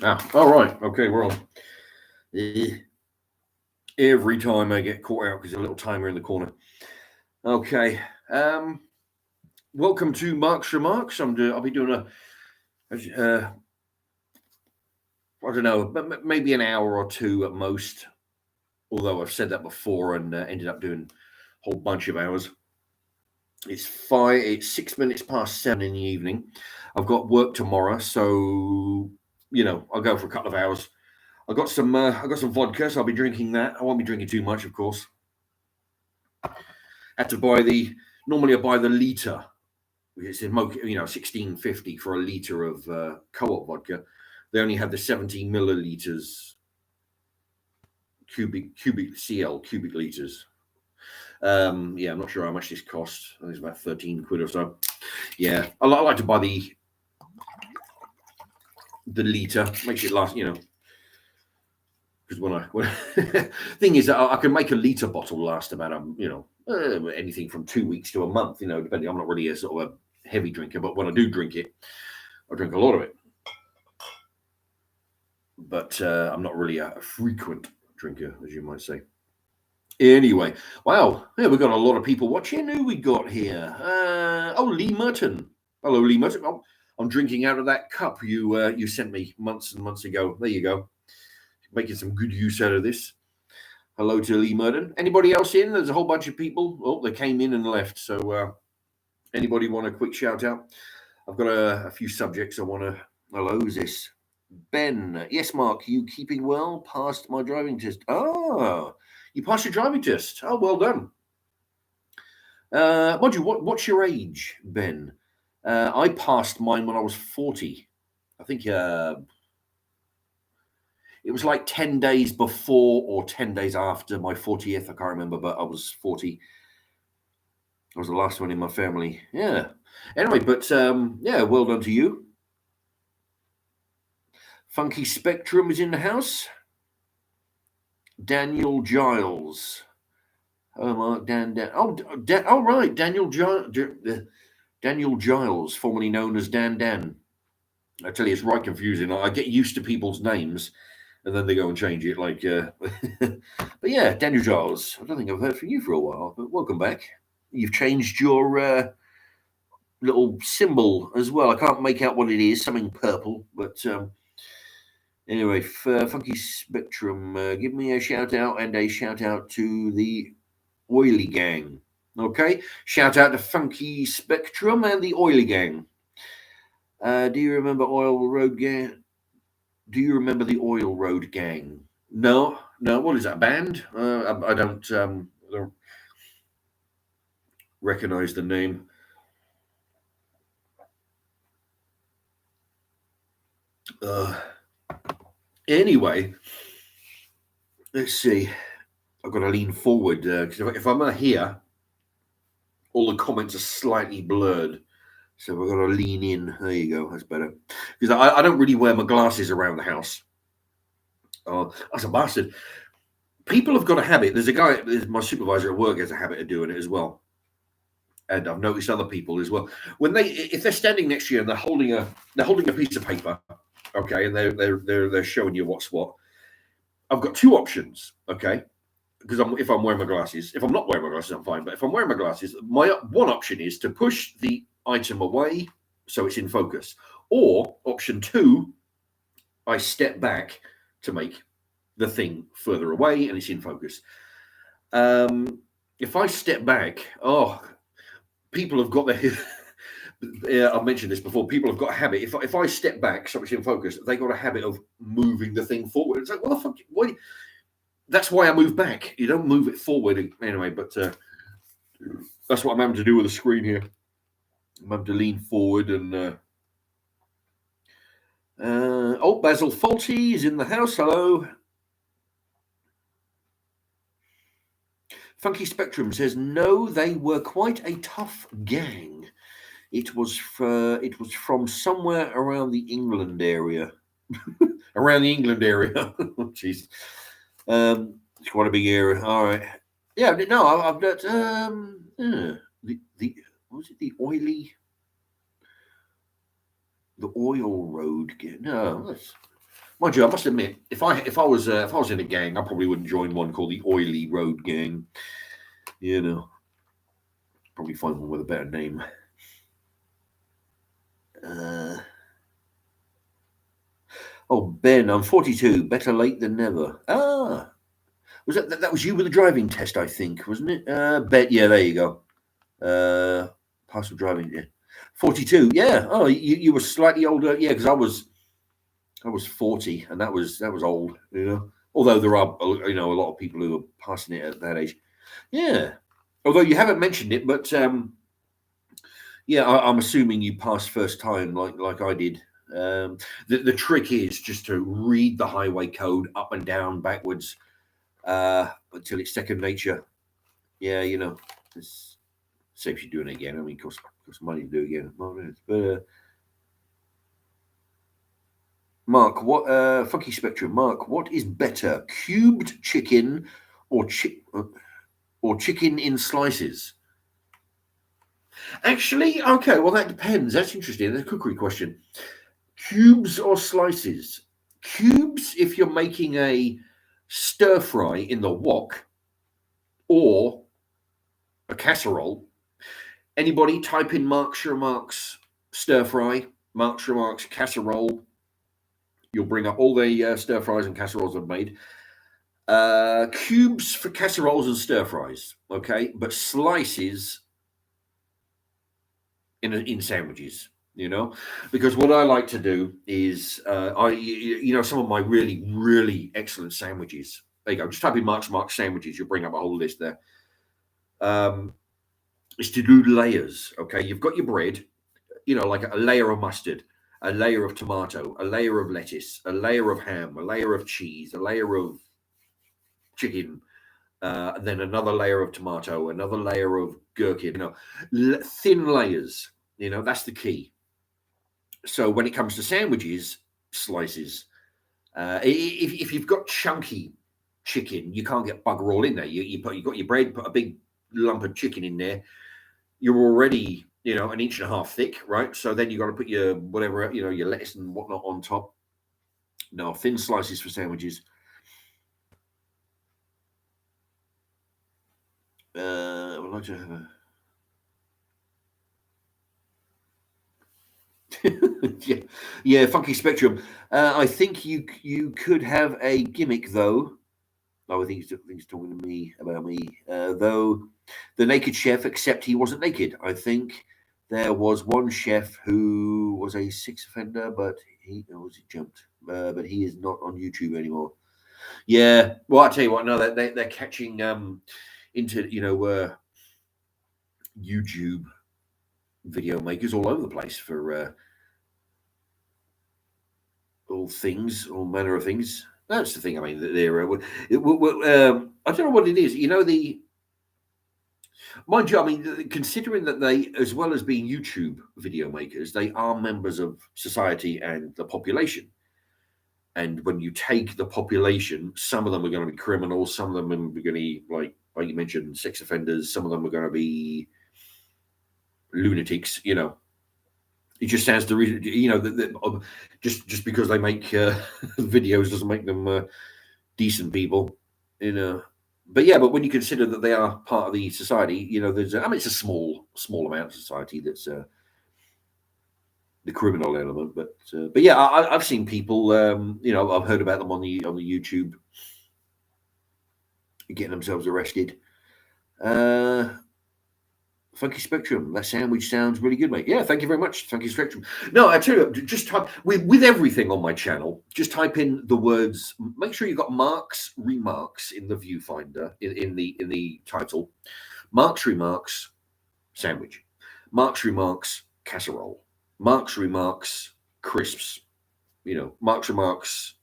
All right. Okay, we're on. Eh, Every time I get caught out because there's a little timer in the corner. Okay. Um, Welcome to Mark's Remarks. I'll be doing I don't know, maybe an hour or two at most. Although I've said that before and ended up doing a whole bunch of hours. It's 6 minutes past 7 in the evening. I've got work tomorrow, so I'll go for a couple of hours. I got some vodka, so I'll be drinking that. I won't be drinking too much, of course. Had to buy normally I buy the liter. It's in 16.50 for a liter of co-op vodka. They only have the 70 milliliters cubic liters. Yeah, I'm not sure how much this costs. I think it's about 13 quid or so. Yeah, I like to buy the liter. Makes it last, because when thing is, I can make a liter bottle last about anything from 2 weeks to a month. Depending. I'm not really a sort of a heavy drinker, but when I do drink it, I drink a lot of it. But I'm not really a frequent drinker, as you might say. Anyway, wow, yeah, we've got a lot of people watching. Who we got here? Lee Merton. Hello, Lee Merton. Oh, I'm drinking out of that cup you sent me months and months ago. There you go. Making some good use out of this. Hello to Lee Merton. Anybody else in? There's a whole bunch of people. Oh, they came in and left. So anybody want a quick shout out? I've got a few subjects I want to. Hello, who's this? Ben. Yes, Mark. You keeping well? Passed my driving test. Oh, you passed your driving test. Oh, well done. Mind you, what's your age, Ben? I passed mine when I was 40. I think it was like 10 days before or 10 days after my 40th. I can't remember, but I was 40. I was the last one in my family. Yeah. Anyway, but yeah, well done to you. Funky Spectrum is in the house. Daniel Giles. Oh, Mark, Dan. Oh, right. Daniel Giles, formerly known as Dan. I tell you, it's right confusing. I get used to people's names, and then they go and change it. Like, but yeah, Daniel Giles. I don't think I've heard from you for a while, but welcome back. You've changed your little symbol as well. I can't make out what it is. Something purple, but anyway, Funky Spectrum. Give me a shout out and a shout out to the Oily Gang. Okay, shout out to Funky Spectrum and the Oily Gang. Do you remember Oil Road Gang? Do you remember the Oil Road Gang? No. What is that, band? I don't recognize the name. Anyway, let's see. I've got to lean forward because if I'm not here, all the comments are slightly blurred. So we've got to lean in. There you go. That's better. Because I don't really wear my glasses around the house. Oh, that's a bastard. People have got a habit. There's my supervisor at work has a habit of doing it as well. And I've noticed other people as well. If they're standing next to you and they're holding a piece of paper, okay, and they're showing you what's what. I've got two options, okay, because if I'm wearing my glasses, if I'm not wearing my glasses, I'm fine. But if I'm wearing my glasses, my one option is to push the item away so it's in focus, or option two, I step back to make the thing further away and it's in focus. If I step back, people have got their. Yeah, I've mentioned this before. People have got a habit. If I step back so it's in focus, they got a habit of moving the thing forward. It's like, what the fuck? Why? That's why I move back. You don't move it forward anyway. But that's what I'm having to do with the screen here. I'm having to lean forward and. Basil Faulty is in the house. Hello. Funky Spectrum says no. They were quite a tough gang. It was from somewhere around the England area. Around the England area. Jeez. It's quite a big area. All right. Yeah, no, I've got the was it the oil road? No, Mind you, I must admit, if I was in a gang, I probably wouldn't join one called the Oily Road Gang. You know, probably find one with a better name. Oh, Ben, I'm 42. Better late than never. Ah, was that was you with the driving test? I think, wasn't it? Bet. Yeah, there you go. Partial driving. Yeah, 42. Yeah. Oh, you were slightly older. Yeah, because I was 40, and that was old. You know, although there are a lot of people who are passing it at that age. Yeah. Although you haven't mentioned it, but yeah, I'm assuming you passed first time like I did. The trick is just to read the highway code up and down, backwards, until it's second nature. Yeah, it saves you doing it again. I mean, costs money to do it again. But Mark, what Funky Spectrum? Mark, what is better, cubed chicken or chicken in slices? Actually, okay, well that depends. That's interesting. That's a cookery question. Cubes or slices? Cubes if you're making a stir fry in the wok or a casserole. Anybody type in Mark's Remarks stir fry, Mark's Remarks casserole. You'll bring up all the stir fries and casseroles I've made. Cubes for casseroles and stir fries, okay, but slices in sandwiches. Because what I like to do is some of my really excellent sandwiches. There you go. Just type in Mark's sandwiches. You'll bring up a whole list there. Is to do layers. Okay, you've got your bread. Like a layer of mustard, a layer of tomato, a layer of lettuce, a layer of ham, a layer of cheese, a layer of chicken, and then another layer of tomato, another layer of gherkin. Thin layers. That's the key. So when it comes to sandwiches, slices, if you've got chunky chicken, you can't get bugger all in there. You've got your bread, put a big lump of chicken in there. You're already, an inch and a half thick, right? So then you've got to put your whatever, your lettuce and whatnot on top. No, thin slices for sandwiches. I would like to have a. yeah, Funky Spectrum. I think you could have a gimmick though. Oh, I think he's talking to me about me. Though the naked chef, except he wasn't naked. I think there was one chef who was a sex offender, but he jumped. But he is not on YouTube anymore. Yeah. Well, I tell you what. No, they're catching into YouTube video makers all over the place for all manner of things. That's the thing. I mean, they're. I don't know what it is. Mind you, I mean, considering that they, as well as being YouTube video makers, they are members of society and the population. And when you take the population, some of them are going to be criminals, some of them are going to be like you mentioned, sex offenders. Some of them are going to be lunatics. It just stands to reason. That just because they make videos doesn't make them decent people. But when you consider that they are part of the society, there's it's a small amount of society that's the criminal element. But yeah, I've seen people. I've heard about them on the YouTube getting themselves arrested. Funky Spectrum, that sandwich sounds really good, mate. Yeah, thank you very much, Funky Spectrum. No, I tell you, just type with everything on my channel. Just type in the words. Make sure you've got Mark's Remarks in the viewfinder in the title. Mark's Remarks sandwich. Mark's Remarks casserole. Mark's Remarks crisps. Mark's Remarks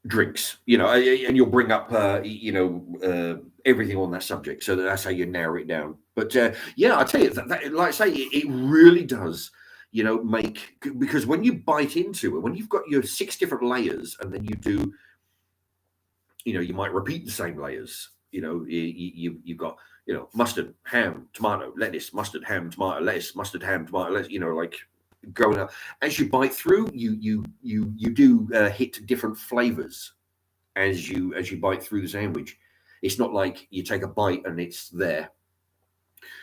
drinks. And you'll bring up everything on that subject, so that's how you narrow it down. But yeah, I tell you that like I say, it really does make, because when you bite into it, when you've got your 6 different layers, and then you do you might repeat the same layers. You've got mustard, ham, tomato, lettuce, mustard, ham, tomato, lettuce, mustard, ham, tomato, lettuce, like going up. As you bite through, you do hit different flavors as you bite through the sandwich. It's not like you take a bite and it's there.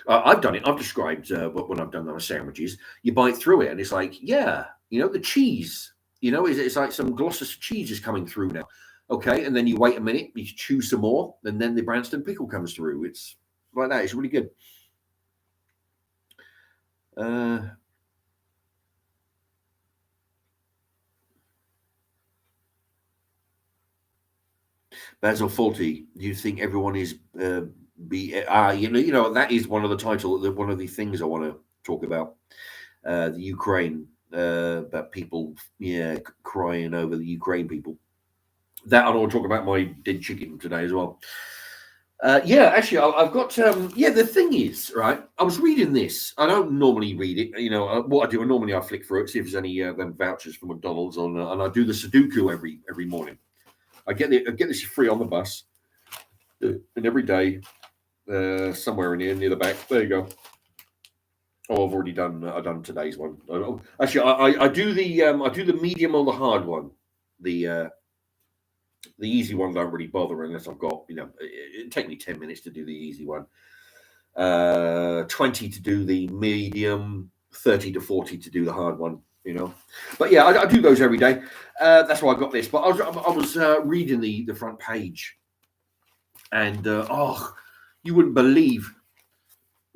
I've done it. I've described when I've done those sandwiches. You bite through it and it's like, yeah, the cheese. It's like some Gloucester cheese is coming through now. Okay, and then you wait a minute, you chew some more, and then the Branston pickle comes through. It's like that. It's really good. Basil Fawlty, do you think everyone is that is one of the one of the things I want to talk about. The Ukraine, about people, crying over the Ukraine people. That, and I'll talk about my dead chicken today as well. Actually, I've got. The thing is, right, I was reading this. I don't normally read it. What I do, normally I flick through it, see if there's any them vouchers for McDonald's on, and I do the Sudoku every morning. I get this free on the bus, and every day, somewhere in here near the back. There you go. Oh, I've already done. I've done today's one. Actually, I do the medium or the hard one. The easy one don't really bother unless I've got, it take me 10 minutes to do the easy one, 20 to do the medium, 30 to 40 to do the hard one, But yeah, I do those every day. That's why I got this. But I was reading the front page, and you wouldn't believe,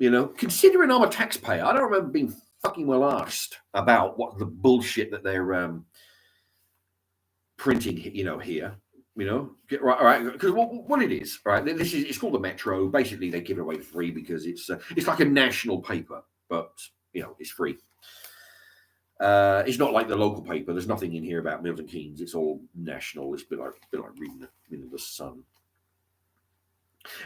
considering I'm a taxpayer, I don't remember being fucking well asked about what the bullshit that they're printing, here. Right? Because what it is, right? It's called the Metro. Basically, they give it away free because it's like a national paper, but it's free. It's not like the local paper. There's nothing in here about Milton Keynes. It's all national. It's a bit like reading the Sun.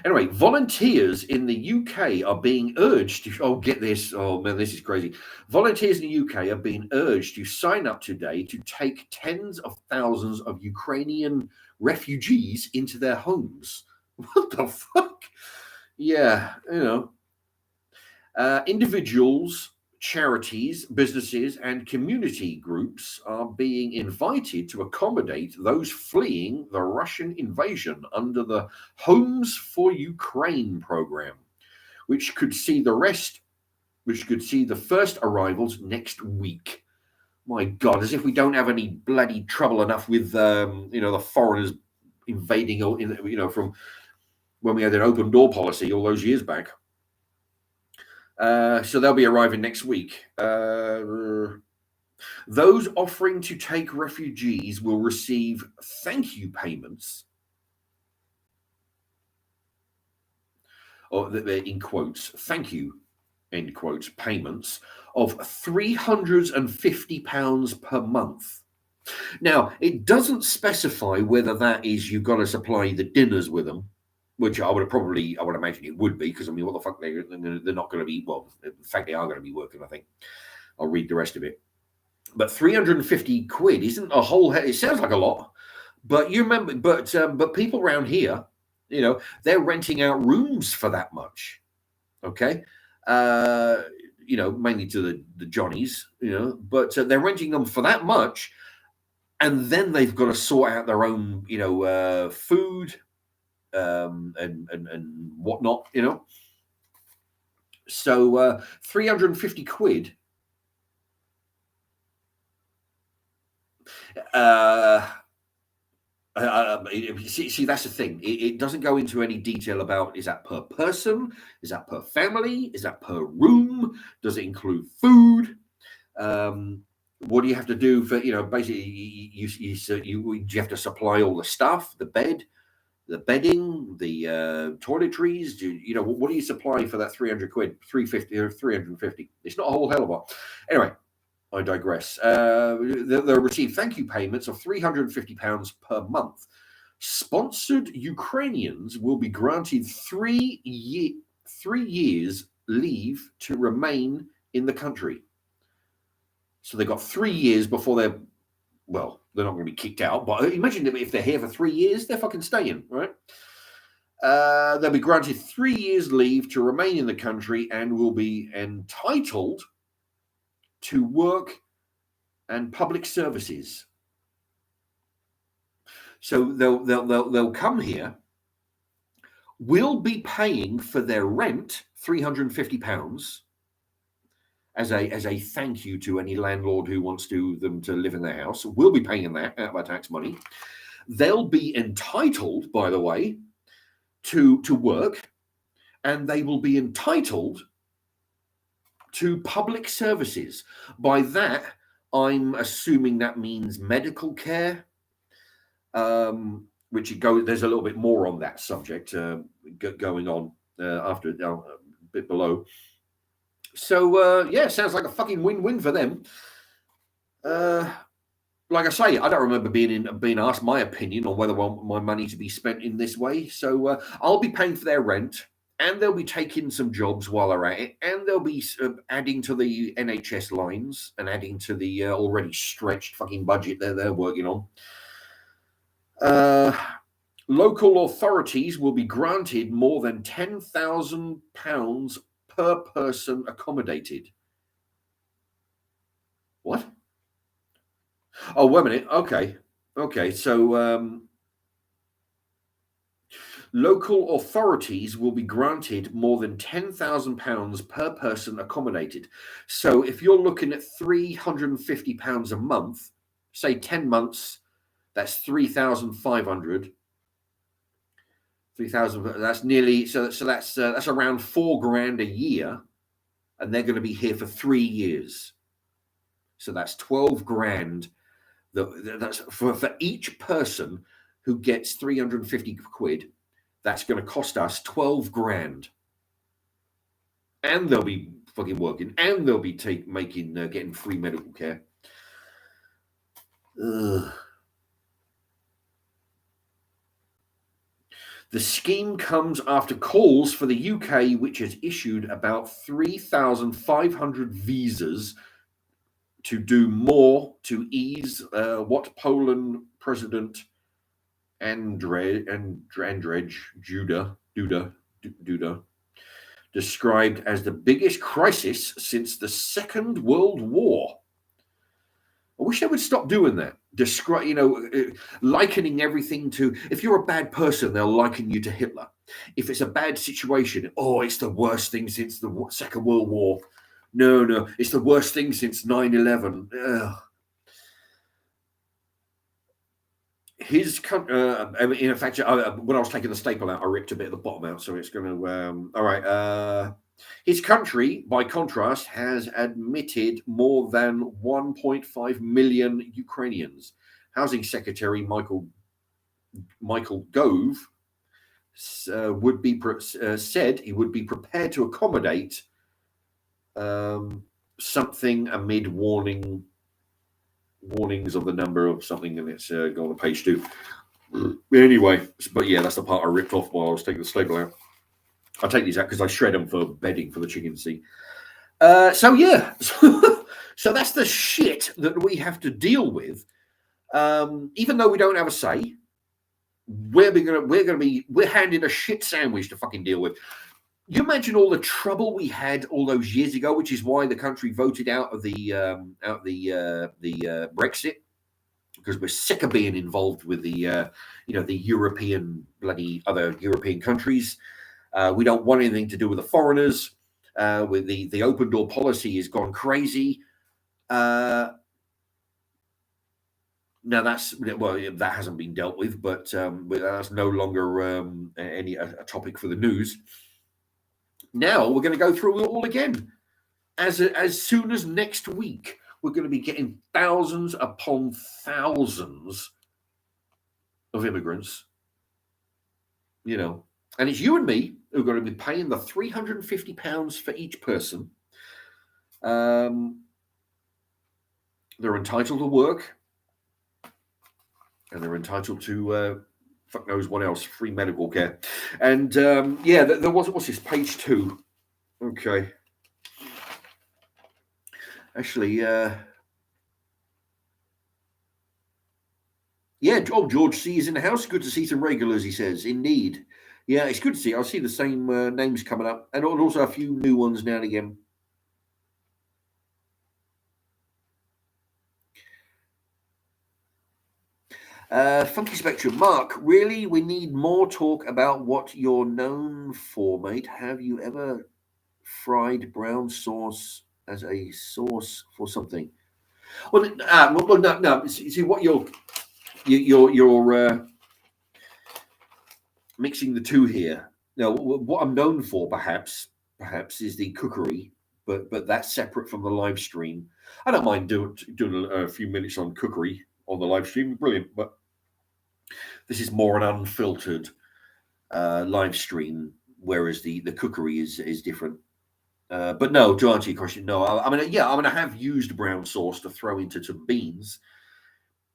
Anyway, volunteers in the UK are being urged to. Oh, get this! Oh man, this is crazy. Volunteers in the UK are being urged to sign up today to take tens of thousands of Ukrainian refugees into their homes. What the fuck? Yeah, individuals, charities, businesses, and community groups are being invited to accommodate those fleeing the Russian invasion under the Homes for Ukraine program, which could see the first arrivals next week. My God, as if we don't have any bloody trouble enough with the foreigners invading, from when we had an open door policy all those years back. So they'll be arriving next week. Those offering to take refugees will receive thank you payments, or in quotes, thank you, end quotes, payments of £350 per month. Now, it doesn't specify whether that is you've got to supply the dinners with them, which I would imagine it would be, because what the fuck, they're not going to be, well, in fact, they are going to be working, I think. I'll read the rest of it. But 350 quid isn't a whole, it sounds like a lot, but you remember, but people around here, they're renting out rooms for that much, okay? Mainly to the Johnnies, but they're renting them for that much, and then they've got to sort out their own, food, and whatnot, So 350 quid. See, that's the thing. It doesn't go into any detail about, is that per person? Is that per family? Is that per room? Does it include food? What do you have to do for, basically, you have to supply all the stuff, the bed, the bedding, the toiletries. What do you supply for that 300 quid, 350 or 350? It's not a whole hell of a lot. Anyway, I digress. They'll receive thank you payments of £350 per month. Sponsored Ukrainians will be granted 3 years leave to remain in the country. So they've got 3 years before they're not going to be kicked out, but imagine if they're here for 3 years, they're fucking staying, right? They'll be granted 3 years leave to remain in the country and will be entitled to work and public services. So they'll come here. We'll be paying for their rent, £350, as a thank you to any landlord who wants them to live in their house. We'll be paying that out of our tax money. They'll be entitled, by the way, to work, and they will be entitled to public services. By that, I'm assuming that means medical care, which there's a little bit more on that subject going on after a bit below. So yeah, sounds like a fucking win-win for them. Like I say, I don't remember being asked my opinion on whether I want my money to be spent in this way. So I'll be paying for their rent, and they'll be taking some jobs while they're at it, and they'll be adding to the NHS lines and adding to the already stretched fucking budget they're working on. Local authorities will be granted more than £10,000 per person accommodated. What? Oh, wait a minute. Okay. So local authorities will be granted more than £10,000 per person accommodated. So if you're looking at £350 a month, say 10 months, that's 3,500. 3,000. That's nearly that's around £4,000 a year, and they're going to be here for 3 years. So that's 12,000. That's for each person who gets 350 quid. That's going to cost us 12,000, and they'll be fucking working, and they'll be getting free medical care. Ugh. The scheme comes after calls for the UK, which has issued about 3,500 visas to do more to ease what Poland President Andrzej Duda described as the biggest crisis since the Second World War. I wish they would stop doing that. Likening everything to, if you're a bad person, they'll liken you to Hitler. If it's a bad situation, it's the worst thing since the Second World War. No, it's the worst thing since 9/11. His country, in fact, when I was taking the staple out, I ripped a bit of the bottom out, so it's going to. All right. His country, by contrast, has admitted more than 1.5 million Ukrainians. Housing Secretary Michael Gove said he would be prepared to accommodate something amid warnings of the number of something, and it's go on to page 2. Anyway, but yeah, that's the part I ripped off while I was taking the staple out. I take these out because I shred them for bedding for the chickens. See, so yeah, so that's the shit that we have to deal with. Even though we don't have a say, we're handed a shit sandwich to fucking deal with. You imagine all the trouble we had all those years ago, which is why the country voted out of the Brexit, because we're sick of being involved with the European other European countries. We don't want anything to do with the foreigners. With the open door policy has gone crazy. Now that hasn't been dealt with, but that's no longer a topic for the news. Now we're going to go through it all again. As soon as next week, we're going to be getting thousands upon thousands of immigrants, and it's you and me who are going to be paying the £350 for each person. They're entitled to work, and they're entitled to fuck knows what else, free medical care. And there was, what's this, page 2? Okay. Actually, George C is in the house. Good to see some regulars, he says. Indeed. Yeah, it's good to see. I see the same names coming up, and also a few new ones now and again. Funky Spectrum. Mark, really? We need more talk about what you're known for, mate. Have you ever fried brown sauce as a sauce for something? Well, no. See what you're mixing the two here. Now, what I'm known for, perhaps, is the cookery, but that's separate from the live stream. I don't mind doing a few minutes on cookery on the live stream, brilliant. But this is more an unfiltered live stream, whereas the cookery is different. But no, to answer your question, no. I have used brown sauce to throw into some beans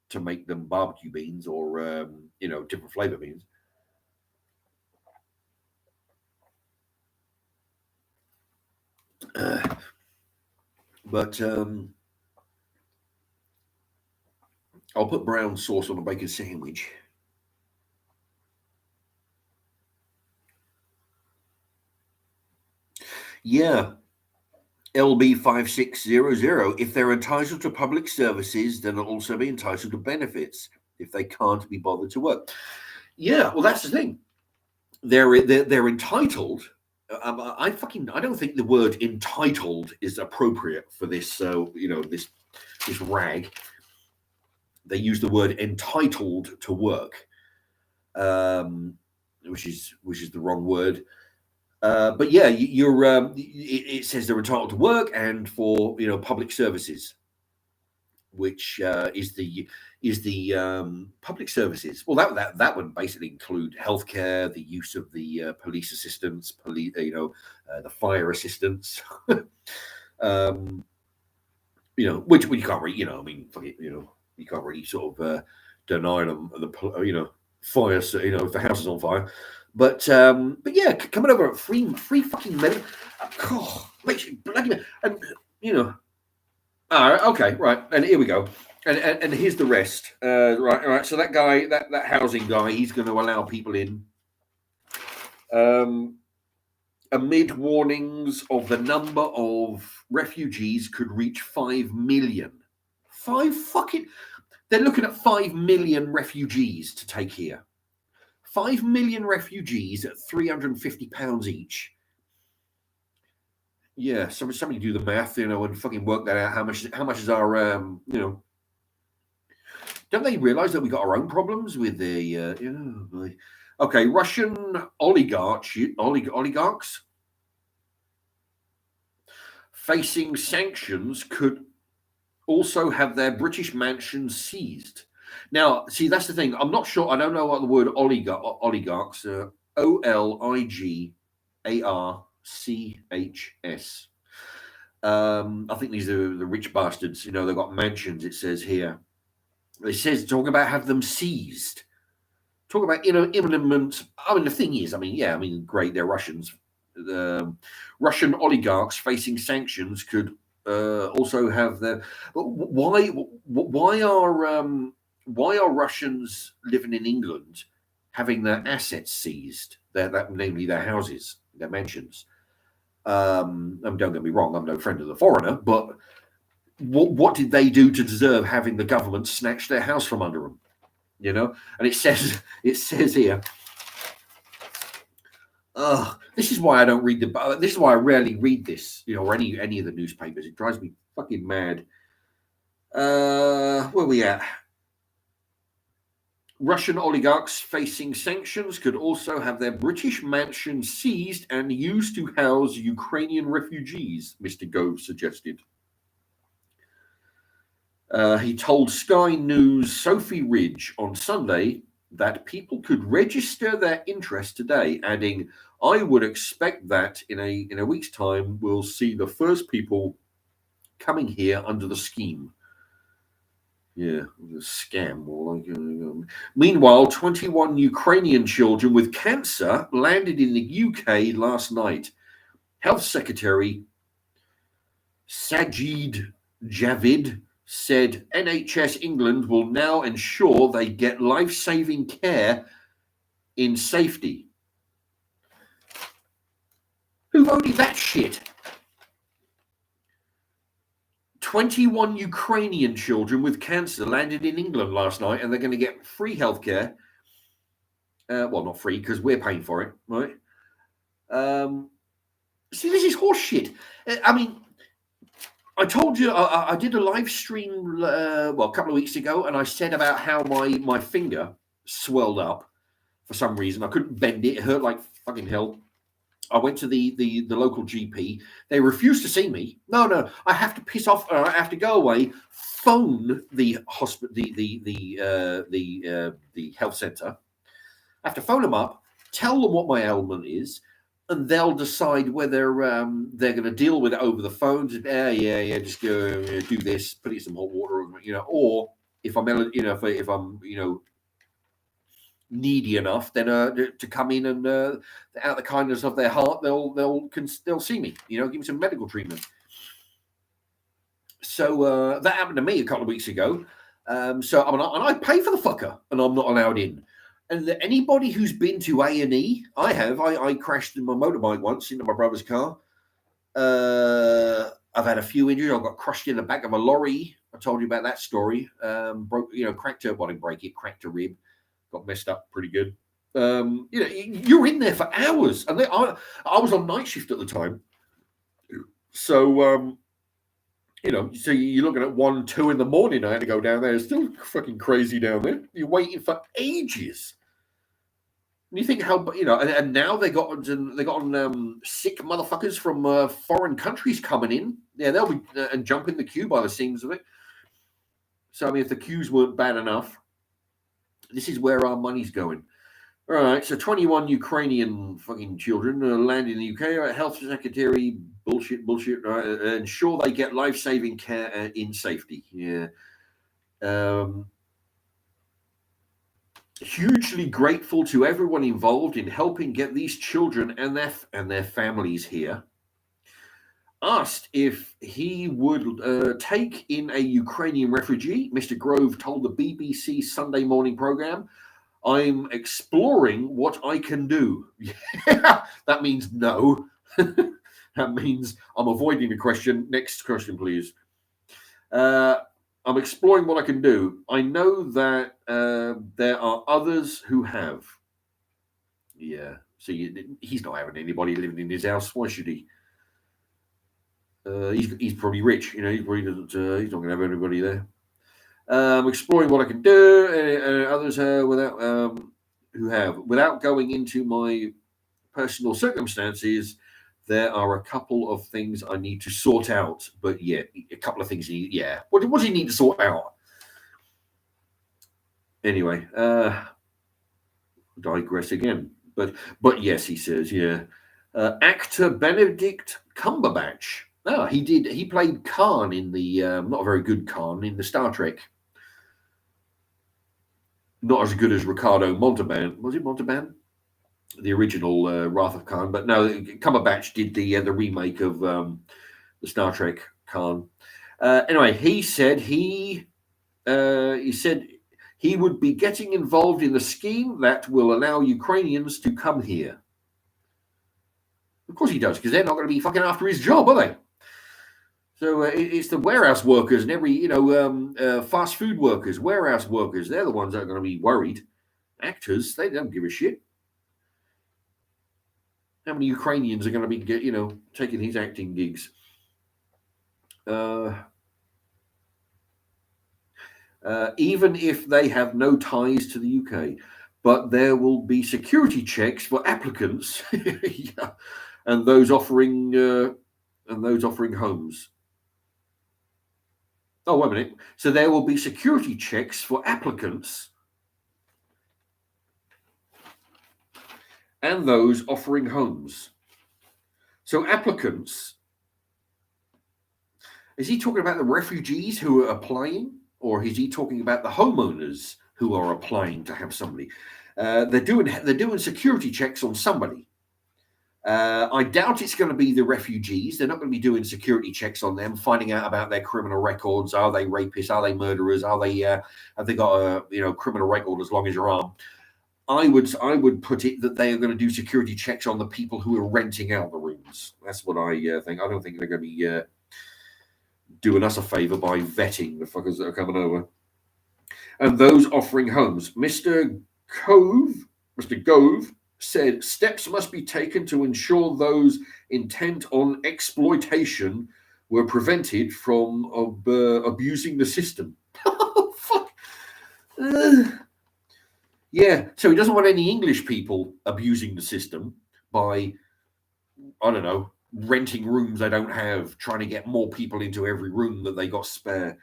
to make them barbecue beans or different flavor beans. But I'll put brown sauce on a bacon sandwich. Yeah. LB5600. If they're entitled to public services, then they'll also be entitled to benefits if they can't be bothered to work. Yeah, well, that's the thing. They're entitled. I don't think the word entitled is appropriate for this. So this rag. They use the word entitled to work, which is the wrong word. But yeah, it says they're entitled to work and for public services, which is the public services. Well, that would basically include healthcare, the use of the police assistance, the fire assistance. Which you can't really, you can't really sort of deny them the fire, if the house is on fire. But yeah, coming over at free fucking minute. Oh, bloody, and okay, right, and here we go, and here's the rest. Right. So that guy, that housing guy, he's going to allow people in. Amid warnings of the number of refugees could reach 5 million. They're looking at 5 million refugees to take here. 5 million refugees at £350 each. Yeah, somebody do the math, and fucking work that out. How much is our, Don't they realise that we got our own problems with the, Okay, Russian oligarchs facing sanctions could also have their British mansions seized. Now, see, that's the thing. I'm not sure. I don't know what the word oligarchs. OLIGARCHS. I think these are the rich bastards. They've got mansions. It says here. It says talking about have them seized. Talk about imminent. The thing is, great. They're Russians. Russian oligarchs facing sanctions could also have their. Why are Russians living in England having their assets seized? Namely their houses, their mansions. Don't get me wrong, I'm no friend of the foreigner, but what did they do to deserve having the government snatch their house from under them? And it says here. This is why I don't read this is why I rarely read this, or any of the newspapers. It drives me fucking mad. Where are we at? Russian oligarchs facing sanctions could also have their British mansion seized and used to house Ukrainian refugees, Mr. Gove suggested. He told Sky News Sophie Ridge on Sunday that people could register their interest today, adding, I would expect that in a week's time, we'll see the first people coming here under the scheme. Yeah, the scam. Meanwhile, 21 Ukrainian children with cancer landed in the UK last night. Health Secretary Sajid Javid said NHS England will now ensure they get life-saving care in safety. Who voted that shit? 21 Ukrainian children with cancer landed in England last night, and they're going to get free healthcare. Well, not free because we're paying for it, right? See, this is horse shit. I mean, I told you I did a live stream a couple of weeks ago, and I said about how my finger swelled up for some reason. I couldn't bend it; it hurt like fucking hell. I went to the local GP. They refused to see me. No, I have to piss off. I have to go away. Phone the hospital, the health center. I have to phone them up, tell them what my ailment is, and they'll decide whether they're going to deal with it over the phone. Yeah, just go do this, put it in some hot water, or if I'm, if I'm, needy enough, then to come in and out of the kindness of their heart, they'll see me, give me some medical treatment. So that happened to me a couple of weeks ago. So I pay for the fucker, and I'm not allowed in. And anybody who's been to A&E, I have. I crashed in my motorbike once into my brother's car. I've had a few injuries. I got crushed in the back of a lorry. I told you about that story. Cracked a body break. It cracked a rib. Got messed up pretty good. You're in there for hours. And I was on night shift at the time. So, so you're looking at 1, 2 in the morning. I had to go down there. It's still fucking crazy down there. You're waiting for ages. And you think how, and now they got on sick motherfuckers from foreign countries coming in. Yeah, they'll be and jumping the queue by the seams of it. So, I mean, if the queues weren't bad enough, this is where our money's going. All right, so 21 Ukrainian fucking children land in the UK. Health Secretary, bullshit, ensure they get life-saving care in safety. Yeah. Hugely grateful to everyone involved in helping get these children and their families here. Asked if he would take in a Ukrainian refugee, Mr. Grove told the BBC Sunday morning program, "I'm exploring what I can do." Yeah, that means no. That means I'm avoiding the question. Next question, please. I'm exploring what I can do. I know that there are others who have. Yeah. So he's not having anybody living in his house. Why should he? He's probably rich. He probably doesn't. He's not going to have anybody there. Exploring what I can do, and others without going into my personal circumstances. There are a couple of things I need to sort out, but yeah, a couple of things. What does he need to sort out? Anyway, digress again. But yes, he says, yeah. Actor Benedict Cumberbatch. He played Khan in the not a very good Khan in the Star Trek. Not as good as Ricardo Montalban. Was it Montalban? The original Wrath of Khan, but no, Cumberbatch did the remake of the Star Trek Khan. Anyway, he said he would be getting involved in the scheme that will allow Ukrainians to come here. Of course he does, because they're not going to be fucking after his job, are they? So it's the warehouse workers and every, fast food workers, warehouse workers. They're the ones that are going to be worried. Actors, they don't give a shit. How many Ukrainians are going to be, taking his acting gigs? Even if they have no ties to the UK, but there will be security checks for applicants, yeah, and those offering homes. Oh, wait a minute. So there will be security checks for applicants and those offering homes. So applicants, is he talking about the refugees who are applying, or is he talking about the homeowners who are applying to have somebody? They're doing security checks on somebody. I doubt it's going to be the refugees. They're not going to be doing security checks on them, finding out about their criminal records. Are they rapists? Are they murderers? Are they have they got a criminal record as long as your arm? I would put it that they are going to do security checks on the people who are renting out the rooms. That's what I think. I don't think they're going to be doing us a favor by vetting the fuckers that are coming over. And those offering homes. Mr. Gove said steps must be taken to ensure those intent on exploitation were prevented from abusing the system. Oh, fuck. Yeah, so he doesn't want any English people abusing the system by, I don't know, renting rooms they don't have, trying to get more people into every room that they got spare.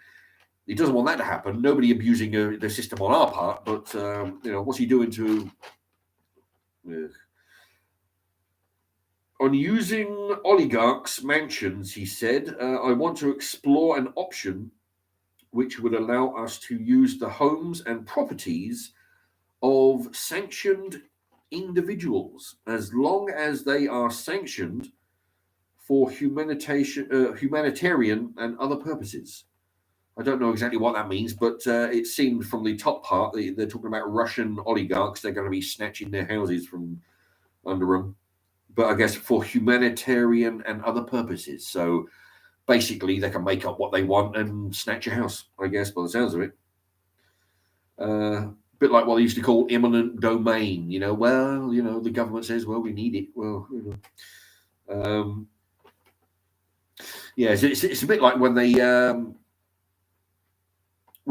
He doesn't want that to happen. Nobody abusing the system on our part, but what's he doing to? On using oligarchs' mansions, he said, I want to explore an option which would allow us to use the homes and properties of sanctioned individuals as long as they are sanctioned for humanitarian and other purposes. I don't know exactly what that means, but it seemed from the top part, they're talking about Russian oligarchs. They're going to be snatching their houses from under them. But I guess for humanitarian and other purposes. So basically, they can make up what they want and snatch your house, I guess, by the sounds of it. A bit like what they used to call eminent domain. The government says, well, we need it. Well, it's a bit like when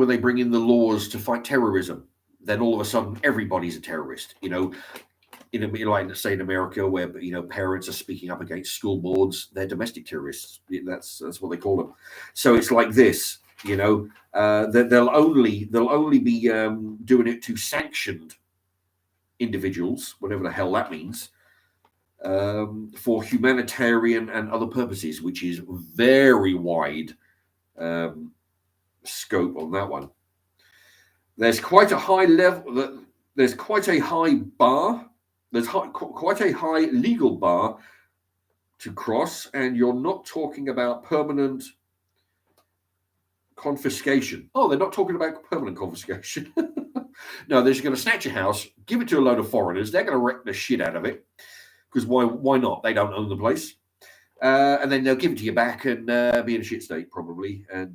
they bring in the laws to fight terrorism, then all of a sudden everybody's a terrorist. Like say in America, where parents are speaking up against school boards, they're domestic terrorists. That's what they call them. So it's like this. That they'll only be doing it to sanctioned individuals, whatever the hell that means, for humanitarian and other purposes, which is very wide scope on that one. There's quite a high level. There's quite a high bar. There's quite a high legal bar to cross, and you're not talking about permanent confiscation. Oh, they're not talking about permanent confiscation. No, they're just going to snatch your house, give it to a load of foreigners. They're going to wreck the shit out of it because why not? They don't own the place, and then they'll give it to you back and be in a shit state probably. And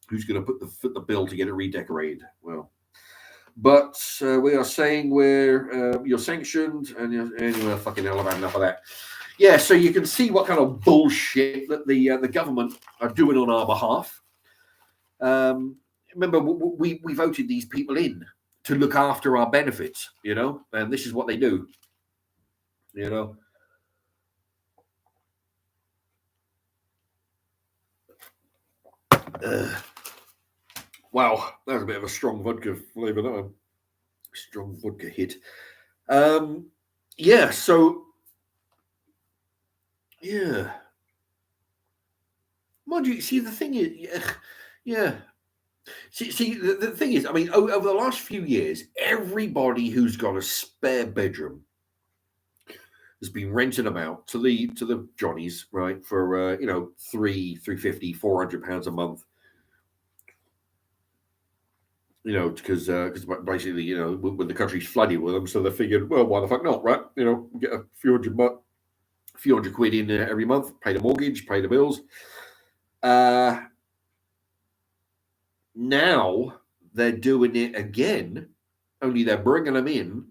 who's going to foot the bill to get it redecorated? Well. But we are saying you're sanctioned, and anyway, fucking hell, I've had enough of that. Yeah, so you can see what kind of bullshit that the government are doing on our behalf. Remember, we voted these people in to look after our benefits, and this is what they do, Wow, that was a bit of a strong vodka flavor, that one. Strong vodka hit. Yeah, so yeah. Mind you, see the thing is, yeah. See, the thing is, I mean, over the last few years, everybody who's got a spare bedroom has been renting them out to the Johnnies, right, for £350, £400 a month. Because basically, when the country's flooded with them, so they figured, well, why the fuck not, right? Get a few hundred quid in every month, pay the mortgage, pay the bills. Now they're doing it again, only they're bringing them in,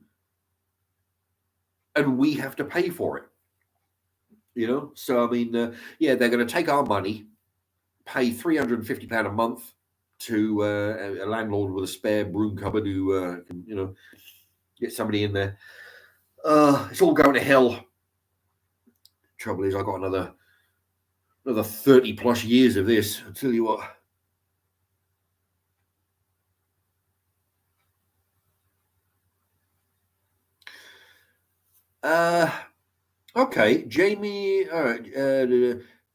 and we have to pay for it. So I mean, they're going to take our money, pay £350 a month to a landlord with a spare broom cupboard who can, get somebody in there. It's all going to hell. Trouble is, I've got another 30 plus years of this. I'll tell you what. Okay, Jamie.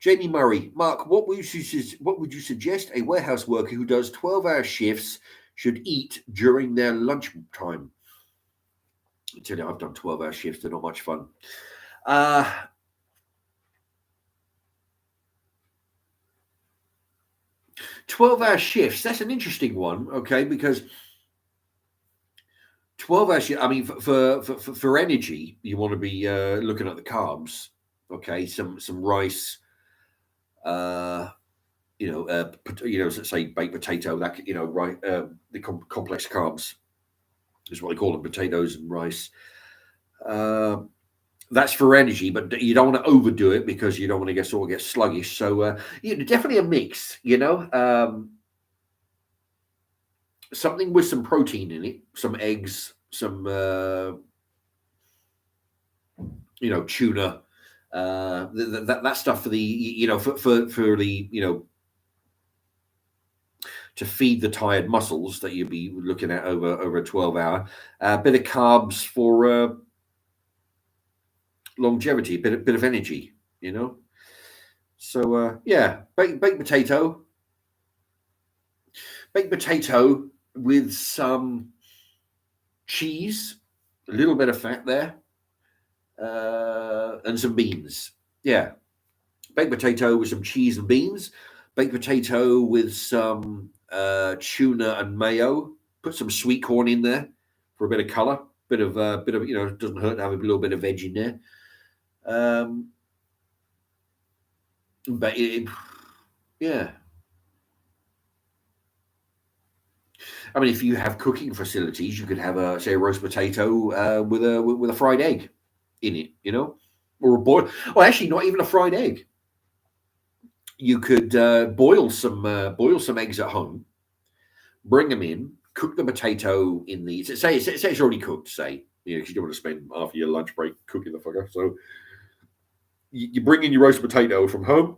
Jamie Murray, Mark, what would you suggest a warehouse worker who does 12-hour shifts should eat during their lunch time? I tell you, I've done 12-hour shifts. They're not much fun. 12-hour shifts, that's an interesting one, okay, because 12-hour shifts, I mean, for energy, you want to be looking at the carbs, okay, some rice, let's say baked potato, that, right, the complex carbs is what they call them, potatoes and rice. That's for energy, but you don't want to overdo it because you don't want to get sluggish. So definitely a mix, something with some protein in it, some eggs, some tuna, that stuff for the for the to feed the tired muscles that you'd be looking at over a 12-hour. Bit of carbs for longevity, bit of energy, So baked potato with some cheese, a little bit of fat there, and some beans. Yeah, baked potato with some cheese and beans. Baked potato with some tuna and mayo. Put some sweet corn in there for a bit of color. Bit of it doesn't hurt to have a little bit of veg in there. But yeah. I mean, if you have cooking facilities, you could have a roast potato with a fried egg in it, or a boil. Well, actually, not even a fried egg. You could boil some eggs at home, bring them in, cook the potato in the say it's already cooked. Say, because you don't want to spend half of your lunch break cooking the fucker. So you bring in your roast potato from home.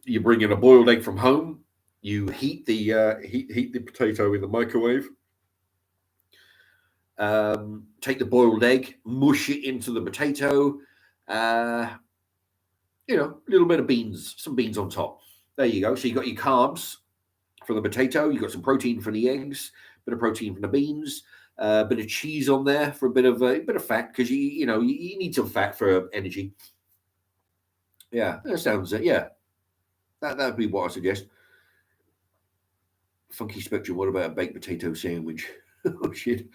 You bring in a boiled egg from home. You heat the potato in the microwave. Take the boiled egg, mush it into the potato. A little bit of beans, some beans on top. There you go. So you got your carbs from the potato. You got some protein from the eggs, bit of protein from the beans, a bit of cheese on there for a bit of fat, because you need some fat for energy. Yeah, that sounds yeah. That'd be what I suggest. Funky Spectrum. What about a baked potato sandwich? Oh shit.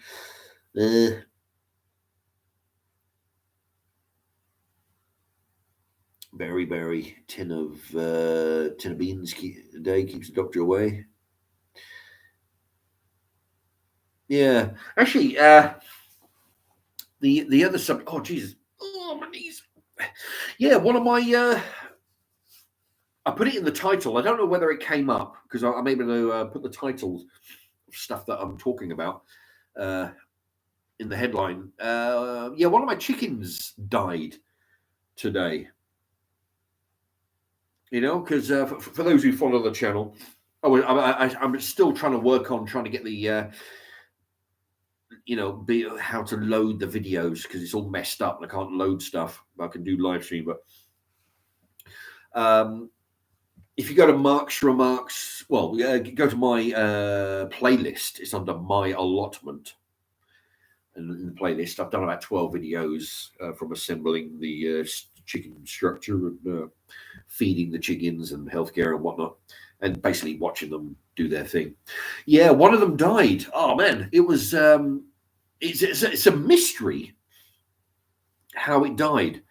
Berry, tin of beans a day keeps the doctor away. Yeah, actually, the other sub. Oh Jesus! Oh my knees. Yeah, one of my. I put it in the title. I don't know whether it came up because I'm able to put the titles of stuff that I'm talking about in the headline. One of my chickens died today. Because for those who follow the channel, I'm still trying to work on trying to get the how to load the videos, because it's all messed up and I can't load stuff. I can do live stream, but if you go to Mark's Remarks, go to my playlist. It's under my allotment, and in the playlist I've done about 12 videos from assembling the chicken structure and feeding the chickens and healthcare and whatnot, and basically watching them do their thing. Yeah, one of them died. Oh man, it was it's a mystery how it died.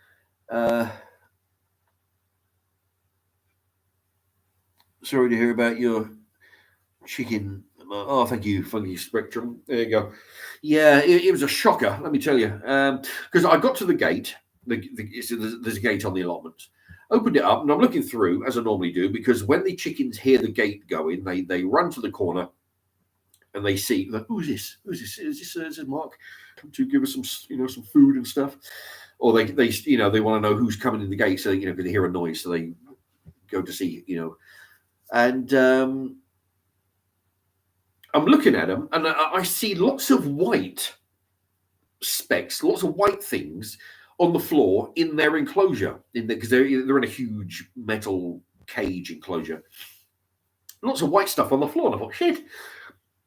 Sorry to hear about your chicken. Oh, thank you, Funky Spectrum. There you go. Yeah, it was a shocker, let me tell you, because I got to the gate. There's a gate on the allotment. Opened it up, and I'm looking through as I normally do, because when the chickens hear the gate going, they run to the corner, and they see, like, who's this? Is this Mark come to give us some some food and stuff? Or they want to know who's coming in the gate, so because they hear a noise, so they go to see and I'm looking at them, and I see lots of white specks, lots of white things on the floor in their enclosure, because they're in a huge metal cage enclosure. Lots of white stuff on the floor, and I thought, shit,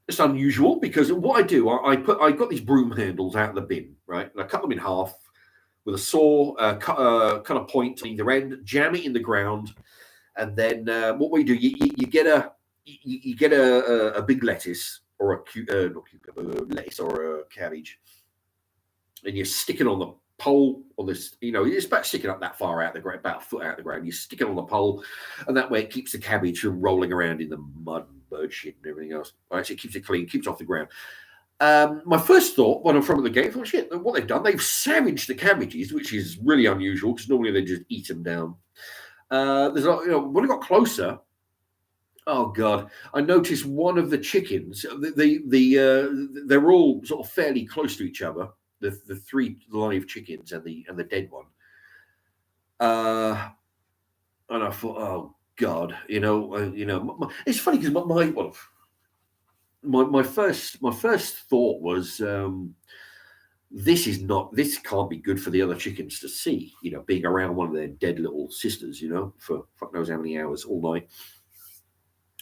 it's unusual, because what I do, I got these broom handles out of the bin, right, and I cut them in half with a saw, cut a point on either end, jam it in the ground, and then what we do, you get a big lettuce, or a lettuce or a cabbage, and you stick it on them, pole on this, it's about sticking up that far out the ground, about a foot out the ground. You stick it on the pole, and that way it keeps the cabbage from rolling around in the mud and bird shit and everything else. Right, so it keeps it clean, keeps it off the ground. My first thought when I'm from the game, I thought, shit, what they've done, they've savaged the cabbages, which is really unusual because normally they just eat them down. There's when I got closer, oh god, I noticed one of the chickens. They're all sort of fairly close to each other. The three live chickens and the dead one. And I thought, oh god, it's funny because my first thought was, this can't be good for the other chickens to see, being around one of their dead little sisters, for fuck knows how many hours all night.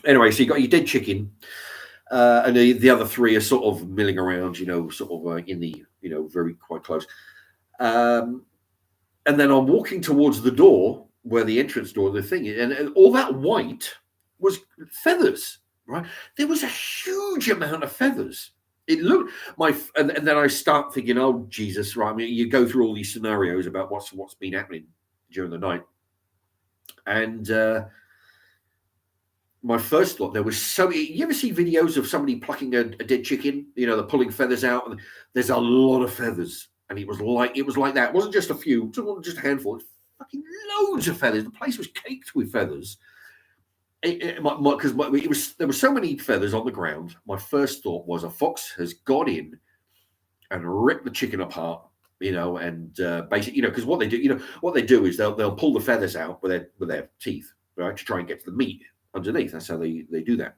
Anyway, so you got your dead chicken, and the other three are sort of milling around, sort of in the, very quite close. And then I'm walking towards the door where the entrance door, the thing, and all that white was feathers, right? There was a huge amount of feathers. It looked and then I start thinking, oh Jesus, right? I mean, you go through all these scenarios about what's been happening during the night, and my first thought, there was so many. You ever see videos of somebody plucking a dead chicken? They're pulling feathers out, and there's a lot of feathers. And it was like that. It wasn't just a few, it wasn't just a handful. It was fucking loads of feathers. The place was caked with feathers. Because there were so many feathers on the ground. My first thought was a fox has got in and ripped the chicken apart. And basically, because what they do is they'll pull the feathers out with their teeth, right, to try and get to the meat underneath. That's how they do that.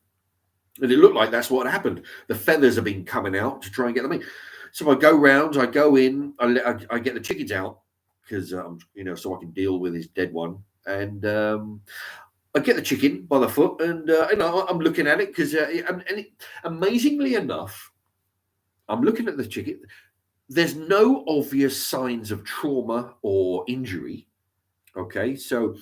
And it looked like that's what happened. The feathers have been coming out to try and get the meat. So I go round, I go in, I get the chickens out because so I can deal with his dead one, and I get the chicken by the foot, and I'm looking at it because amazingly enough, I'm looking at the chicken. There's no obvious signs of trauma or injury. Okay, so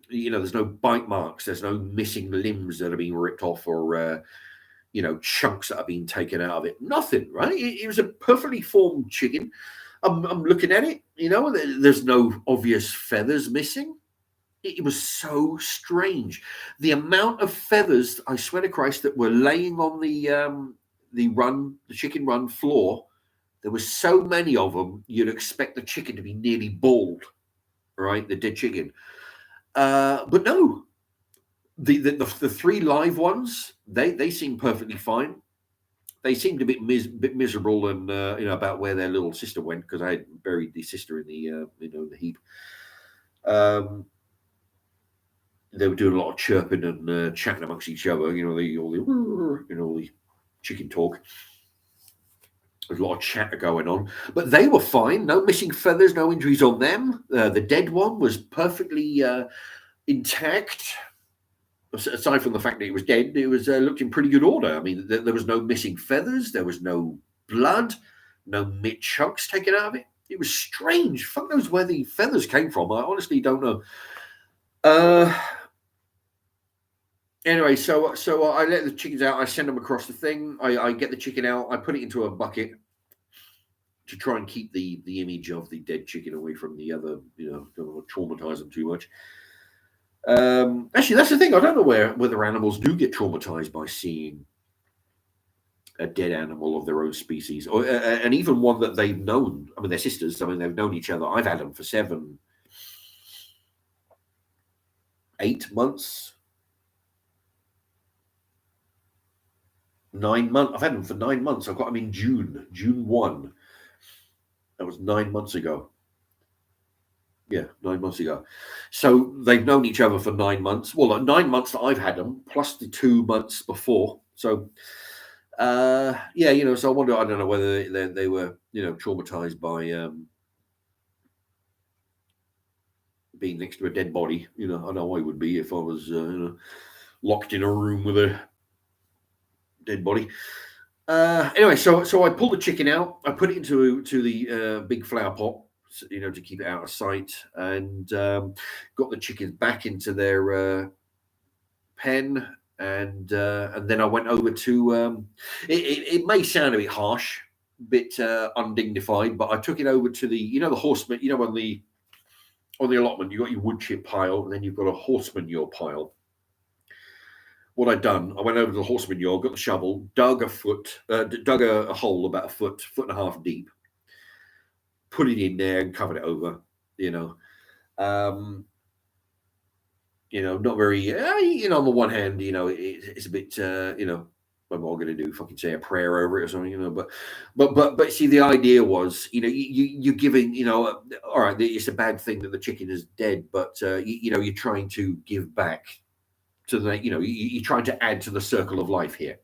there's no bite marks, there's no missing limbs that are being ripped off, or chunks that are being taken out of it. Nothing, right? It was a perfectly formed chicken. I'm looking at it, there's no obvious feathers missing. It was so strange. The amount of feathers, I swear to Christ, that were laying on the chicken run floor, there were so many of them, you'd expect the chicken to be nearly bald, right? The dead chicken. But no, the three live ones, they seem perfectly fine. They seemed a bit miserable, and about where their little sister went, because I had buried the sister in the the heap. They were doing a lot of chirping and chatting amongst each other. All the chicken talk. There's a lot of chatter going on, but they were fine. No missing feathers, no injuries on them. The dead one was perfectly intact. Aside from the fact that it was dead, it was looked in pretty good order. I mean, there was no missing feathers, there was no blood, no meat chunks taken out of it. It was strange. Fuck knows where the feathers came from. I honestly don't know. Anyway, so I let the chickens out. I send them across the thing. I get the chicken out. I put it into a bucket to try and keep the image of the dead chicken away from the other. Don't want to traumatize them too much. Actually, that's the thing. I don't know whether animals do get traumatized by seeing a dead animal of their own species, or and even one that they've known. I mean, they're sisters. I mean, they've known each other. I've had them for 8 months. 9 months. I've had them for 9 months. I got them in June 1. That was 9 months ago. Yeah, 9 months ago. So they've known each other for 9 months. Well, 9 months that I've had them, plus the 2 months before. So, so I wonder. I don't know whether they were, traumatized by being next to a dead body. I know I would be if I was, locked in a room with a dead body. Anyway, so I pulled the chicken out. I put it into the big flower pot, to keep it out of sight, and got the chickens back into their pen, and then I went over to. It may sound a bit harsh, bit undignified, but I took it over to the, the horseman, on the allotment, you've got your wood chip pile, and then you've got a horse manure pile. What I'd done, I went over to the horse manure, got the shovel, dug a hole about a foot and a half deep, put it in there and covered it over, not very, on the one hand, it's a bit, what am I going to do? Fucking say a prayer over it or something, but see, the idea was, you're giving, all right, it's a bad thing that the chicken is dead, but, you're trying to give back to the, you're trying to add to the circle of life here.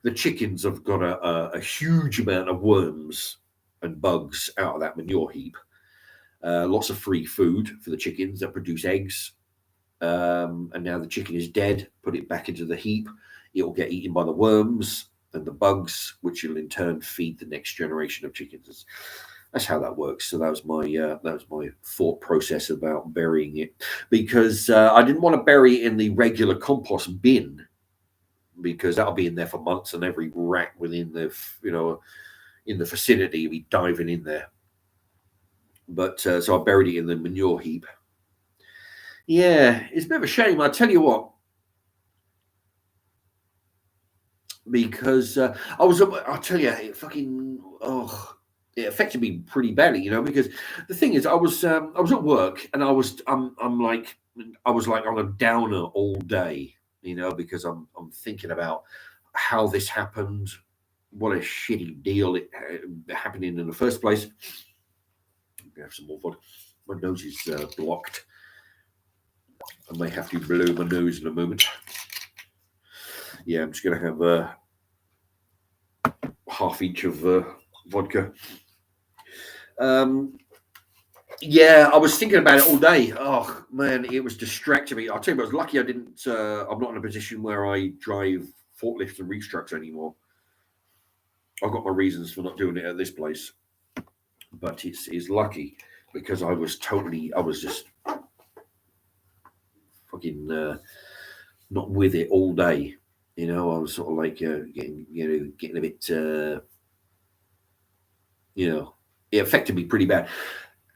The chickens have got a huge amount of worms and bugs out of that manure heap. Lots of free food for the chickens that produce eggs. And now the chicken is dead, put it back into the heap. It will get eaten by the worms and the bugs, which will in turn feed the next generation of chickens. That's how that works. So that was my thought process about burying it, because I didn't want to bury it in the regular compost bin, because that'll be in there for months, and every rat within the in the vicinity will be diving in there. But so I buried it in the manure heap. Yeah, it's a bit of a shame. I tell you what, because I'll tell you, it affected me pretty badly, because the thing is, I was at work, and I'm like on a downer all day, because I'm thinking about how this happened, what a shitty deal it happening in the first place. I'm gonna have some more vodka. My nose is blocked. I may have to blow my nose in a moment. Yeah, I'm just gonna have a half inch of vodka. Yeah, I was thinking about it all day. Oh man, it was distracting me. I'll tell you, I was lucky I didn't. I'm not in a position where I drive forklifts and reach trucks anymore. I've got my reasons for not doing it at this place, but it's lucky, because I was just fucking not with it all day. I was sort of like getting a bit. It affected me pretty bad.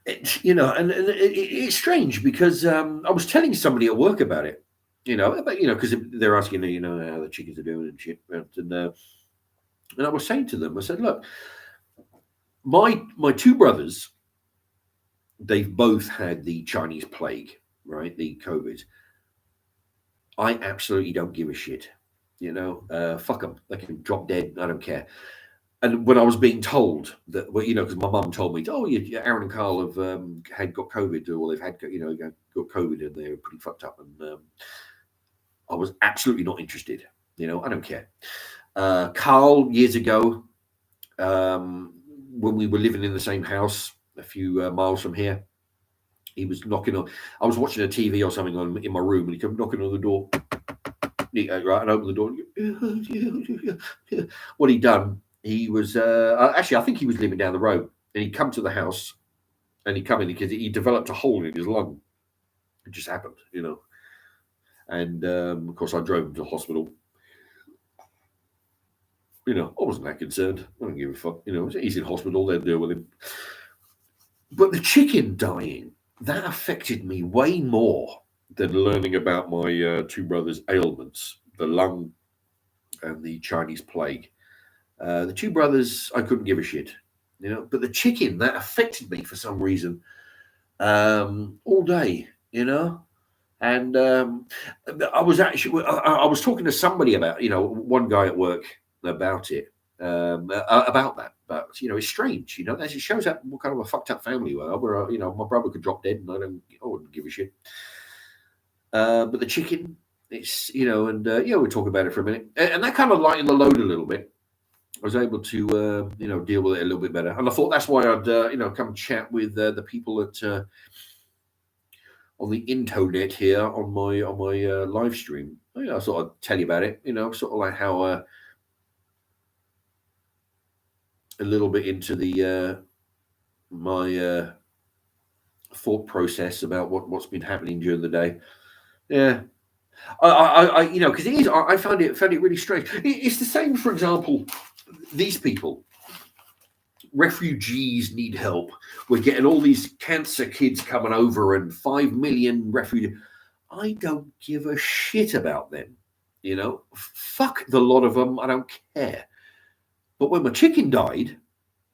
It's strange, because I was telling somebody at work about it, because they're asking, how the chickens are doing and shit, and I was saying to them, I said, look, my two brothers, they've both had the Chinese plague, right? The COVID. I absolutely don't give a shit, fuck them. They can drop dead. I don't care. And when I was being told that, because my mum told me, Aaron and Carl have got COVID, or they've had, got COVID, and they were pretty fucked up. And I was absolutely not interested. I don't care. Carl, years ago, when we were living in the same house a few miles from here, he was knocking on. I was watching a TV or something in my room, and he came knocking on the door. Right, and opened the door. What he'd done, he was actually, I think he was living down the road, and he'd come to the house, and he'd come in because he developed a hole in his lung. It just happened, And of course, I drove him to the hospital. I wasn't that concerned. I don't give a fuck. He's in hospital. They'll deal with him. But the chicken dying, that affected me way more than learning about my two brothers' ailments, the lung and the Chinese plague. The two brothers, I couldn't give a shit, but the chicken, that affected me for some reason all day, and I was actually, I was talking to somebody about, one guy at work about it, about that, but, it's strange, it shows that what kind of a fucked up family we are, where, my brother could drop dead and I wouldn't give a shit. But the chicken, it's, and we'll talk about it for a minute, and that kind of lightened the load a little bit. I was able to, deal with it a little bit better, and I thought that's why I'd, come chat with the people at on the internet here on my live stream. I thought I'd tell you about it, sort of like how a little bit into the my thought process about what's been happening during the day. Yeah. I because it is. I found it really strange. It's the same, for example, these people, refugees need help. We're getting all these cancer kids coming over and 5 million refugees. I don't give a shit about them. You know, fuck the lot of them. I don't care. But when my chicken died,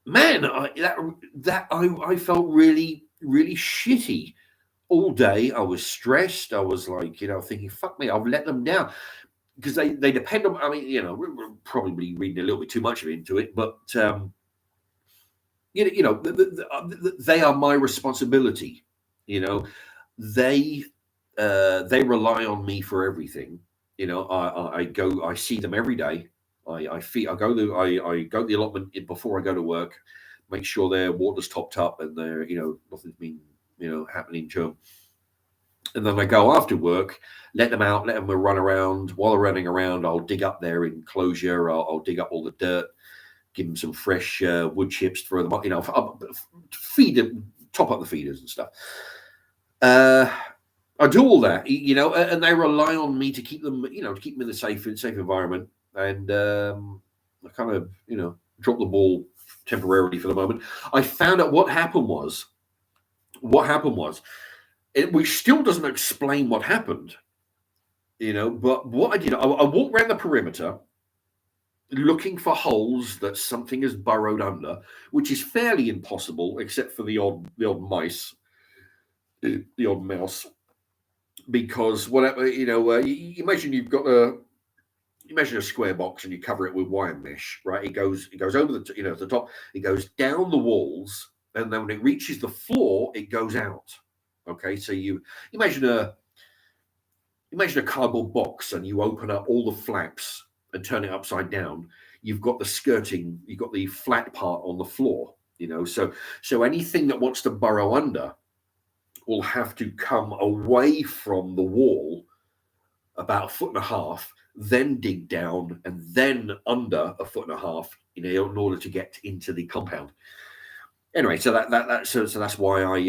man, I felt really, really shitty all day. I was stressed. I was like, thinking, fuck me, I've let them down. Because they depend on, I mean, we're probably reading a little bit too much into it, but they are my responsibility. They rely on me for everything. I see them every day. I go to the allotment before I go to work, make sure their water's topped up and they're, nothing's been, happening to them. And then I go after work, let them out, let them run around. While they're running around, I'll dig up their enclosure. I'll dig up all the dirt, give them some fresh wood chips, throw them up, feed them, top up the feeders and stuff. I do all that, and they rely on me to keep them, to keep them in a safe environment. And I kind of, drop the ball temporarily for the moment. I found out what happened was, which still doesn't explain what happened, but what I did, I walked around the perimeter looking for holes that something has burrowed under, which is fairly impossible, except for the odd mice, the odd mouse. Because whatever, you imagine you've got imagine a square box and you cover it with wire mesh, right? It goes over the top, it goes down the walls, and then when it reaches the floor, it goes out. Okay, so you imagine a cardboard box and you open up all the flaps and turn it upside down. You've got the skirting, you've got the flat part on the floor, so anything that wants to burrow under will have to come away from the wall about 1.5 feet, then dig down and then under 1.5 feet, in order to get into the compound. Anyway, so that's why I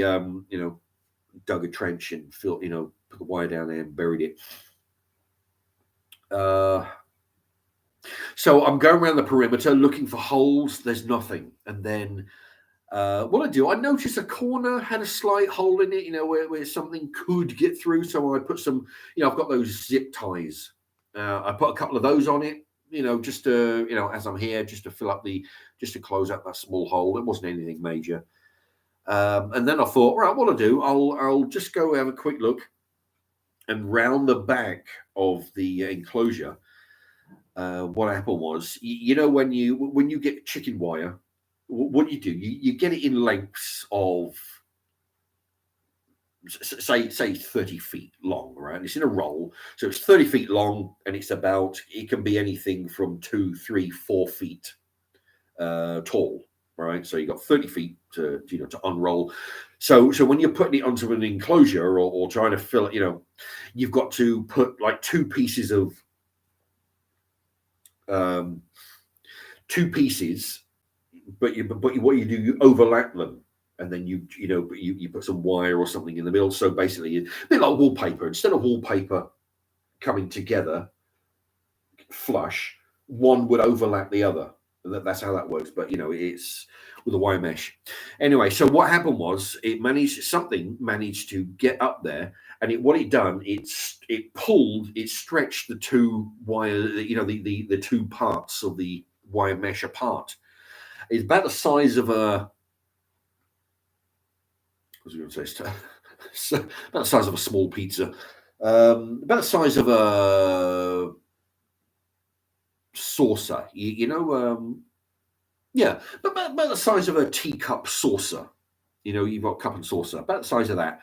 dug a trench and put the wire down there and buried it. So I'm going around the perimeter looking for holes. There's nothing, and then what I do, I noticed a corner had a slight hole in it, where something could get through. So I put some, I've got those zip ties. I put a couple of those on it, just to, as I'm here, just to just to close up that small hole. It wasn't anything major. And then I thought, right, what I'll do, I'll just go have a quick look, and round the back of the enclosure. What happened was, when you get chicken wire, what you do, you get it in lengths of say 30 feet long, right? And it's in a roll, so it's 30 feet long, and it can be anything from 2, 3, 4 feet tall, right? So you got 30 feet to unroll. So when you're putting it onto an enclosure or trying to fill it, you've got to put like two pieces, but what you do, you overlap them, and then you put some wire or something in the middle. So basically, a bit like wallpaper. Instead of wallpaper coming together flush, one would overlap the other. That's how that works. But it's with a wire mesh. Anyway, so what happened was something managed to get up there, and it stretched the two wire, the two parts of the wire mesh apart. It's about the size of a. What was I going to say? So about the size of a small pizza. About the size of a saucer. Yeah, but about the size of a teacup saucer. You've got cup and saucer, about the size of that.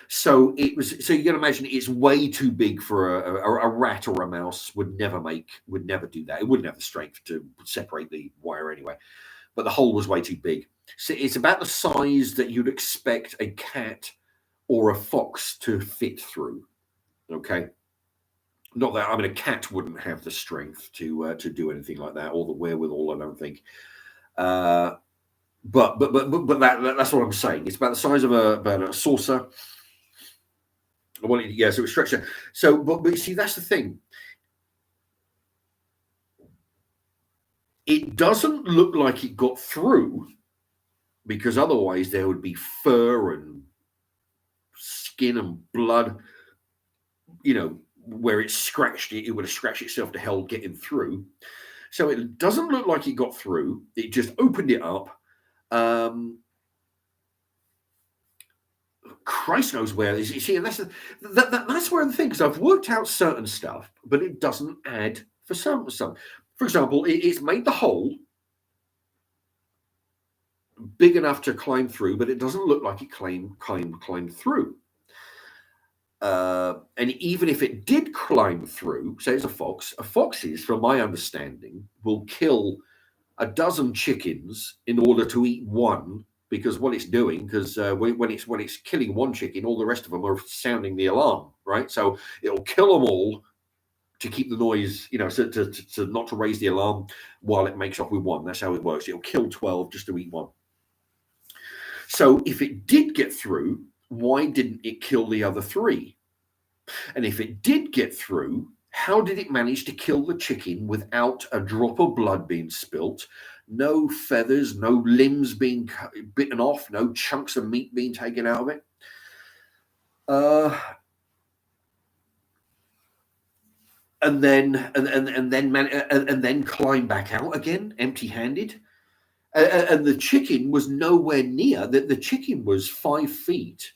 So so you can imagine it's way too big for a rat or a mouse would never do that. It wouldn't have the strength to separate the wire anyway. But the hole was way too big. So it's about the size that you'd expect a cat or a fox to fit through. Okay. Not that, a cat wouldn't have the strength to do anything like that, or the wherewithal, I don't think. But that's what I'm saying. It's about the size of a saucer. So it's stretched. So, but see, that's the thing. It doesn't look like it got through, because otherwise there would be fur and skin and blood, where it scratched it would have scratched itself to hell getting through. So it doesn't look like it got through. It just opened it up. Christ knows where. You see, and that's where the thing is. I've worked out certain stuff, but it doesn't add for some. For example, it's made the hole big enough to climb through, but it doesn't look like it climbed through. And even if it did climb through, say it's foxes, from my understanding, will kill a dozen chickens in order to eat one, because what it's doing, because when it's killing one chicken, all the rest of them are sounding the alarm, right? So it'll kill them all to keep the noise, so to not to raise the alarm while it makes off with one. That's how it works. It'll kill 12 just to eat one. So if it did get through, why didn't it kill the other 3? And if it did get through, how did it manage to kill the chicken without a drop of blood being spilt, no feathers, no limbs being bitten off, no chunks of meat being taken out of it? And then climb back out again, empty-handed. And the chicken was nowhere near. The chicken was 5 feet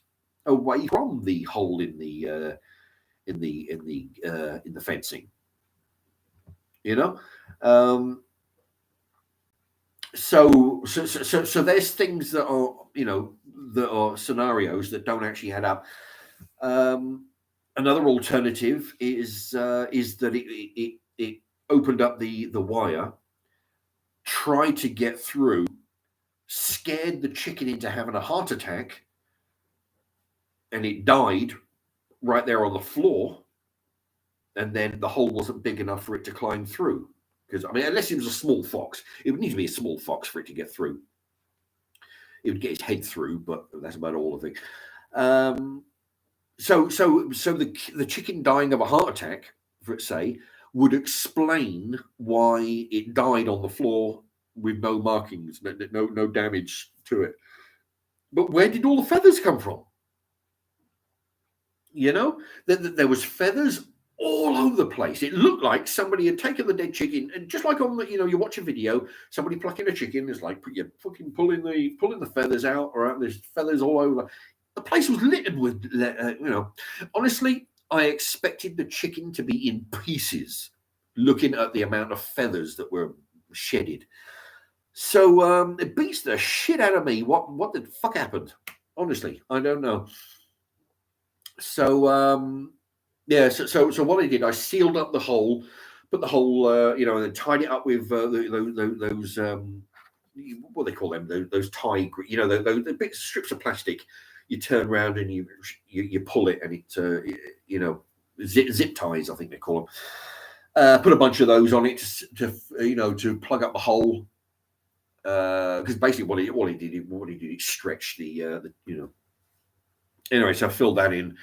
away from the hole in the fencing. So there's things that are that are scenarios that don't actually add up. Another alternative is that it opened up the wire, tried to get through, scared the chicken into having a heart attack, and it died right there on the floor. And then the hole wasn't big enough for it to climb through. Because, unless it was a small fox, it would need to be a small fox for it to get through. It would get its head through, but that's about all of it. So the chicken dying of a heart attack, let's say, would explain why it died on the floor with no markings, no damage to it. But where did all the feathers come from? There was feathers all over the place. It looked like somebody had taken the dead chicken, and just like on the, you watch a video, somebody plucking a chicken is like you're fucking pulling the feathers out, or there's feathers all over. The place was littered with, Honestly, I expected the chicken to be in pieces, looking at the amount of feathers that were shedded. So it beats the shit out of me. What the fuck happened? Honestly, I don't know. So yeah, so what I did, I sealed up the hole, put the hole, and then tied it up with those what do they call them? Those tie, those big strips of plastic. You turn around and you pull it, and it zip ties, I think they call them. Put a bunch of those on it to plug up the hole. Because basically what he did, it stretched the. Anyway, so I filled that in.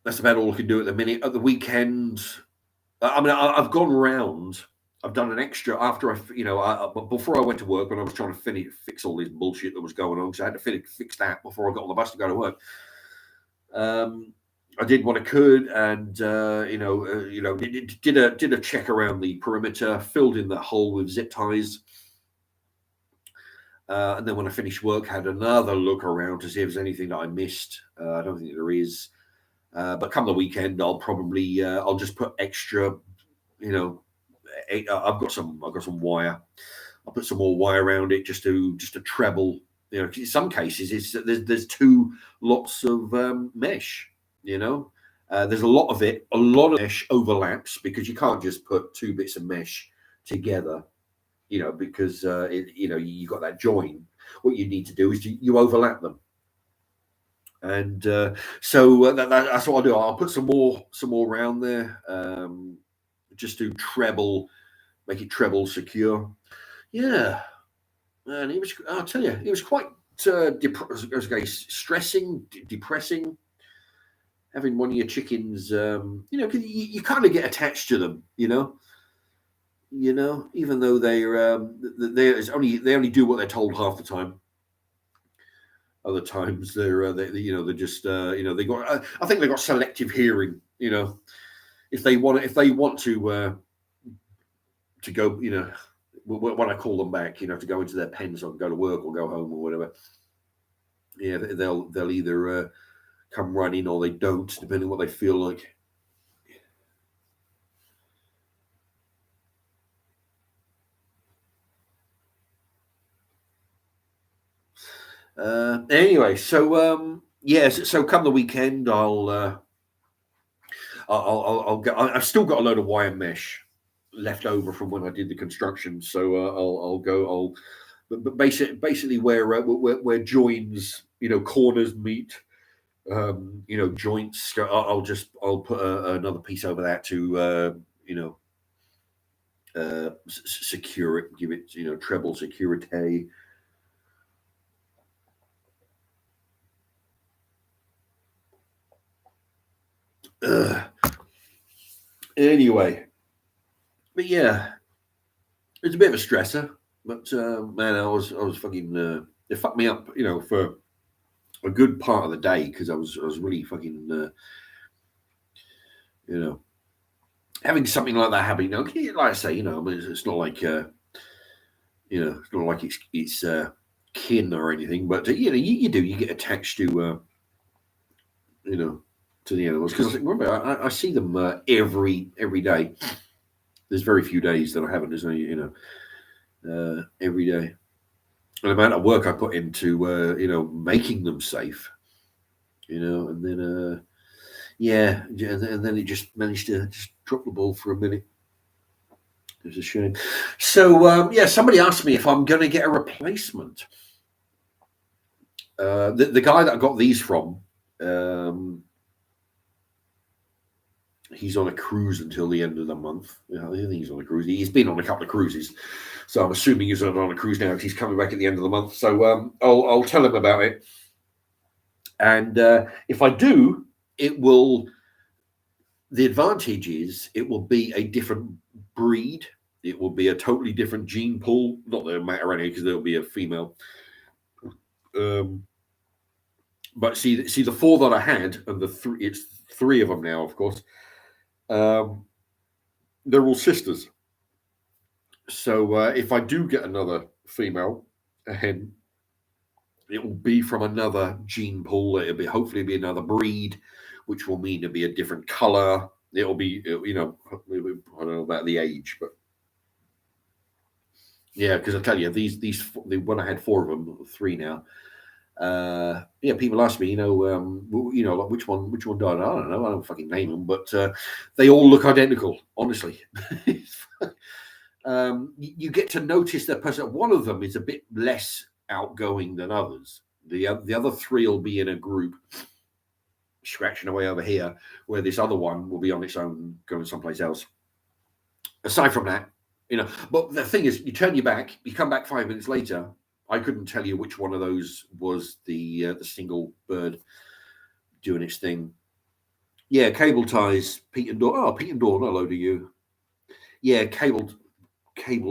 That's about all I can do at the minute. At the weekend, I've gone round. I've done an extra after before I went to work, when I was trying to fix all this bullshit that was going on, because I had to fix that before I got on the bus to go to work. I did what I could, and did a check around the perimeter, filled in that hole with zip ties. And then when I finished work, had another look around to see if there's anything that I missed. I don't think there is. But come the weekend, I'll probably I'll just put extra. I've got some wire. I'll put some more wire around it just to treble. In some cases, there's 2 lots of mesh. There's a lot of it. A lot of mesh overlaps, because you can't just put 2 bits of mesh together. Because you got that join. What you need to do is you overlap them, and so that's what I'll do. I'll put some more around there, just to make it treble secure. Yeah, and I'll tell you, it was quite stressing, depressing, having one of your chickens. Because you kind of get attached to them, You know, even though they only do what they're told half the time. Other times they're just they got I think they got selective hearing. You know, if they want to go, when I call them back, to go into their pens or go to work or go home or whatever. Yeah, they'll either come running or they don't, depending on what they feel like. Anyway, so yes, so come the weekend, I'll get. I've still got a load of wire mesh left over from when I did the construction, so I'll go. But basically where joins, corners meet, joints. I'll put another piece over that to secure it, give it treble security. Anyway, but yeah, it's a bit of a stressor. But man, I was fucking. It fucked me up, for a good part of the day because I was really fucking. Having something like that happen. Like I say, I mean, it's not like it's not like it's kin or anything, but you get attached to to the animals because remember I see them every day. There's very few days that I haven't. There's only every day. And the amount of work I put into making them safe, and then and then it just managed to just drop the ball for a minute. It was a shame. So somebody asked me if I'm going to get a replacement. The guy that I got these from, he's on a cruise until the end of the month. I think he's on a cruise. He's been on a couple of cruises, so I'm assuming he's on a cruise now because he's coming back at the end of the month. So I'll tell him about it, and if I do, it will. The advantage is it will be a different breed. It will be a totally different gene pool. Not that it matter anyway, because there'll be a female. But see the four that I had, and it's three of them now, of course. They're all sisters. So if I do get another female, a hen, it will be from another gene pool. Hopefully be another breed, which will mean it'll be a different color. It'll be, I don't know about the age, but yeah, because I tell you, when I had four of them, three now. People ask me, like which one died. I don't know. I don't fucking name them, but they all look identical. Honestly, you get to notice that person. One of them is a bit less outgoing than others. The other three will be in a group, scratching away over here, where this other one will be on its own, going someplace else. Aside from that, but the thing is, you turn your back, you come back 5 minutes later. I couldn't tell you which one of those was the single bird doing its thing. Yeah, cable ties, Pete and Dawn. Oh, Pete and Dawn, hello to you. Yeah, cable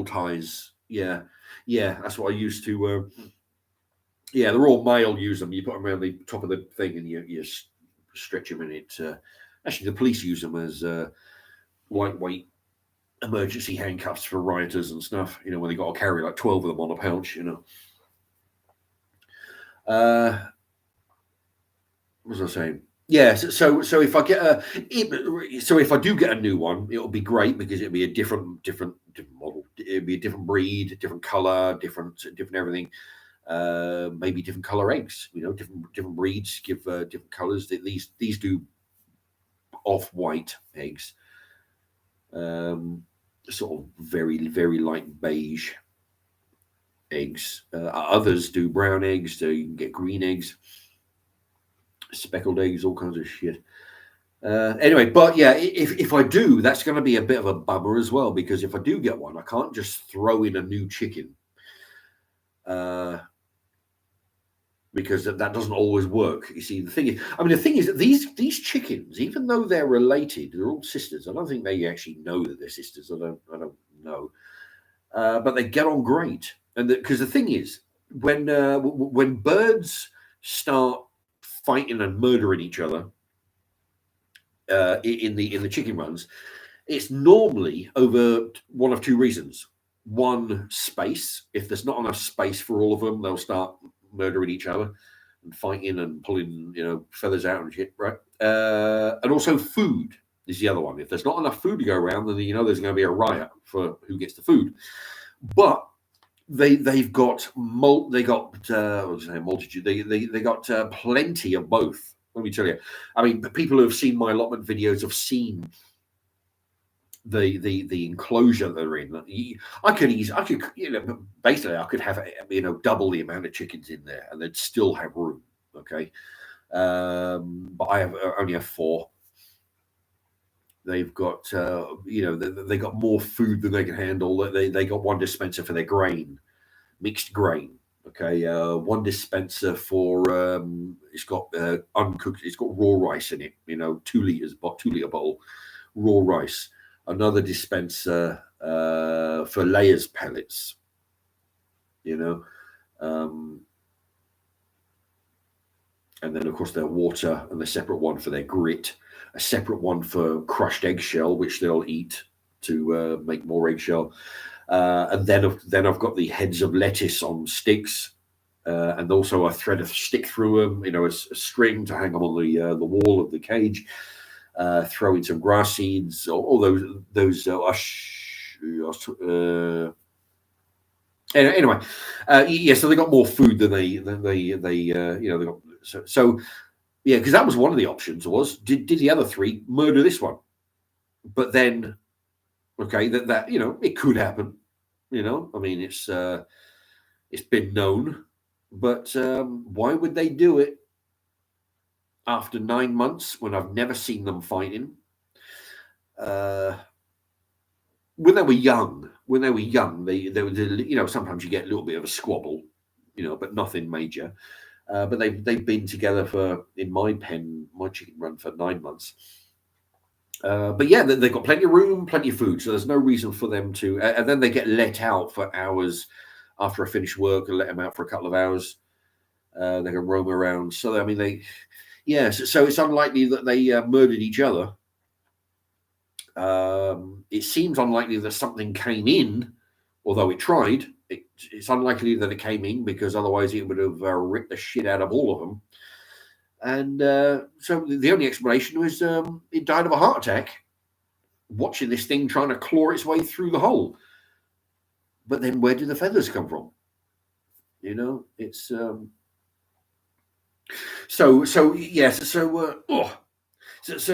ties. Yeah, that's what I used to. Yeah, they're all male. Use them. You put them around the top of the thing, and you stretch them in it. Actually, the police use them as lightweight emergency handcuffs for rioters and stuff. When they got to carry like 12 of them on a pouch. What was I saying? Yeah. So if I get if I do get a new one, it'll be great because it'll be a different model. It'll be a different breed, different color, different everything. Maybe different color eggs. Different breeds give different colors. These do off-white eggs. Sort of very, very light beige eggs. Others do brown eggs, so you can get green eggs, speckled eggs, all kinds of shit. Anyway, but yeah, if I do, that's going to be a bit of a bummer as well, because if I do get one, I can't just throw in a new chicken. Because that doesn't always work. You see, the thing is that these chickens, even though they're related, they're all sisters. I don't think they actually know that they're sisters. I don't No, but they get on great. And because the thing is, when birds start fighting and murdering each other in the chicken runs, it's normally over one of two reasons. One, space. If there's not enough space for all of them, they'll start murdering each other and fighting and pulling, feathers out and shit, right? And also food is the other one. If there's not enough food to go around, then there's going to be a riot for who gets the food. But they've got multitude. They got plenty of both. Let me tell you. I mean, people who have seen my allotment videos have seen the enclosure they're in. I could basically I could have double the amount of chickens in there, and they'd still have room. Okay, but I only have 4. They've got they got more food than they can handle. They got one dispenser for their grain, mixed grain. Okay, one dispenser for it's got uncooked. It's got raw rice in it. 2 liter bowl, raw rice. Another dispenser for layers pellets. And then of course their water, and a separate one for their grit, a separate one for crushed eggshell, which they'll eat to make more eggshell. And then I've got the heads of lettuce on sticks, and also a thread of stick through them. A string to hang them on the wall of the cage. Throw in some grass seeds, all those. Anyway, so they got more food than they got. So yeah, because that was one of the options. Was did the other 3 murder this one? But then, okay, that it could happen. I mean, it's been known, but why would they do it after 9 months when I've never seen them fighting? When they were young, they were, sometimes you get a little bit of a squabble, but nothing major. But they've been together in my chicken run for 9 months. But yeah, they've got plenty of room, plenty of food, so there's no reason for them to. And then they get let out for hours after I finish work, and let them out for a couple of hours. They can roam around. So I mean, so it's unlikely that they murdered each other. It seems unlikely that something came in, although it tried. It's unlikely that it came in, because otherwise it would have ripped the shit out of all of them. And so the only explanation was it died of a heart attack watching this thing trying to claw its way through the hole. But then where did the feathers come from? It's So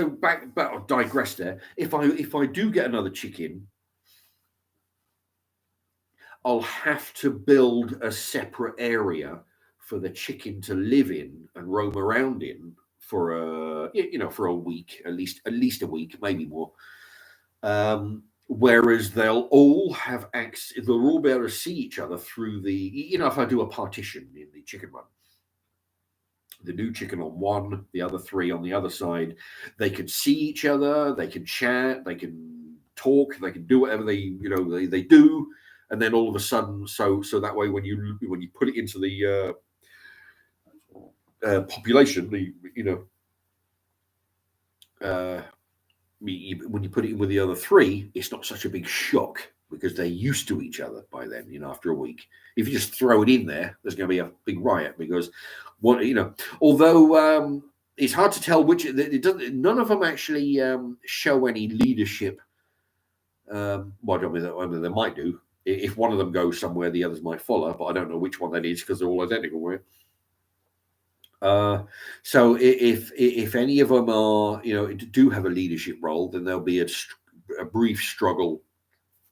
back, I'll digress there. If I do get another chicken, I'll have to build a separate area for the chicken to live in and roam around in for a week, at least a week, maybe more. Whereas they'll all have access, they'll all be able to see each other through if I do a partition in the chicken run. The new chicken on one, the other 3 on the other side. They can see each other, they can chat, they can talk, they can do whatever they do, and then all of a sudden, so that way when you put it into the population, when you put it in with the other 3, it's not such a big shock, because they're used to each other by then. After a week, if you just throw it in there, there's going to be a big riot, because although it's hard to tell which none of them actually show any leadership. Well, I mean, they might do. If one of them goes somewhere, the others might follow, but I don't know which one that is, because they're all identical, right? So if any of them are do have a leadership role, then there'll be a brief struggle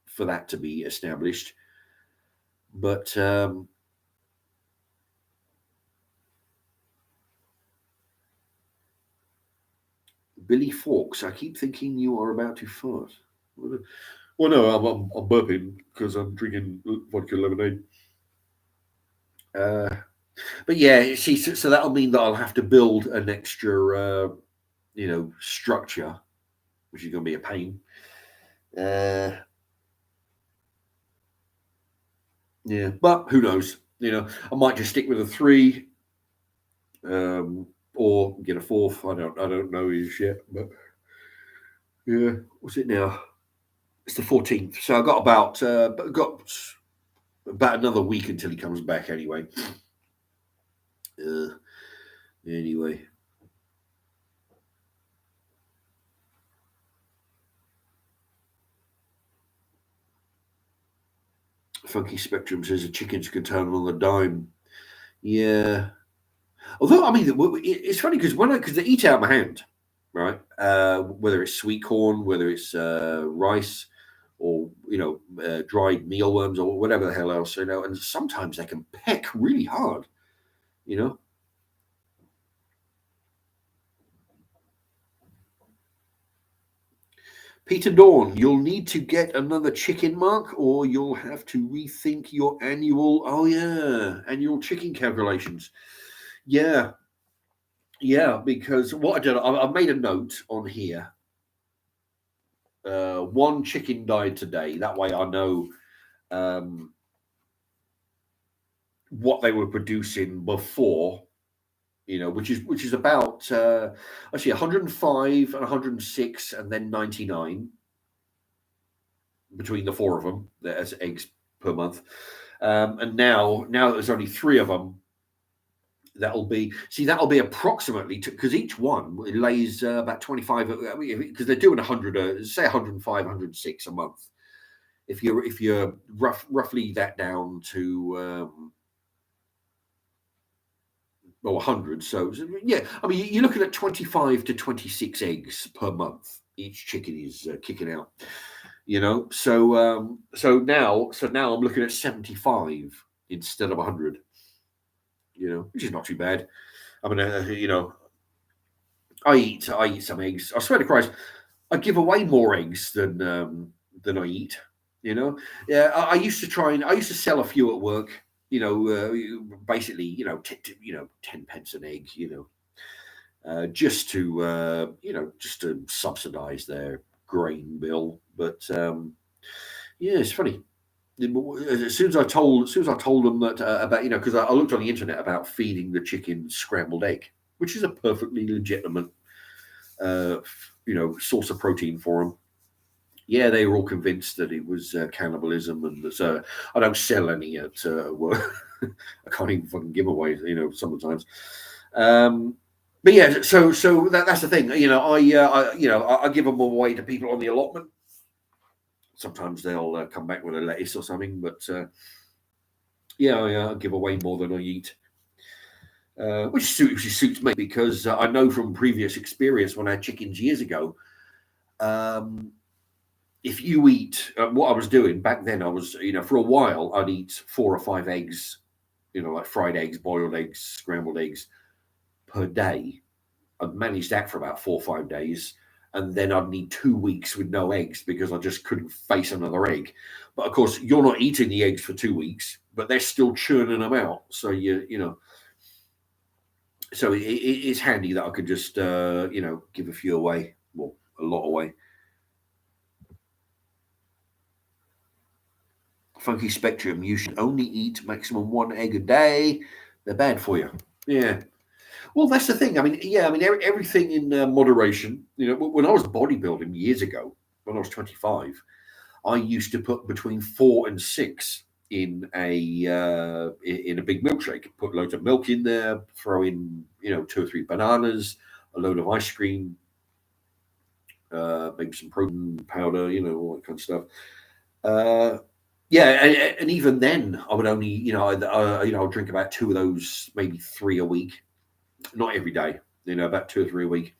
for that to be established. But Billy Fawkes, I keep thinking you are about to fart. Well, no, I'm burping because I'm drinking vodka lemonade. But yeah, see, so that'll mean that I'll have to build an extra, structure, which is going to be a pain. Yeah, but who knows? I might just stick with a three, or get a fourth. I don't know yet, but yeah. What's it now? It's the 14th, so I got about another week until he comes back. Uh, anyway, Funky Spectrum says the chickens can turn on the dime. Yeah, although I mean, it's funny because they eat out of my hand, right? Whether it's sweet corn, whether it's rice, or dried mealworms or whatever the hell else, and sometimes they can peck really hard, you know. Peter Dawn, you'll need to get another chicken, Mark, or you'll have to rethink your annual chicken calculations. Yeah, yeah, because what I did, I made a note on here. One chicken died today. That way, I know um, what they were producing before. Which is about actually 105 and 106, and then 99 between the four of them as eggs per month. And now that there's only three of them, that'll be approximately, because each one lays about 25. I mean, because they're doing 100, say 105, 106 a month. If you're roughly that down to 100. So yeah, I mean, you're looking at 25 to 26 eggs per month. Each chicken is kicking out. So now I'm looking at 75 instead of 100. Which is not too bad. I mean, I eat some eggs. I swear to Christ, I give away more eggs than I eat. Yeah. I used to I used to sell a few at work. Basically, 10 pence an egg. Just to subsidise their grain bill. But yeah, it's funny. As soon as I told them that about because I looked on the internet about feeding the chicken scrambled egg, which is a perfectly legitimate source of protein for them. Yeah, they were all convinced that it was cannibalism, and so I don't sell any at work. I can't even fucking give away, sometimes. But yeah, so that's the thing. I give them away to people on the allotment. Sometimes they'll come back with a lettuce or something, but yeah, I give away more than I eat. Which suits me because I know from previous experience when I had chickens years ago. Um, if you eat what I was doing back then, I was, for a while, I'd eat 4 or 5 eggs, like fried eggs, boiled eggs, scrambled eggs per day. I'd manage that for about 4 or 5 days. And then I'd need 2 weeks with no eggs because I just couldn't face another egg. But of course, you're not eating the eggs for 2 weeks, but they're still churning them out. So so it's handy that I could just give a few away, well, a lot away. Funky Spectrum, you should only eat maximum one egg a day. They're bad for you. Yeah. Well, that's the thing. I mean, yeah, I mean, everything in moderation. When I was bodybuilding years ago, when I was 25, I used to put between 4 and 6 in a big milkshake. Put loads of milk in there, throw in 2 or 3 bananas, a load of ice cream, maybe some protein powder, all that kind of stuff. Uh, yeah, and even then, I would only I'll drink about 2 of those, maybe 3 a week, not every day. About 2 or 3 a week.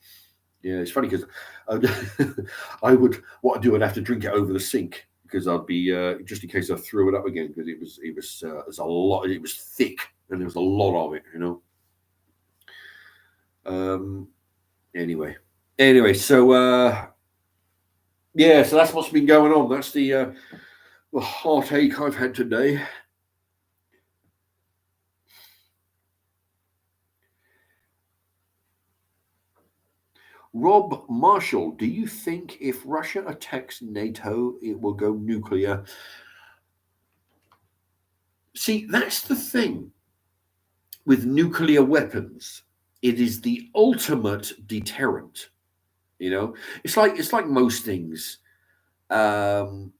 Yeah, it's funny because I would what I'd do, I'd have to drink it over the sink because I'd be just in case I threw it up again because it was a lot. It was thick and there was a lot of it. Um. Anyway, so yeah, so that's what's been going on. That's the heartache I've had today. Rob Marshall, do you think if Russia attacks NATO, it will go nuclear? See, that's the thing with nuclear weapons. It is the ultimate deterrent. You know, it's like most things. Um,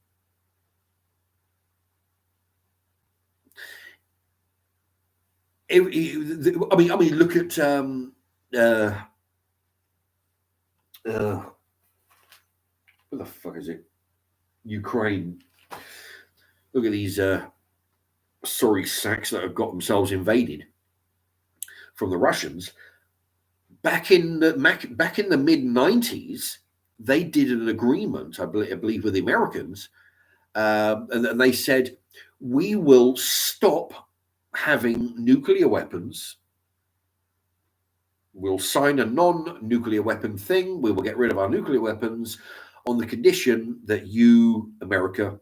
I mean, look at uh, what the fuck is it? Ukraine. Look at these sorry sacks that have got themselves invaded from the Russians. Back in the mid-90s, they did an agreement, I believe, with the Americans, and they said we will stop having nuclear weapons. We'll sign a non-nuclear weapon thing. We will get rid of our nuclear weapons on the condition that you, America,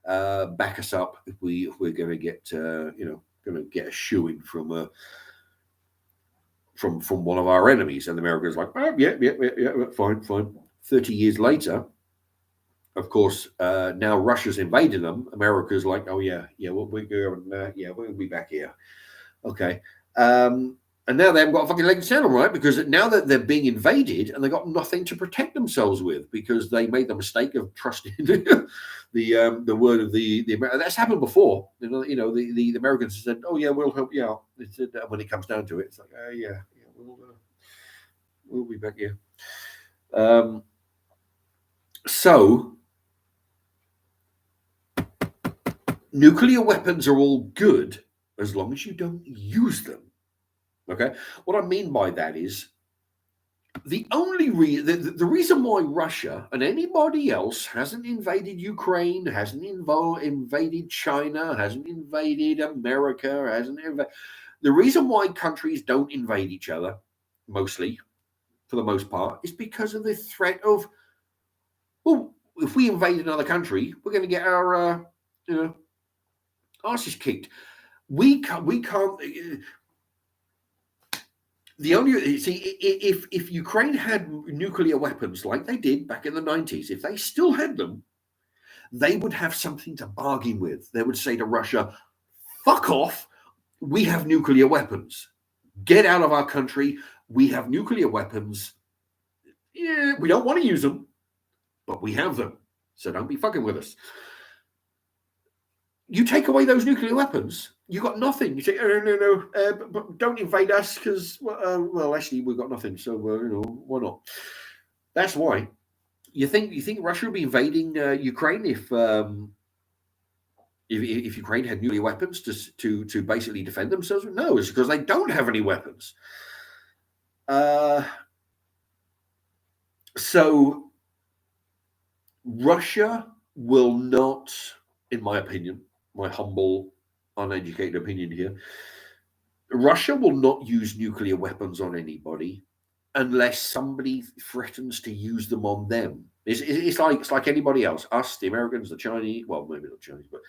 back us up if we're going to get going to get a shoo-in from one of our enemies. And America's like, oh, yeah, fine. 30 years later, of course, now Russia's invaded them. America's like, oh yeah, we're going, we'll be back here. Okay. And now they haven't got a fucking leg to stand on, right? Because now that they're being invaded and they've got nothing to protect themselves with because they made the mistake of trusting the word of the that's happened before. The Americans said, "Oh yeah, we'll help you out." It said, when it comes down to it, it's like, we'll be back here. So nuclear weapons are all good as long as you don't use them. Okay, what I mean by that is the only the reason why Russia and anybody else hasn't invaded Ukraine, hasn't invaded China, hasn't invaded America, the reason why countries don't invade each other, mostly, for the most part, is because of the threat of, well, if we invade another country, we're going to get our asses kicked. We can't. The only if Ukraine had nuclear weapons like they did back in the 90s, if they still had them, they would have something to bargain with. They would say to Russia, fuck off, we have nuclear weapons. Get out of our country. We have nuclear weapons. Yeah, we don't want to use them, but we have them. So don't be fucking with us. You take away those nuclear weapons, you got nothing. You say, no, but don't invade us because, well, actually, we've got nothing. So, why not? That's why. You think Russia would be invading Ukraine if Ukraine had nuclear weapons to basically defend themselves? No, it's because they don't have any weapons. So Russia will not, in my opinion, my humble, uneducated opinion here, Russia will not use nuclear weapons on anybody unless somebody threatens to use them on them. It's like anybody else, us, the Americans, the Chinese, well, maybe not Chinese, but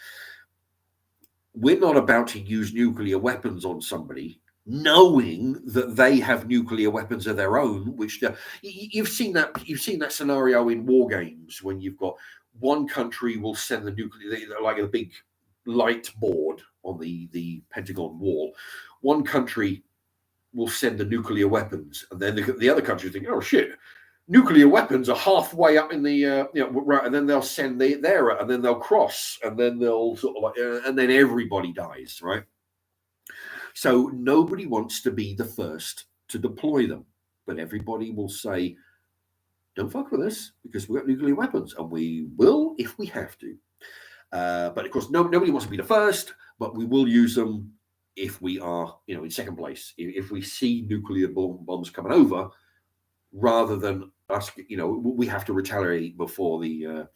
we're not about to use nuclear weapons on somebody knowing that they have nuclear weapons of their own, which you've seen that scenario in war games when you've got one country will send the nuclear, like a big light board on the Pentagon wall. One country will send the nuclear weapons, and then the other country think, oh shit, nuclear weapons are halfway up in the right, and then they'll send there, and then they'll cross, and then they'll sort of like, and then everybody dies, right? So nobody wants to be the first to deploy them, but everybody will say, don't fuck with us because we've got nuclear weapons, and we will if we have to. But of course, nobody wants to be the first, but we will use them if we are, in second place. If we see nuclear bombs coming over, rather than us, we have to retaliate before the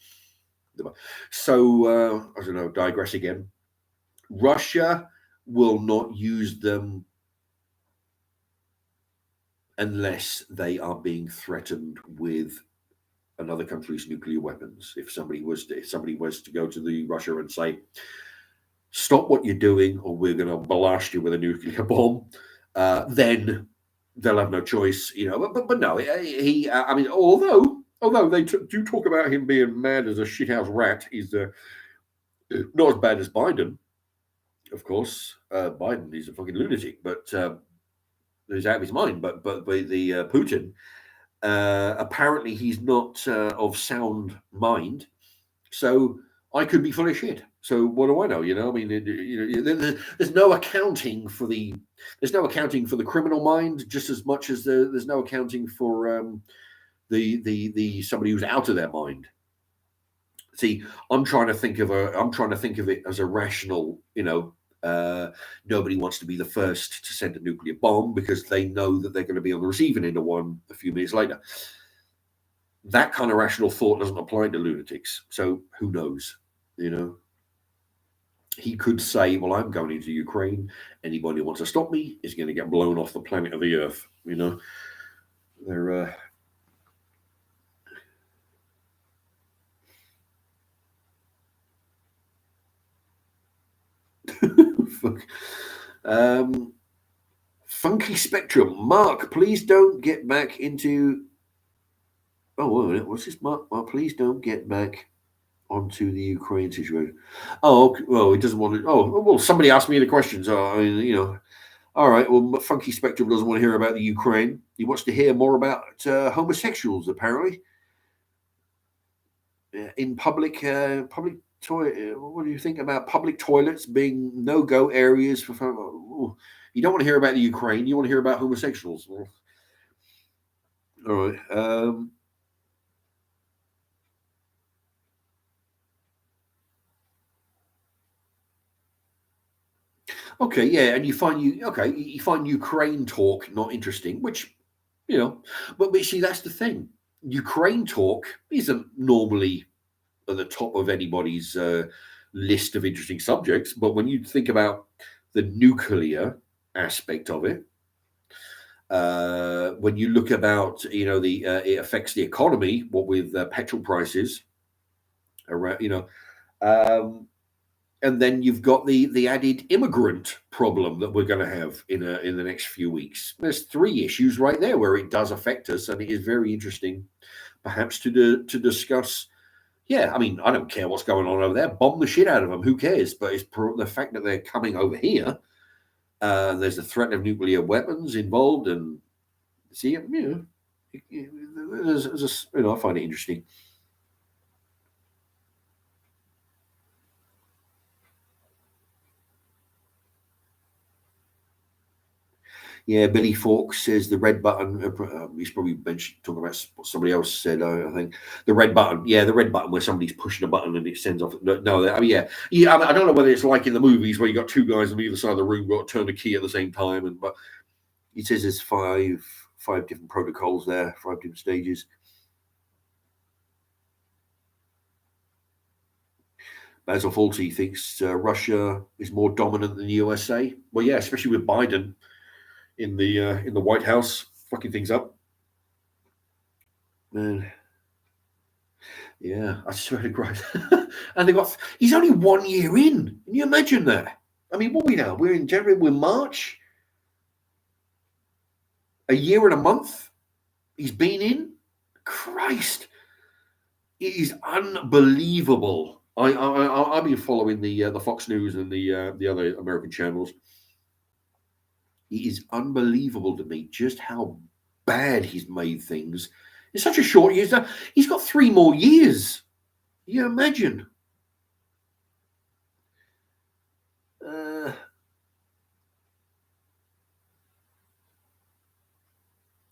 so I don't know. Digress again. Russia will not use them unless they are being threatened with another country's nuclear weapons. If somebody was to go to the Russia and say, stop what you're doing or we're going to blast you with a nuclear bomb, then they'll have no choice, but no, I mean, although they do talk about him being mad as a shithouse rat, he's not as bad as Biden. of course, Biden is a fucking lunatic, but he's out of his mind. But the Putin, apparently he's not of sound mind. So I could be full of shit. So what do I know? I mean, there's no accounting for the criminal mind, just as much as there's no accounting for the somebody who's out of their mind. See, I'm trying to think of it as a rational. Nobody wants to be the first to send a nuclear bomb because they know that they're going to be on the receiving end of one a few minutes later. That kind of rational thought doesn't apply to lunatics. So who knows? He could say, well, I'm going into Ukraine. Anybody who wants to stop me is going to get blown off the planet of the earth. They're Funky Spectrum. Mark, please don't get back into. Oh, wait a minute. What's this, Mark? Please don't get back onto the Ukraine situation. Oh, well, he doesn't want to. Oh, well, somebody asked me the questions. I mean, all right. Well, Funky Spectrum doesn't want to hear about the Ukraine. He wants to hear more about homosexuals, apparently, in public toilet. What do you think about public toilets being no-go areas for? You don't want to hear about the Ukraine. You want to hear about homosexuals. All right. Okay, yeah, and you find Ukraine talk not interesting, which but see, that's the thing. Ukraine talk isn't normally at the top of anybody's list of interesting subjects, but when you think about the nuclear aspect of it, when you look about it affects the economy, what with petrol prices around, and then you've got the added immigrant problem that we're going to have in the next few weeks. There's three issues right there where it does affect us, and it is very interesting, perhaps to discuss. Yeah, I mean, I don't care what's going on over there. Bomb the shit out of them. Who cares? But it's the fact that they're coming over here. There's a threat of nuclear weapons involved, and see, I find it interesting. Yeah, Billy Fawkes says the red button. He's probably talking about what somebody else said. I think the red button. Yeah, the red button where somebody's pushing a button and it sends off. No, I mean, yeah. I don't know whether it's like in the movies where you got two guys on either side of the room got to turn the key at the same time. But he says there's five different protocols there, 5 different stages. Basil Fawlty thinks Russia is more dominant than the USA. Well, yeah, especially with Biden in the White House, fucking things up. Man, yeah, I swear to God. And he's only 1 year in. Can you imagine that? I mean, what are we now? We're in January, we're March. A year and a month he's been in. Christ, it is unbelievable. I've been following the Fox News and the other American channels. It is unbelievable to me just how bad he's made things in such a short year. He's got 3 more years. You imagine?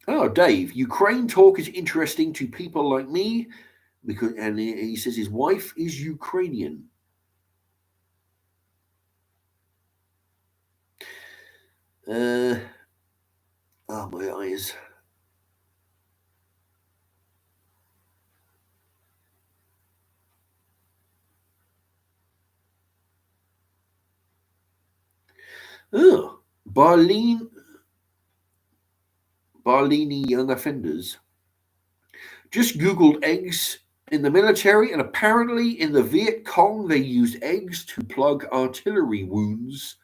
Oh, Dave, Ukraine talk is interesting to people like me and he says his wife is Ukrainian. Oh, my eyes. Oh, Barlini young offenders. Just Googled eggs in the military, and apparently in the Viet Cong, they used eggs to plug artillery wounds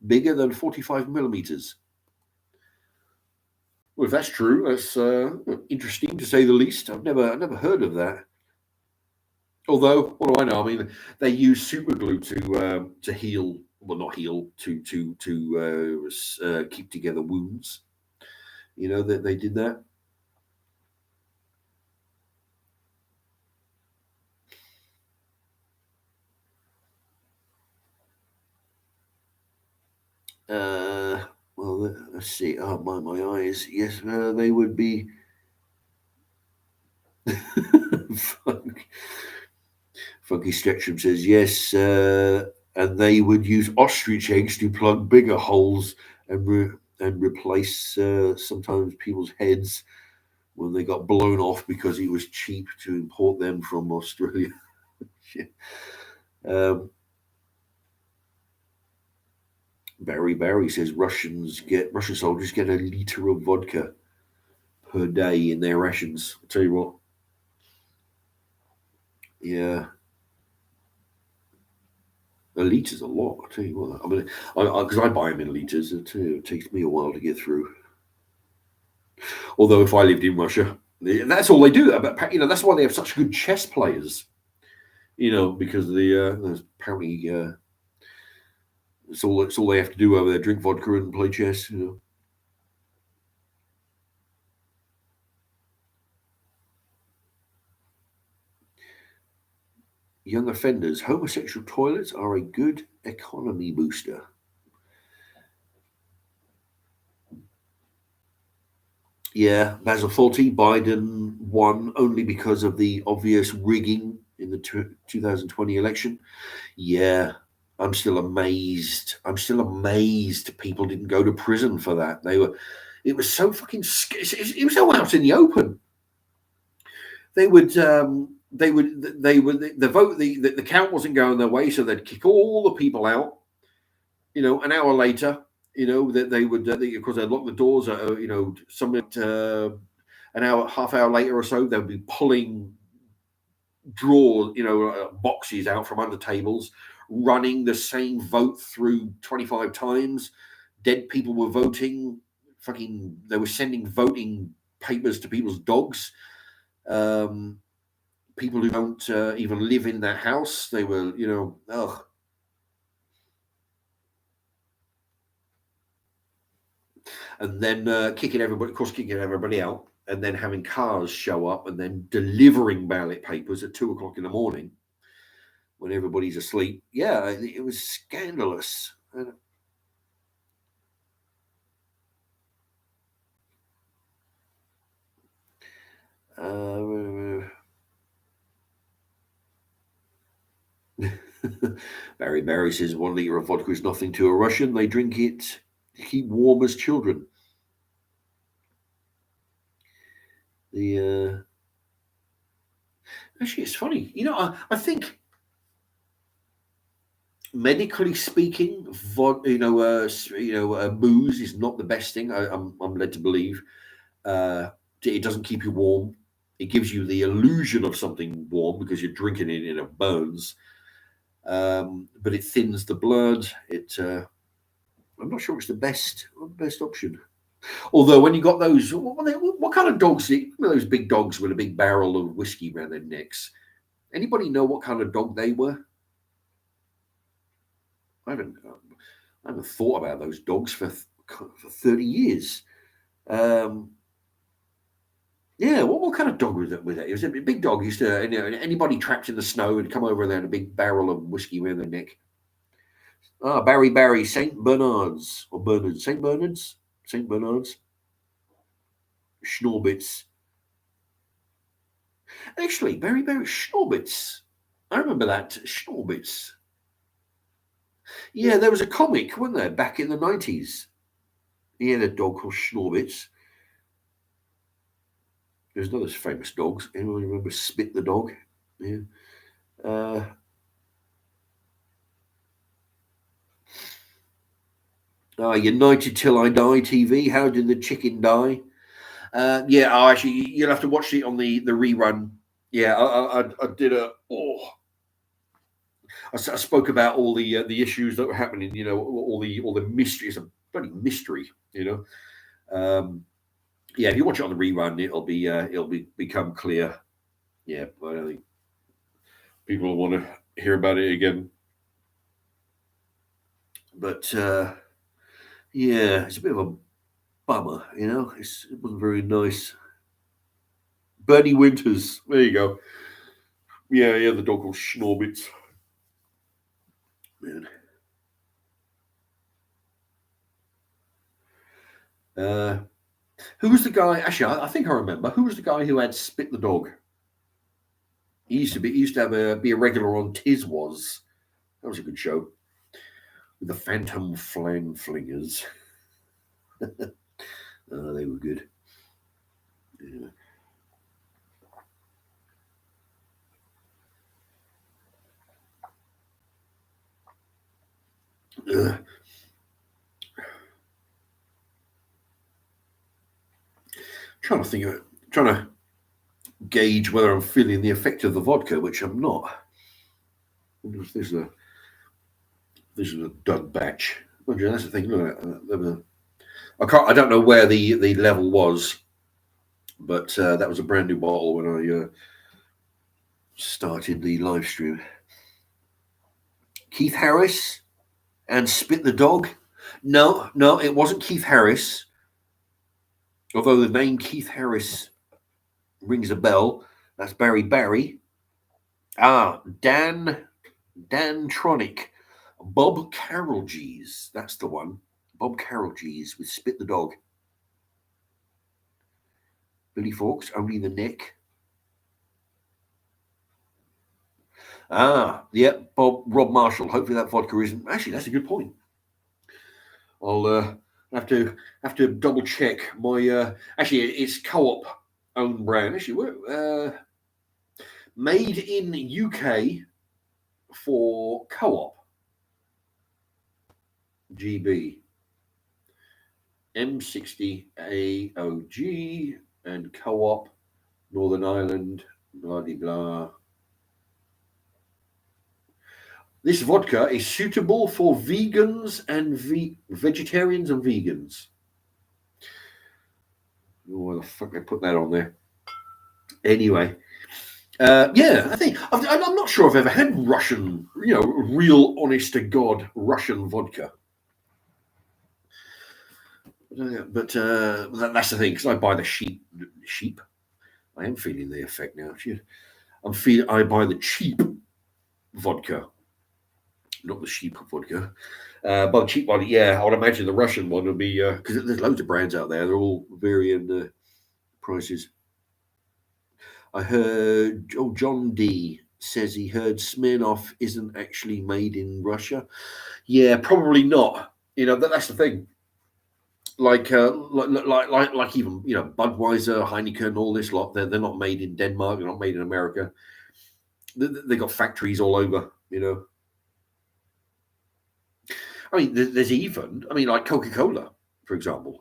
bigger than 45 millimeters. Well, if that's true, that's interesting to say the least. I've never heard of that. Although, what do I know? I mean, they use super glue to heal well, not heal, to keep together wounds. You know that they did that. Well, let's see. Oh, my eyes. Yes, they would be. Funky Stretchum says yes, and they would use ostrich eggs to plug bigger holes and replace sometimes people's heads when they got blown off because it was cheap to import them from Australia. Barry says Russian soldiers get a liter of vodka per day in their rations. I'll tell you what. Yeah. A liter's a lot. I tell you what. I mean, because I buy them in liters, it takes me a while to get through. Although if I lived in Russia, that's all they do. You know, that's why they have such good chess players. You know, because there's apparently it's all they have to do over there: drink vodka and play chess. You know. Young offenders, homosexual toilets are a good economy booster. Yeah, Basil Fawlty, Biden won only because of the obvious rigging in the 2020 election. Yeah, I'm still amazed. I'm still amazed people didn't go to prison for that. It was so fucking, it was so out in the open. They would, the vote, the count wasn't going their way, so they'd kick all the people out. You know, an hour later, you know, that they would, because they'd lock the doors, you know, an hour, half hour later or so, they'd be pulling boxes out from under tables, running the same vote through 25 times. Dead people were voting. Fucking, they were sending voting papers to people's dogs. People who don't even live in that house, they were, you know, ugh. And then kicking everybody out, and then having cars show up and then delivering ballot papers at 2 o'clock in the morning when everybody's asleep. Yeah, it was scandalous. Barry says 1 liter of vodka is nothing to a Russian. They drink it to keep warm as children. Actually, it's funny. You know, I think medically speaking, booze is not the best thing. I'm led to believe. It doesn't keep you warm. It gives you the illusion of something warm because you're drinking it and it burns. But it thins the blood. I'm not sure it's the best option. Although when you got those, what kind of dogs? Those big dogs with a big barrel of whiskey around their necks. Anybody know what kind of dog they were? I haven't thought about those dogs for 30 years. Yeah, what kind of dog was it? It was a big dog. Used to, anybody trapped in the snow would come over there and a big barrel of whiskey around their neck. Barry, Saint Bernards or Bernards, Saint Bernards, Saint Bernards, Schnorbits. Actually, Barry Schnorbits. I remember that Schnorbits. Yeah, there was a comic, wasn't there, back in the 90s? He had a dog called Schnorbits. There's another famous dogs. Anyone remember Spit the dog? Yeah. United Till I Die TV. How did the chicken die? Actually, you'll have to watch it on the rerun. Yeah, I did a. Oh, I spoke about all the issues that were happening. You know, all the mysteries. A bloody mystery. You know. Yeah, if you watch it on the rerun, it'll become clear. Yeah, I don't think people will want to hear about it again. But yeah, it's a bit of a bummer, you know. It wasn't very nice. Bernie Winters, there you go. Yeah, the dog called Schnorbitz. Man. Who was the guy? Actually, I think I remember. Who was the guy who had Spit the Dog? He used to be a regular on Tiz Was. That was a good show with the Phantom Flan Flingers. They were good. Yeah. Trying to think of it. Trying to gauge whether I'm feeling the effect of the vodka, which I'm not. I wonder if this is a dud batch. That's the thing. Look at that. I don't know where the level was, but that was a brand new bottle when I started the live stream. Keith Harris and Spit the Dog. No, it wasn't Keith Harris. Although the name Keith Harris rings a bell. That's Barry. Dan Tronic. Bob Carroll G's. That's the one. Bob Carroll G's with Spit the Dog. Billy Fawkes, Only the Neck. Rob Marshall. Hopefully that vodka isn't. Actually, that's a good point. I'll have to double check my. Actually, it's Co-op own brand. Actually, made in UK for Co-op. GB. M60 AOG and Co-op Northern Ireland. Blah de blah. This vodka is suitable for vegans and vegetarians and vegans. Oh, why the fuck I put that on there? Anyway, I think I'm not sure I've ever had Russian, real honest to God Russian vodka. But that's the thing, because I buy the sheep. I am feeling the effect now. I buy the cheap vodka, not the sheep vodka. But the cheap one, I would imagine the Russian one would be because there's loads of brands out there. They're all varying prices. I heard John D says he heard Smirnoff isn't actually made in Russia. Yeah, probably not. That's the thing. Like even Budweiser, Heineken, all this lot. They're not made in Denmark. They're not made in America. They got factories all over. I mean, there's even. I mean, like Coca-Cola, for example.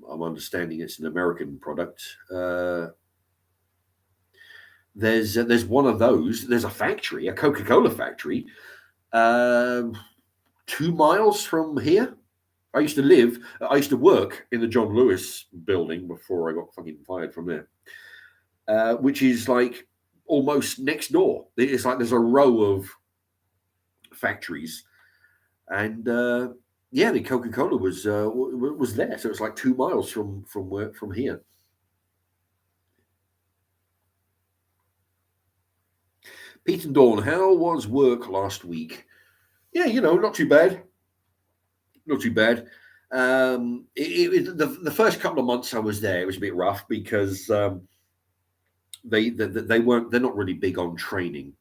I'm understanding it's an American product. There's one of those. There's a factory, a Coca-Cola factory, 2 miles from here. I used to work in the John Lewis building before I got fucking fired from there, which is like almost next door. It's like there's a row of factories, and the Coca-Cola was there, so it's like 2 miles from here. Pete and Dawn, how was work last week? Yeah, not too bad. Not too bad. The first couple of months I was there, it was a bit rough because they're not really big on training.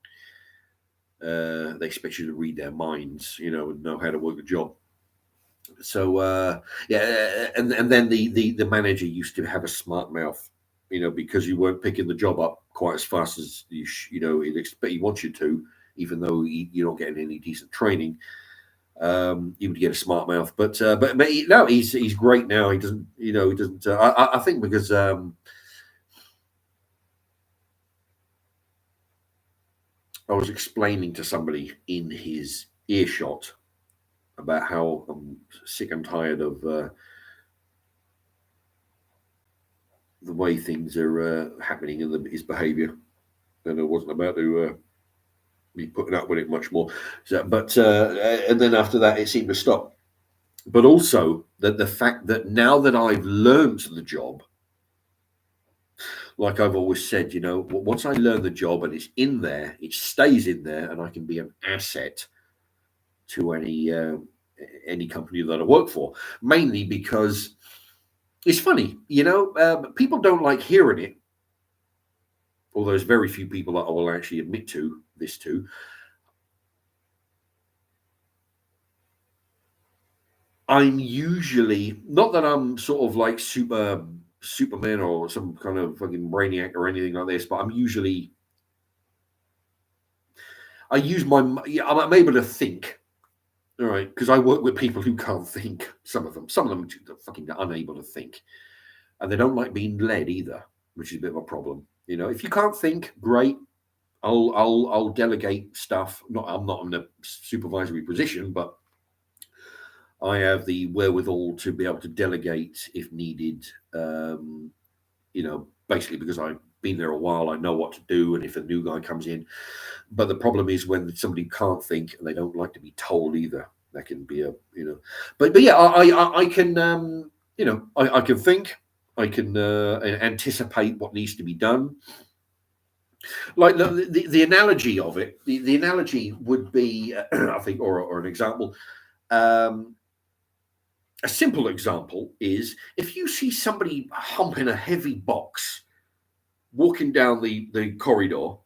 They expect you to read their minds, and know how to work the job. So and then the manager used to have a smart mouth, because you weren't picking the job up quite as fast as he'd expect. He wants you to, even though you're not getting any decent training. He would get a smart mouth, but he's great now. He doesn't. I think because I was explaining to somebody in his earshot about how I'm sick and tired of the way things are happening in his behaviour, and I wasn't about to be putting up with it much more. So, but and then after that, it seemed to stop. But also the fact that now that I've learned the job, like I've always said, once I learn the job and it's in there, it stays in there, and I can be an asset to any company that I work for. Mainly because it's funny, people don't like hearing it. Although there's very few people that I will actually admit to this to. I'm usually, not that I'm sort of like Superman or some kind of fucking brainiac or anything like this, but I'm able to think, all right, because I work with people who can't think. Some of them are fucking unable to think, and they don't like being led either, which is a bit of a problem. If you can't think, great. I'll delegate stuff. I'm not in a supervisory position, but I have the wherewithal to be able to delegate if needed. Basically because I've been there a while, I know what to do, and if a new guy comes in. But the problem is when somebody can't think and they don't like to be told either. That can be But yeah, I can I can think. I can anticipate what needs to be done. Like the analogy of it, the analogy would be, I think, or an example. A simple example is if you see somebody humping a heavy box walking down the corridor,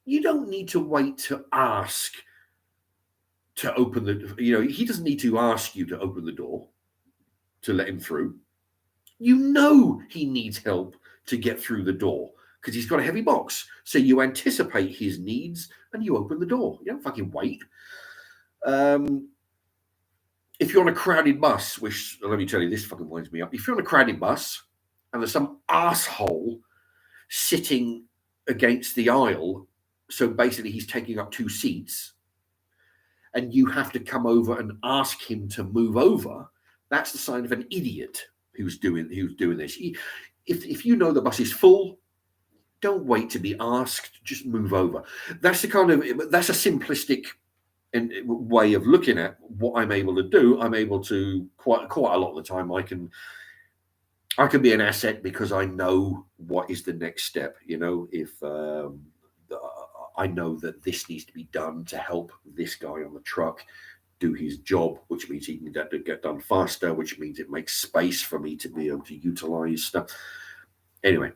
you don't need to wait to ask to open he doesn't need to ask you to open the door to let him through. He needs help to get through the door because he's got a heavy box. So you anticipate his needs and you open the door. You don't fucking wait. If you're on a crowded bus, which let me tell you, this fucking winds me up. If you're on a crowded bus and there's some asshole sitting against the aisle, so basically he's taking up 2 seats, and you have to come over and ask him to move over, that's the sign of an idiot who's doing this. If you know the bus is full, don't wait to be asked, just move over. That's a simplistic way of looking at what I'm able to do. I'm able to quite a lot of the time I can be an asset because I know what is the next step. If I know that this needs to be done to help this guy on the truck do his job, which means he can get done faster, which means it makes space for me to be able to utilize stuff. Anyway,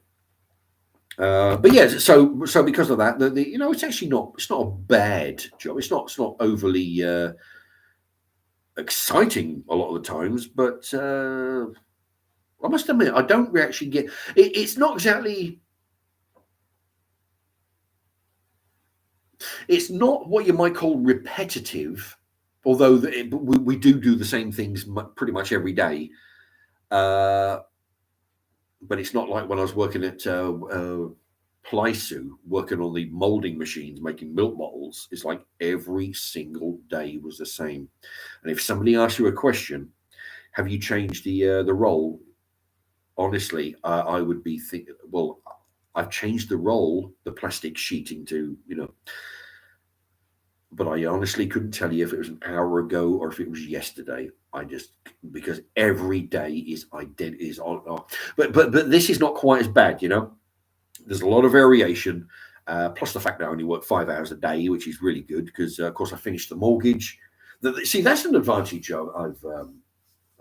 but yeah, so because of that, it's actually not a bad job. It's not overly exciting a lot of the times, but I must admit I don't actually get it. It's not exactly. It's not what you might call repetitive, although we do the same things pretty much every day. But it's not like when I was working at Plaisu, working on the molding machines, making milk bottles. It's like every single day was the same. And if somebody asks you a question, have you changed the role? Honestly, I would be thinking, well, I've changed the roll, the plastic sheeting to, but I honestly couldn't tell you if it was an hour ago or if it was yesterday. Because every day is on. But this is not quite as bad, There's a lot of variation, plus the fact that I only work 5 hours a day, which is really good because, of course, I finished the mortgage. See, that's an advantage I've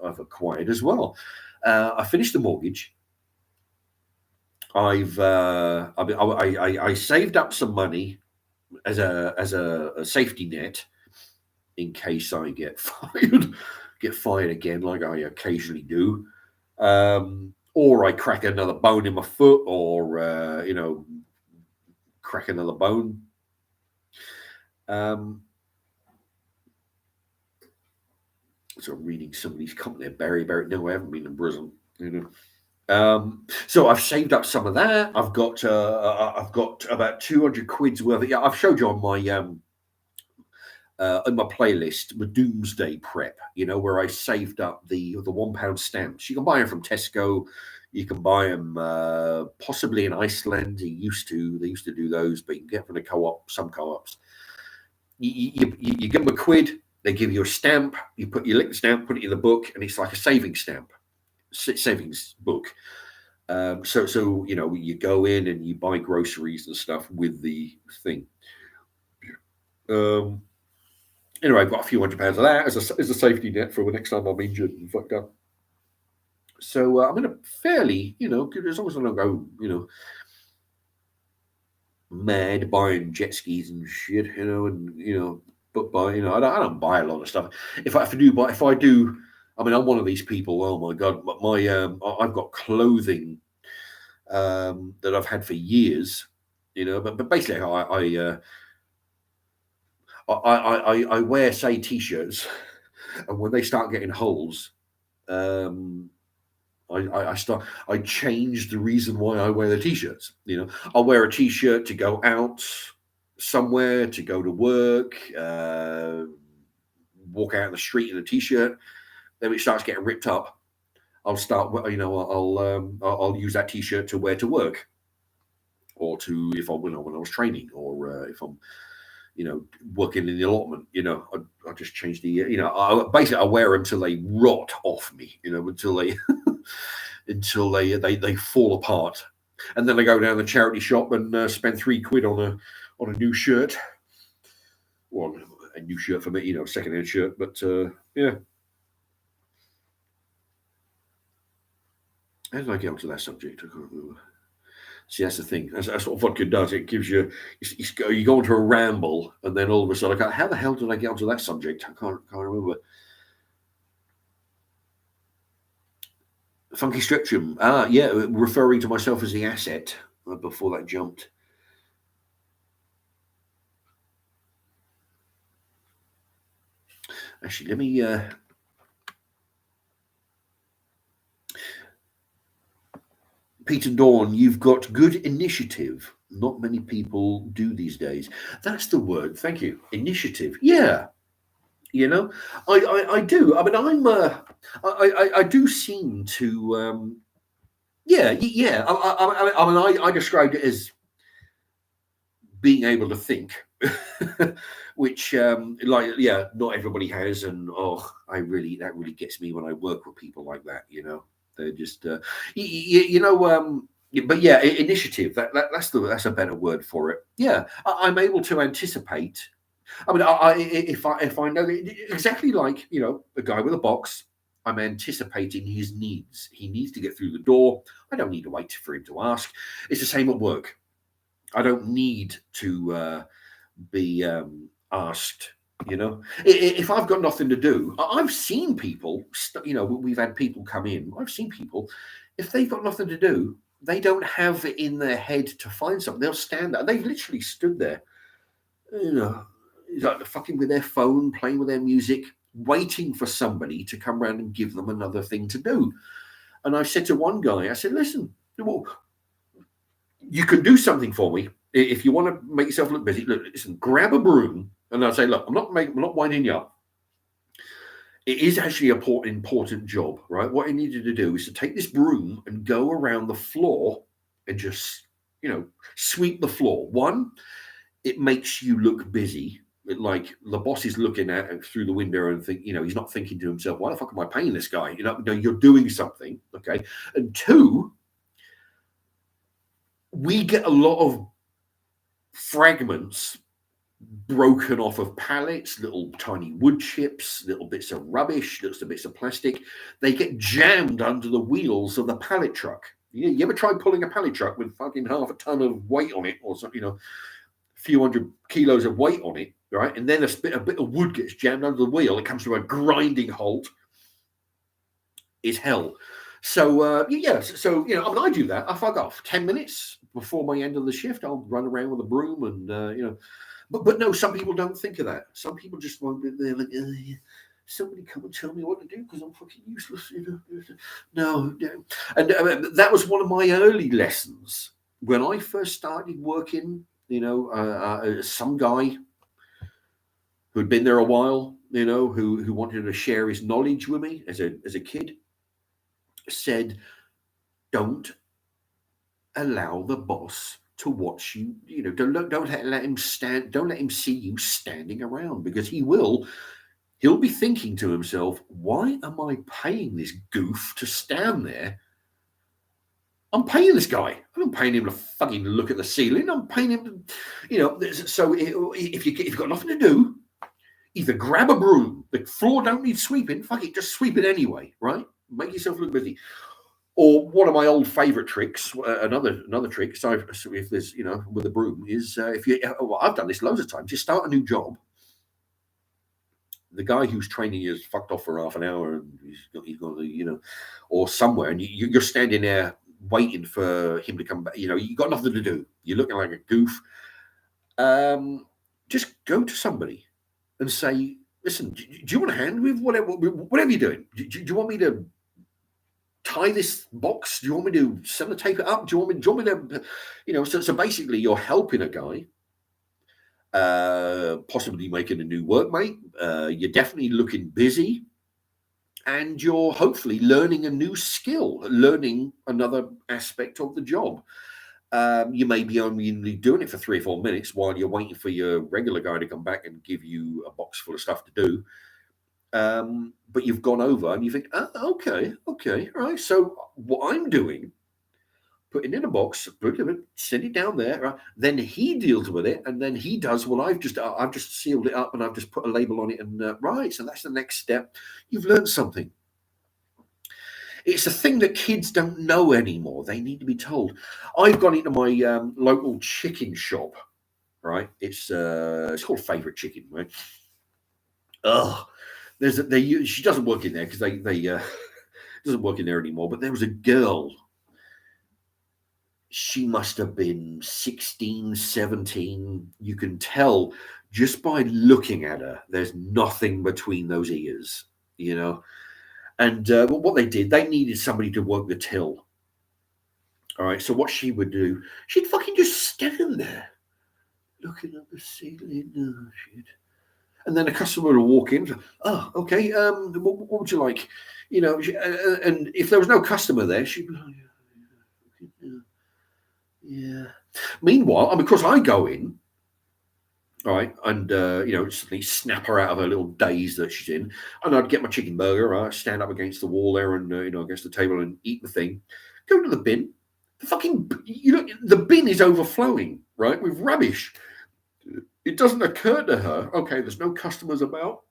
acquired as well. I finished the mortgage. I saved up some money as a safety net in case I get fired again, like I occasionally do, or I crack another bone in my foot, or crack another bone. So I'm reading somebody's comment there, Barry. No, I haven't been in prison. So I've saved up some of that. I've got about 200 quid's worth. Yeah, I've showed you on my in my playlist the Doomsday Prep. Where I saved up the £1 stamps. You can buy them from Tesco. You can buy them possibly in Iceland. They used to do those, but you can get from the co-op, some co-ops. You give them a quid, they give you a stamp, you lick the stamp, put it in the book, and it's like a savings stamp, savings book. So you go in and you buy groceries and stuff with the thing. Anyway, I've got a few £100s of that as a safety net for the next time I'm injured and fucked up. So I'm in a fairly, good, as long as I don't go, mad buying jet skis and shit, but I don't buy a lot of stuff. If I do, I mean, I'm one of these people. Oh my god, I've got clothing that I've had for years, but basically I wear, say, t-shirts, and when they start getting holes, I change the reason why I wear the t-shirts. I'll wear a t-shirt to go out somewhere, to go to work, walk out in the street in a t-shirt. Then it starts getting ripped up. I'll use that t-shirt to wear to work, or to when I was training, or if I'm working in the allotment. I just change the I wear them until they rot off me, until they until they fall apart, and then I go down the charity shop and spend £3 on a new shirt. Well, a new shirt for me, second-hand shirt, but yeah. How did I get onto that subject? I can't remember. See, that's the thing. That's what vodka does. It gives you, you go into a ramble, and then all of a sudden, I go, how the hell did I get onto that subject? I can't remember. Funky Stretchum. Yeah, referring to myself as the asset before that jumped. Actually, let me. Peter Dawn, you've got good initiative. Not many people do these days. That's the word. Thank you. Initiative. Yeah. I do. I mean, I do seem to. Yeah. I described it as being able to think, which, not everybody has, and that really gets me when I work with people like that. They're just, but yeah, initiative. That's a better word for it. Yeah, I'm able to anticipate. I mean, if I know exactly, like a guy with a box, I'm anticipating his needs. He needs to get through the door. I don't need to wait for him to ask. It's the same at work. I don't need to be asked. If I've got nothing to do, I've seen people. We've had people come in. I've seen people. If they've got nothing to do, they don't have it in their head to find something. They'll stand there. They've literally stood there, like fucking with their phone, playing with their music, waiting for somebody to come around and give them another thing to do. And I said to one guy, I said, listen, well, you can do something for me if you want to make yourself look busy. Look, listen, grab a broom, and I'll say, look, I'm not winding you up. It is actually an important job, right? What I need you to do is to take this broom and go around the floor and just, sweep the floor. One, it makes you look busy. Like the boss is looking at it through the window and think, he's not thinking to himself, why the fuck am I paying this guy? You're doing something, okay? And two, we get a lot of fragments broken off of pallets, little tiny wood chips, little bits of rubbish, little bits of plastic. They get jammed under the wheels of the pallet truck. You ever try pulling a pallet truck with fucking half a ton of weight on it, or something, a few hundred kilos of weight on it, right? And then a bit of wood gets jammed under the wheel. It comes to a grinding halt. It's hell. So so I mean, I do that. I fuck off 10 minutes before my end of the shift. I'll run around with a broom and but no, some people don't think of that. Some people just won't be there. Like, somebody come and tell me what to do because I'm fucking useless. No. And that was one of my early lessons when I first started working. Some guy who'd been there a while, who wanted to share his knowledge with me as a kid, said, don't allow the boss to watch you. You know, don't let him stand. Don't let him see you standing around, because he'll be thinking to himself, why am I paying this goof to stand there? I'm paying this guy. I'm not paying him to fucking look at the ceiling. I'm paying him to, you know. So if you've got nothing to do, either grab a broom. The floor don't need sweeping. Fuck it, just sweep it anyway, right? Make yourself look busy. Or one of my old favourite tricks, another trick. So if there's, you know, with a broom is if you. Well, I've done this loads of times. You start a new job. The guy who's training you is fucked off for half an hour, and he's got the, you know, or somewhere, and you're standing there waiting for him to come back. You know, you got nothing to do. You're looking like a goof. Just go to somebody and say, listen, do you want a hand with whatever you're doing? Do you want me to tie this box? Do you want me to sellotape it up? Do you want me to, you know? So basically, you're helping a guy, possibly making a new workmate. You're definitely looking busy, and you're hopefully learning a new skill, learning another aspect of the job. You may be only doing it for 3 or 4 minutes while you're waiting for your regular guy to come back and give you a box full of stuff to do. But you've gone over and you think, okay, all right. So what I'm doing, putting in a box, send it down there. Right? Then he deals with it, and then he does. Well, I've just sealed it up and I've just put a label on it, and right. So that's the next step. You've learned something. It's a thing that kids don't know anymore. They need to be told. I've gone into my local chicken shop, right? It's called Favorite Chicken, right? Oh, she doesn't work in there because they doesn't work in there anymore. But there was a girl. She must have been 16, 17. You can tell just by looking at her. There's nothing between those ears, you know. And what they did, they needed somebody to work the till. All right. So what she would do, she'd fucking just stand there, looking at the ceiling. Oh, shit. And then a customer would walk in. Oh, okay. What would you like? You know. And if there was no customer there, she'd be like, yeah. Meanwhile, of course, I go in. All right, and you know, suddenly snap her out of her little daze that she's in, and I'd get my chicken burger, right, stand up against the wall there, and you know, against the table, and eat the thing. Go to the bin. The fucking, you know, the bin is overflowing, right, with rubbish. It doesn't occur to her. Okay, there's no customers about.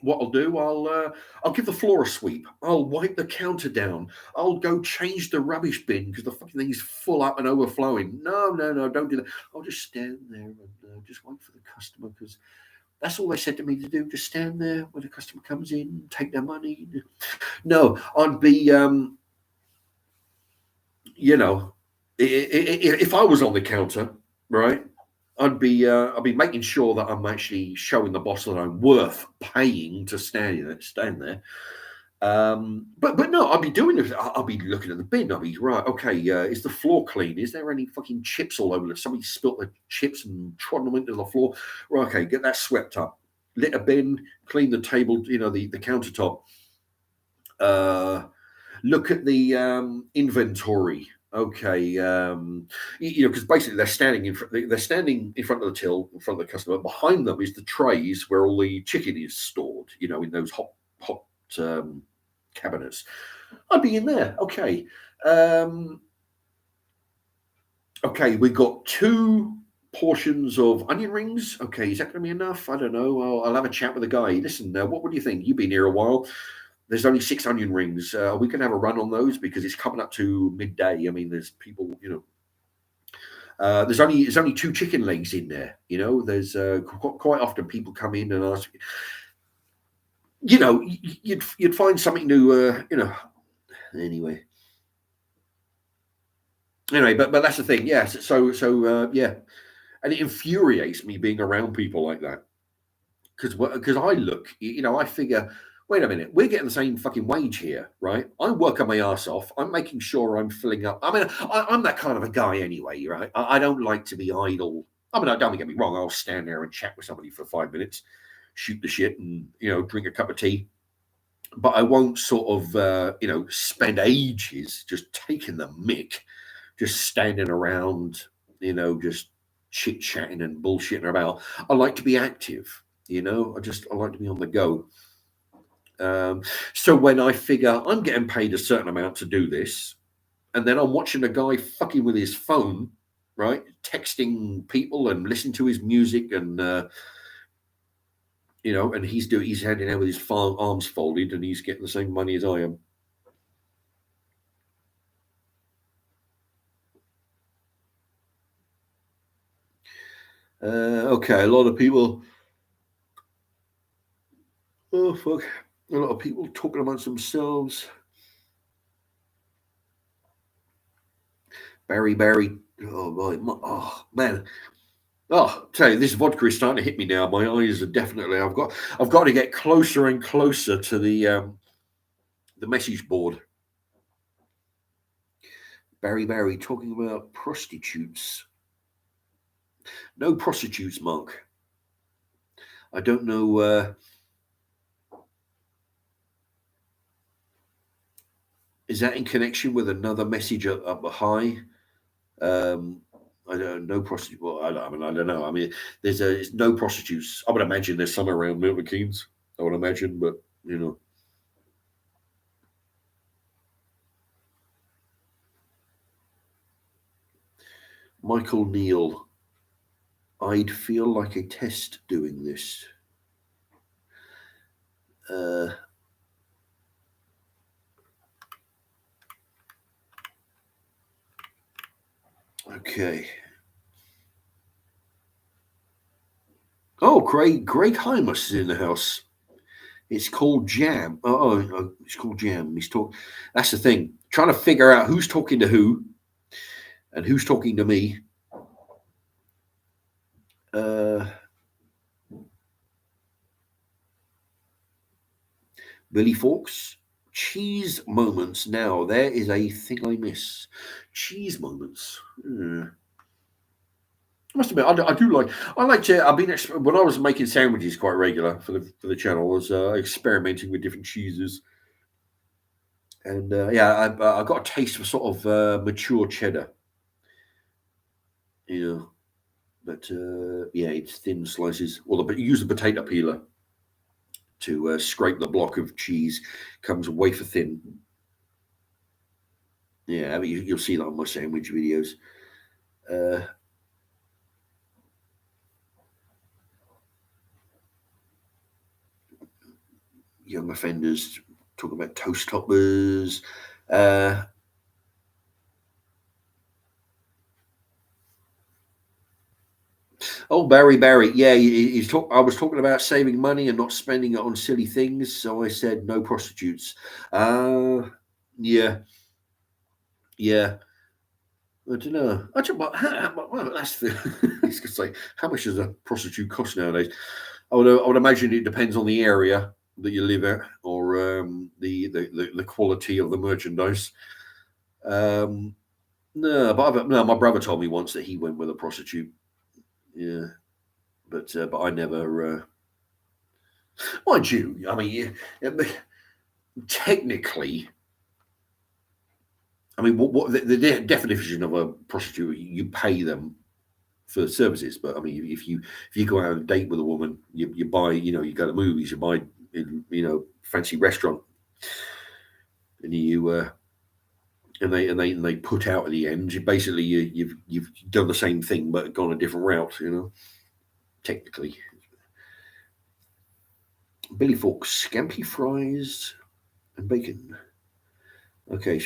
What I'll do, I'll give the floor a sweep. I'll wipe the counter down. I'll go change the rubbish bin because the fucking thing's full up and overflowing. No, don't do that. I'll just stand there and just wait for the customer, because that's all they said to me to do. Just stand there when the customer comes in, take their money. No, I'd be, you know, if I was on the counter, right? I'd be making sure that I'm actually showing the boss that I'm worth paying to stand there. But no, I'll be doing it. I'll be looking at the bin. I'll be right. Okay, is the floor clean? Is there any fucking chips all over it? Somebody spilt the chips and trodden them into the floor. Right, okay, get that swept up. Lit a bin, clean the table. You know, the countertop. Look at the inventory. Okay, you know, because basically they're standing in front of the till, in front of the customer. Behind them is the trays where all the chicken is stored. You know, in those hot cabinets. I'd be in there. Okay, okay, we got 2 portions of onion rings. Okay, is that going to be enough? I don't know. I'll have a chat with the guy. Listen, what do you think? You've been here a while. There's only 6 onion rings. We can have a run on those because it's coming up to midday. I mean, there's people, you know. There's only 2 chicken legs in there. You know, there's quite often people come in and ask. You know, you'd find something to, you know. Anyway, but that's the thing. Yeah. So yeah, and it infuriates me being around people like that, because I look, you know, I figure, wait a minute, we're getting the same fucking wage here, right? I work on my ass off. I'm making sure I'm filling up. I mean, I'm that kind of a guy anyway, right? I don't like to be idle. I mean, don't get me wrong. I'll stand there and chat with somebody for 5 minutes, shoot the shit, and, you know, drink a cup of tea. but I won't sort of spend ages just taking the mick, just standing around, just chit chatting and bullshitting about. I like to be active. I like to be on the go. So when I figure I'm getting paid a certain amount to do this, and then I'm watching a guy fucking with his phone, right, texting people and listening to his music, and and he's handing out with his arms folded, and he's getting the same money as I am. Okay, a lot of people. Oh fuck! A lot of people talking amongst themselves. Barry. Oh oh man. Oh, tell you, this vodka is starting to hit me now. My eyes are definitely. I've got to get closer and closer to the message board. Barry talking about prostitutes. No prostitutes, Mark. I don't know. Is that in connection with another message up high? I don't know prostitute. Well, I don't know. I mean, there's no prostitutes. I would imagine there's some around Milton Keynes. I would imagine, but Michael Neal. I'd feel like a test doing this. Okay. Oh, Greg Hymus is in the house. It's called Jam. It's called Jam. That's the thing. Trying to figure out who's talking to who and who's talking to me. Billy Fawkes. Cheese moments. Now, there is a thing I miss. Cheese moments. I must admit, I do like. I like to. I've been when I was making sandwiches quite regular for the channel. I was experimenting with different cheeses, and I got a taste for sort of mature cheddar. But it's thin slices. But you use the potato peeler to scrape the block of cheese. Comes wafer thin. Yeah, I mean, you'll see that on my sandwich videos. Young offenders talking about toast toppers. Oh, Barry. Yeah, I was talking about saving money and not spending it on silly things. So I said no prostitutes. Yeah. I don't know. Well, that's the. I was going to say, how much does a prostitute cost nowadays? I would imagine it depends on the area that you live at, or the quality of the merchandise. No, but no, my brother told me once that he went with a prostitute. Yeah, but I never. Mind you, I mean, technically, I mean, what the definition of a prostitute? You pay them for services, but I mean, if you go out on a date with a woman, you buy, you go to movies, you buy, fancy restaurant, and they put out at the end. Basically, you've done the same thing but gone a different route. Technically. Billy Fawkes, scampi fries and bacon. Okay,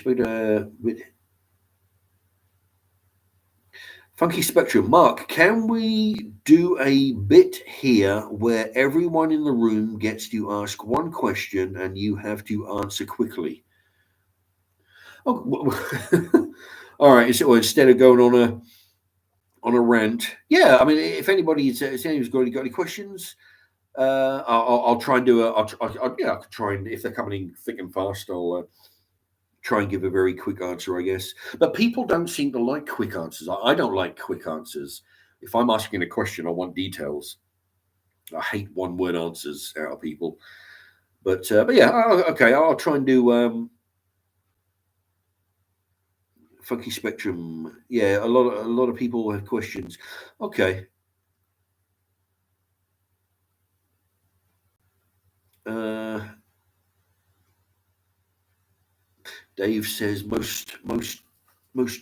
Funky Spectrum. Mark, can we do a bit here where everyone in the room gets to ask one question and you have to answer quickly? Oh, all right. So instead of going on a rant, yeah. I mean, if anybody's got any questions, I'll try and do a. I could try and if they're coming in thick and fast, I'll try and give a very quick answer, I guess. But people don't seem to like quick answers. I don't like quick answers. If I'm asking a question, I want details. I hate one word answers out of people. But yeah, okay. I'll try and do Funky Spectrum. Yeah, a lot of people have questions. Okay. Uh, Dave says most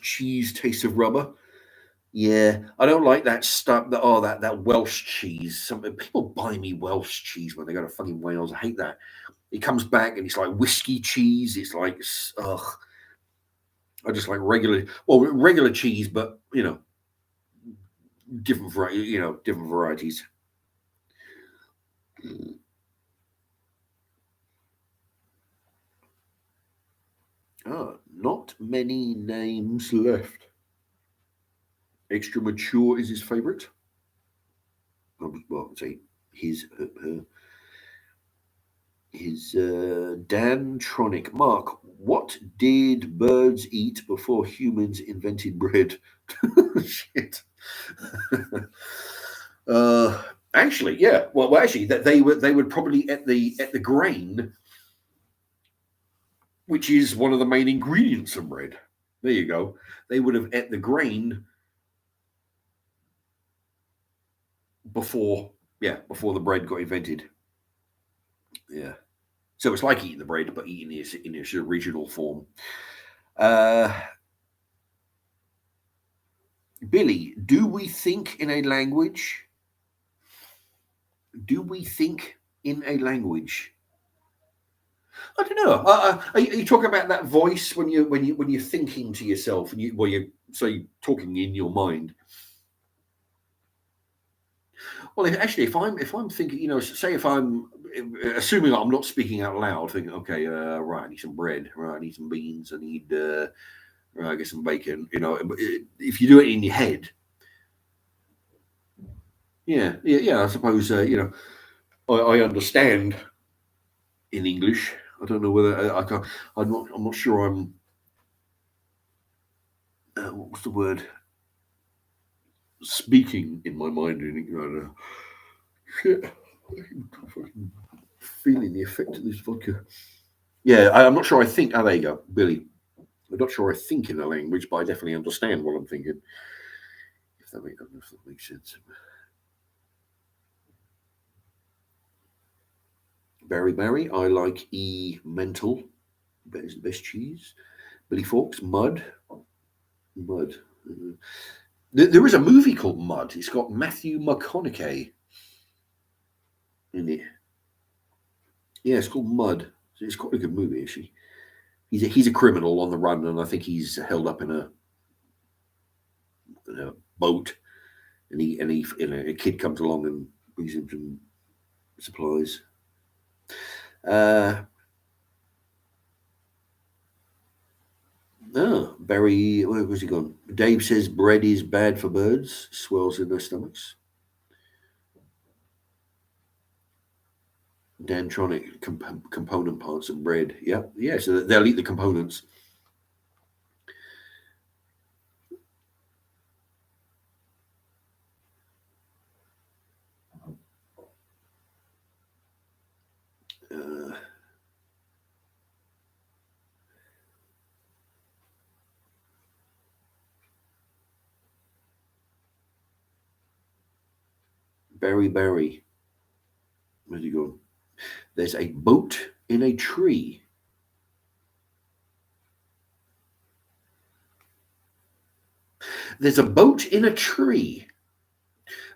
cheese tastes of rubber. Yeah, I don't like that stuff. That Welsh cheese. Some people buy me Welsh cheese when they go to fucking Wales. I hate that. It comes back and it's like whiskey cheese. It's like, ugh. I just like regular cheese, but different varieties. Not many names left. Extra mature is his favorite. Well, say his Dan Tronic. Mark, what did birds eat before humans invented bread? Shit. Actually, yeah. Well, actually, that they would probably at the grain, which is one of the main ingredients of bread. There you go. They would have ate the grain before, before the bread got invented. Yeah. So it's like eating the bread, but eating it in its original form. Uh, Billy, do we think in a language? Do we think in a language? I don't know. Are you talking about that voice when you're thinking to yourself and you're talking in your mind? Well, if I'm thinking, say if I'm assuming I'm not speaking out loud, thinking, okay, right, I need some bread, right, I need some beans, I need right, I get some bacon. If you do it in your head, yeah. I suppose I understand in English. I don't know whether I can't. I'm not sure. What's the word? Speaking in my mind. Shit. Fucking feeling the effect of this vodka. Yeah, I'm not sure. I think. Oh, there you go, Billy. I'm not sure I think in a language, but I definitely understand what I'm thinking. If that makes sense. Barry, I like mental. That is the best cheese. Billy Fawkes, Mud. Mud. There is a movie called Mud. It's got Matthew McConaughey in it. Yeah, it's called Mud. It's quite a good movie, actually. He's a criminal on the run, and I think he's held up in a boat, and a kid comes along and brings him some supplies. Barry, where was he gone? Dave says bread is bad for birds, swells in their stomachs. Dantronic component parts of bread. Yeah. So they'll eat the components. Barry. Where's he gone? There's a boat in a tree. There's a boat in a tree.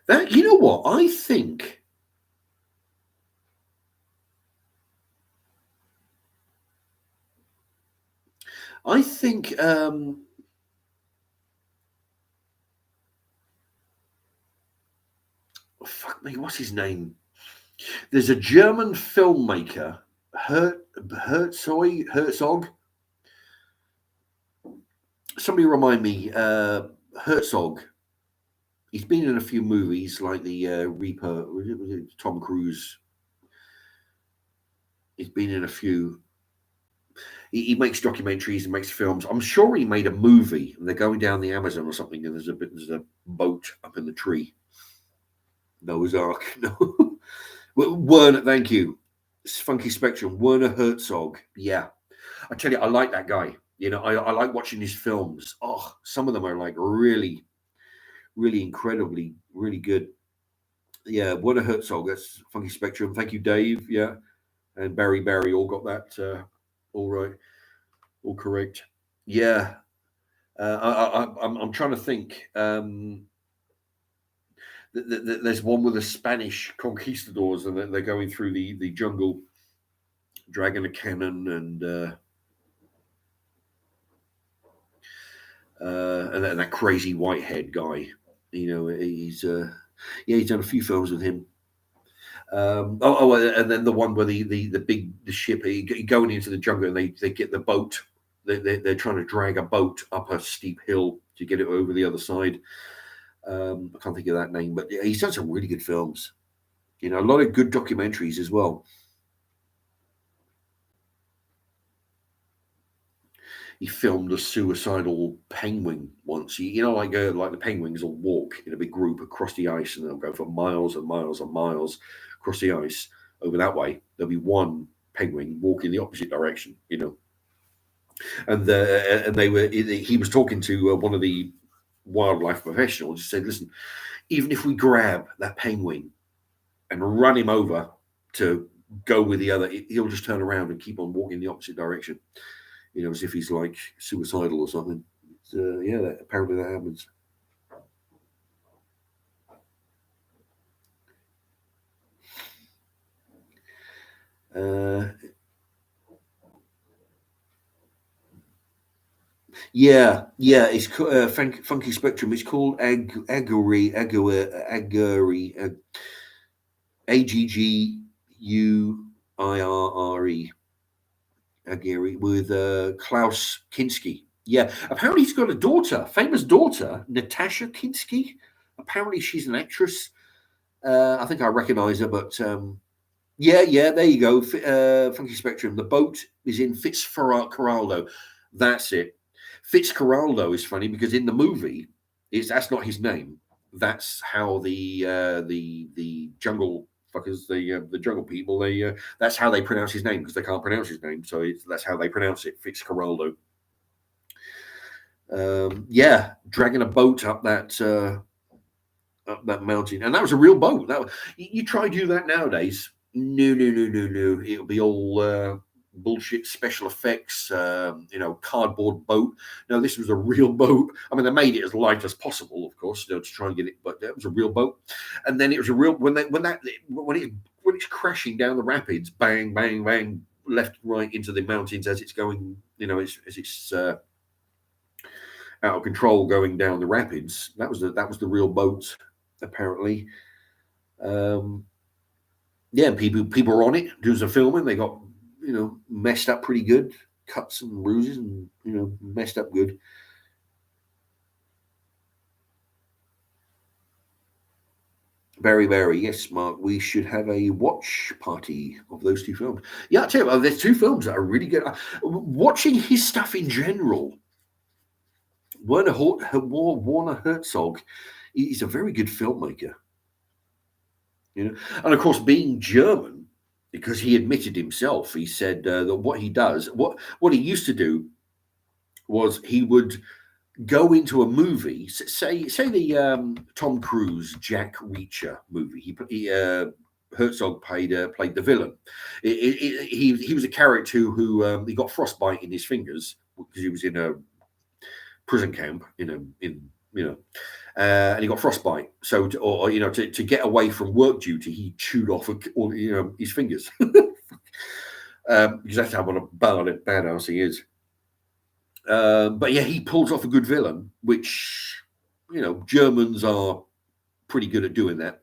That, you know what? I think fuck me, what's his name? There's a German filmmaker, Herzog. Somebody remind me, Herzog. He's been in a few movies like the Reaper. Was it Tom Cruise? He's been in a few. He makes documentaries and makes films. I'm sure he made a movie, and they're going down the Amazon or something, and there's a boat up in the tree. Noah's Ark. No. Wern, thank you. Funky Spectrum, Werner Herzog. Yeah, I tell you, I like that guy. I like watching his films. Oh, some of them are like really, really incredibly, really good. Yeah, Werner Herzog. That's Funky Spectrum. Thank you, Dave. Yeah, and Barry all got that all right, all correct. Yeah, I'm trying to think. There's one with the Spanish conquistadors, and they're going through the jungle, dragging a cannon, and that crazy whitehead guy. He's done a few films with him. And then the one where the ship going into the jungle, and they get the boat. They're trying to drag a boat up a steep hill to get it over the other side. I can't think of that name, but yeah, he's done some really good films. A lot of good documentaries as well. He filmed a suicidal penguin once. Like the penguins will walk in a big group across the ice, and they'll go for miles and miles and miles across the ice over that way. There'll be one penguin walking the opposite direction. And he was talking to one of the wildlife professionals. He said, "Listen, even if we grab that penguin and run him over to go with the other, he'll just turn around and keep on walking the opposite direction." As if he's like suicidal or something. Apparently that happens. It's Funky Spectrum. It's called Aguri, Agguire, Aguirre, with Klaus Kinski. Yeah, apparently he's got a daughter, famous daughter, Natasha Kinski. Apparently she's an actress. I think I recognise her, but there you go. Funky Spectrum. The boat is in Fitzcarraldo. That's it. Fitzcarraldo is funny because in the movie, that's not his name. That's how the jungle fuckers, the jungle people, that's how they pronounce his name, because they can't pronounce his name, so that's how they pronounce it, Fitzcarraldo. Dragging a boat up that mountain, and that was a real boat. You try to do that nowadays. No. It'll be all bullshit special effects, cardboard boat. No, this was a real boat. I mean, they made it as light as possible, of course, to try and get it, but it was a real boat. And then it was a real when it's crashing down the rapids, bang, bang, bang, left, right into the mountains as it's going. As it's out of control going down the rapids. That was the real boat, apparently. People were on it doing some filming. They got messed up pretty good, cuts and bruises, and messed up good. Very, yes, Mark. We should have a watch party of those two films. Yeah, I tell you, there's two films that are really good. Watching his stuff in general, Warner Herzog, he's a very good filmmaker. And of course, being German, because he admitted himself, he said that what he does, what he used to do, was he would go into a movie, say the Tom Cruise Jack Reacher movie. Herzog played the villain. He was a character who he got frostbite in his fingers because he was in a prison camp and he got frostbite. So to get away from work duty, he chewed off all his fingers because that's how what a badass he is. But yeah, he pulls off a good villain, which Germans are pretty good at doing that.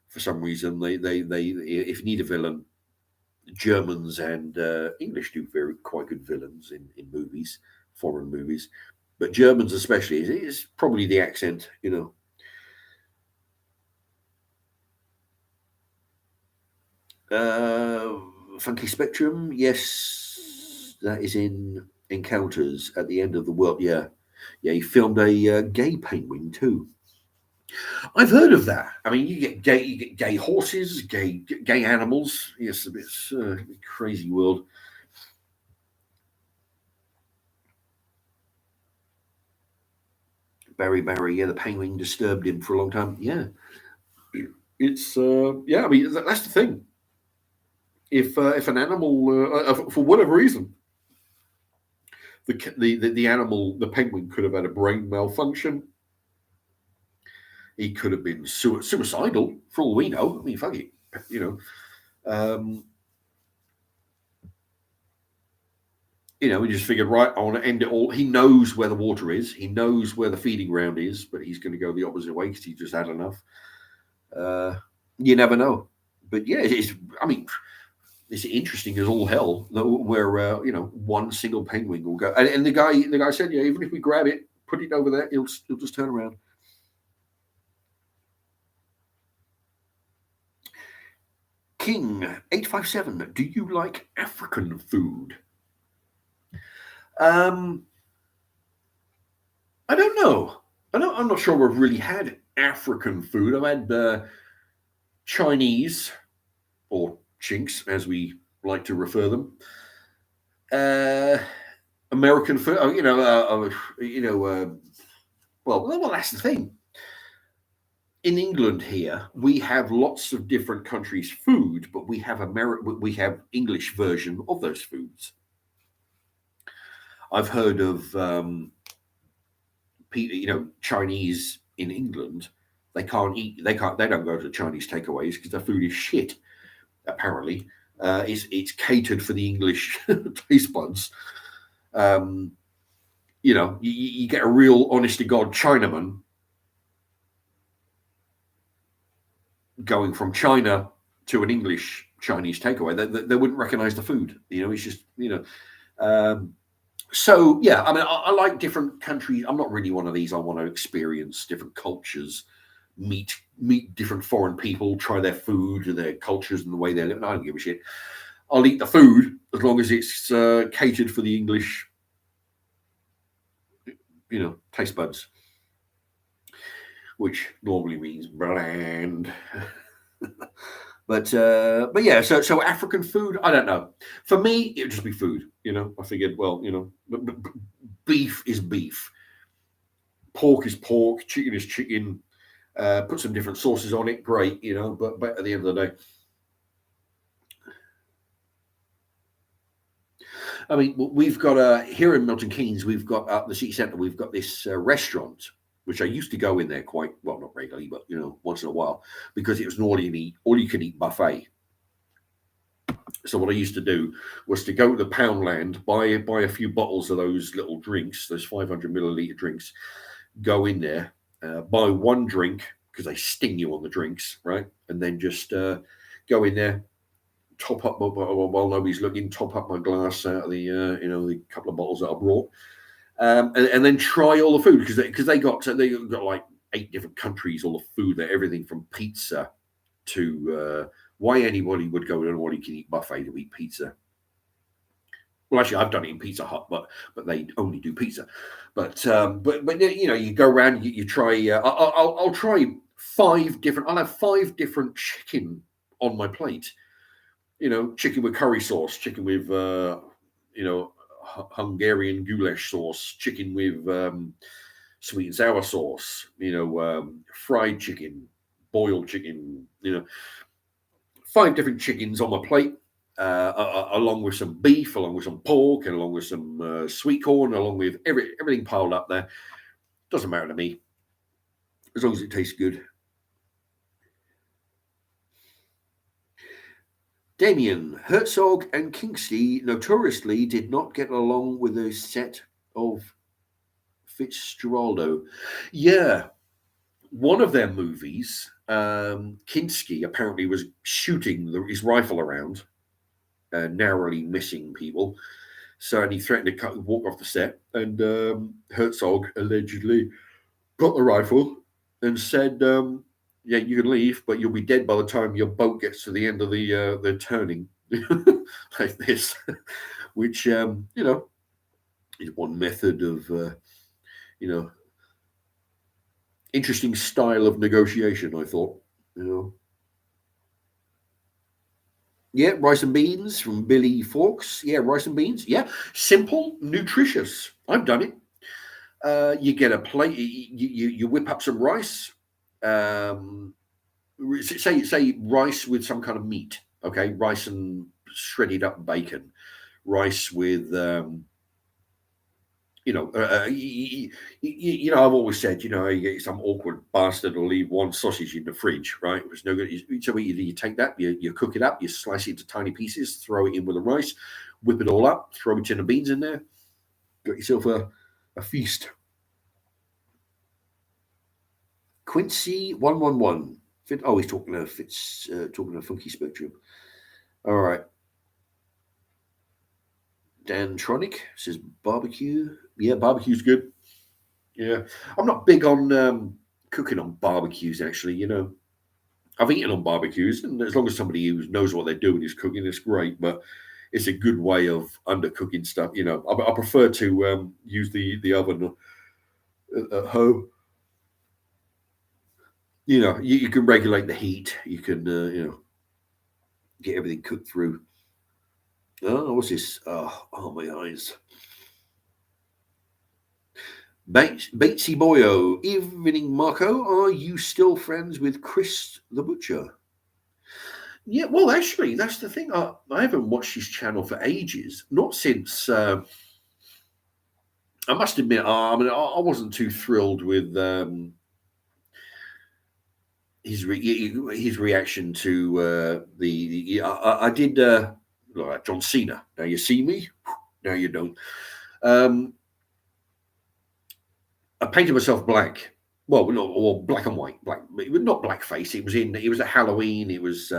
For some reason they if you need a villain, Germans and English do quite good villains in movies, foreign movies, but Germans especially is probably the accent. Funky Spectrum, yes, that is in Encounters at the End of the World. Yeah, he filmed a gay penguin too. I've heard of that. I mean, you get gay horses, gay animals. Yes, it's a crazy world. Barry, yeah, the penguin disturbed him for a long time. Yeah, it's yeah. I mean, that's the thing. If an animal, for whatever reason, the animal, the penguin, could have had a brain malfunction. He could have been suicidal, for all we know. I mean, fuck it, you know. Um, we just figured, right, I want to end it all. He knows where the water is. He knows where the feeding ground is, but he's going to go the opposite way because he just had enough. Uh, you never know. But yeah, I mean, it's interesting as all hell, where one single penguin will go. And the guy said, yeah, even if we grab it, put it over there, it'll just turn around. King 857, do you like African food? Um, I don't know. I'm not sure we've really had African food. I've had Chinese, or chinks, as we like to refer them. Uh, American food. Well, that's the thing. In England here, we have lots of different countries' food, but we have we have English version of those foods. I've heard of Chinese in England. They can't eat. They don't go to Chinese takeaways because their food is shit. Apparently, it's catered for the English taste buds. You get a real honest to God Chinaman going from China to an English Chinese takeaway. They wouldn't recognize the food. It's just So yeah, I mean, I like different countries. I'm not really one of these. I want to experience different cultures, meet different foreign people, try their food and their cultures and the way they live. And I don't give a shit. I'll eat the food as long as it's catered for the English, taste buds, which normally means bland. But yeah, so African food, I don't know. For me, it would just be food. I figured, well, beef is beef, pork is pork, chicken is chicken. Put some different sauces on it, great, But at the end of the day, I mean, we've got here in Milton Keynes, we've got at the city centre, we've got this restaurant which I used to go in there quite well, not regularly, but once in a while, because it was an all you can eat buffet. So what I used to do was to go to the Poundland, buy a few bottles of those little drinks, those 500 milliliter drinks, go in there, buy one drink because they sting you on the drinks, right? And then just go in there, top up while nobody's looking, top up my glass out of the couple of bottles that I brought, and then try all the food because they got like 8 different countries, all the food there, everything from pizza to why anybody would go to an all-you-can-eat buffet to eat pizza. Well, actually, I've done it in Pizza Hut, but they only do pizza. But you go around, you try. I'll try 5 different. I'll have 5 different chicken on my plate. Chicken with curry sauce, chicken with Hungarian goulash sauce, chicken with sweet and sour sauce. Fried chicken, boiled chicken. 5 different chickens on my plate, along with some beef, along with some pork, and along with some sweet corn, along with everything piled up there. Doesn't matter to me, as long as it tastes good. Damien, Herzog and Kingsley notoriously did not get along with a set of Fitzgeraldo. Yeah, one of their movies, Kinski apparently was shooting his rifle around, narrowly missing people. So, and he threatened to walk off the set. And Herzog allegedly got the rifle and said, "Yeah, you can leave, but you'll be dead by the time your boat gets to the end of the turning." Like this, which is one method of Interesting style of negotiation, I thought. You know. Yeah, rice and beans from Billy Fawkes. Yeah, rice and beans. Yeah, simple, nutritious. I've done it. You get a plate. You whip up some rice. Um, say rice with some kind of meat. Okay, rice and shredded up bacon. Rice with I've always said, you get some awkward bastard will leave one sausage in the fridge, right? It was no good. So either you take that, you cook it up, you slice it into tiny pieces, throw it in with the rice, whip it all up, throw a tin of beans in there, got yourself a feast. Quincy 111. Oh, he's talking to Fitz, talking to Funky Spectrum. All right. Dan Tronic says barbecue. Yeah, barbecue's good. Yeah, I'm not big on cooking on barbecues. Actually, I've eaten on barbecues, and as long as somebody who knows what they're doing is cooking, it's great. But it's a good way of undercooking stuff. I prefer to use the oven at home. You can regulate the heat. You can get everything cooked through. Oh, what's this? Oh, my eyes. Batesy Boyo, evening Marco. Are you still friends with Chris the Butcher? Yeah, well, actually, that's the thing. I haven't watched his channel for ages. Not since. I must admit, I wasn't too thrilled with his reaction to I did like John Cena. Now you see me, now you don't. I painted myself black. Well, not or black and white, black, not blackface. It was a Halloween. It was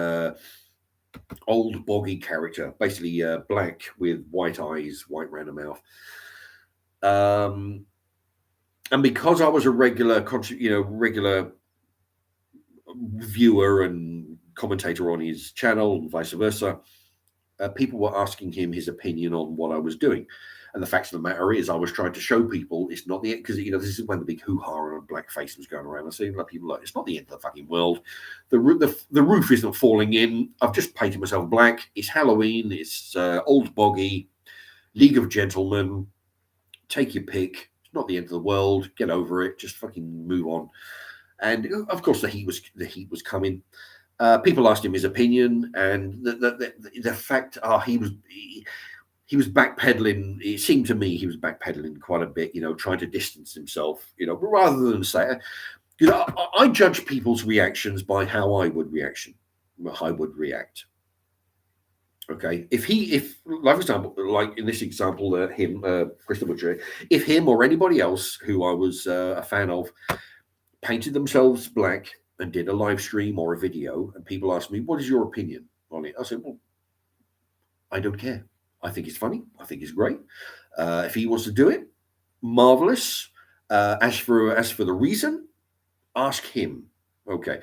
old boggy character, basically black with white eyes, white round the mouth. And because I was a regular viewer and commentator on his channel and vice versa, people were asking him his opinion on what I was doing. And the fact of the matter is, I was trying to show people it's not the end, because this is when the big hoo-ha and blackface was going around. I see like people like it's not the end of the fucking world. The roof isn't falling in. I've just painted myself black. It's Halloween. It's old boggy. League of Gentlemen. Take your pick. It's not the end of the world. Get over it. Just fucking move on. And of course, the heat was coming. People asked him his opinion, and the fact he was backpedaling. It seemed to me he was backpedaling quite a bit, trying to distance himself, rather than say, I judge people's reactions by how I would react. Okay, if like for example, like in this example, Chris the Butcher, if him or anybody else who I was a fan of painted themselves black and did a live stream or a video, and people asked me, "What is your opinion on it?" I said, "Well, I don't care. I think it's funny. I think it's great. If he wants to do it, marvelous. As for the reason, ask him." Okay,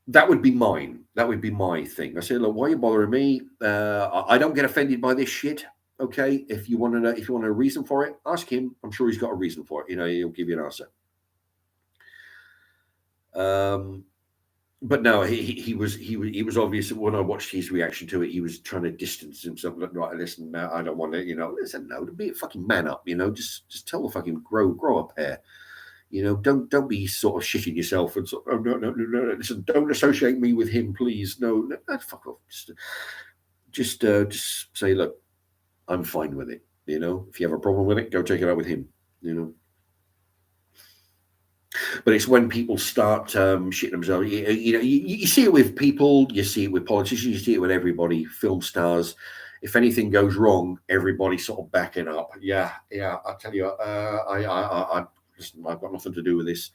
that would be mine. That would be my thing. I say, "Look, why are you bothering me? I don't get offended by this shit." Okay, if you want to know, if you want a reason for it, ask him. I'm sure he's got a reason for it. He'll give you an answer. But no, he was obvious when I watched his reaction to it. He was trying to distance himself. Like, right, listen, no, I don't want to. Listen, no, to be a fucking man up. Just tell the fucking grow a pair. Don't be sort of shitting yourself and sort of, oh no. Listen, don't associate me with him, please. No, fuck off. Just say, look, I'm fine with it. If you have a problem with it, go take it out with him. But it's when people start shitting themselves. You see it with people, you see it with politicians, you see it with everybody, film stars. If anything goes wrong, everybody sort of backing up. Yeah. I tell you, listen, I've got nothing to do with this.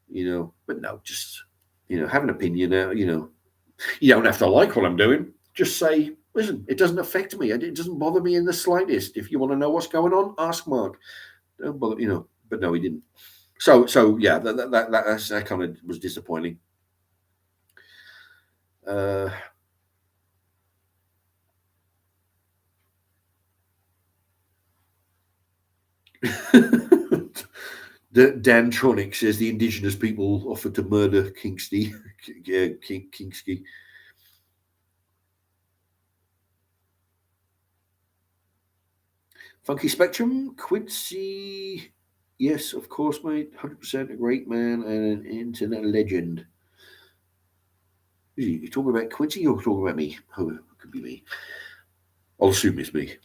But no, just have an opinion. You don't have to like what I'm doing. Just say, listen, it doesn't affect me. It doesn't bother me in the slightest. If you want to know what's going on, ask Mark. Don't bother, But no, he didn't. So yeah, that kind of was disappointing. Dan Tronick says the indigenous people offered to murder Kingsley. Kingsley. Funky Spectrum, Quincy. Yes, of course, mate. 100% a great man and an internet legend. You talking about Quincy or talking about me? Oh, it could be me. I'll assume it's me.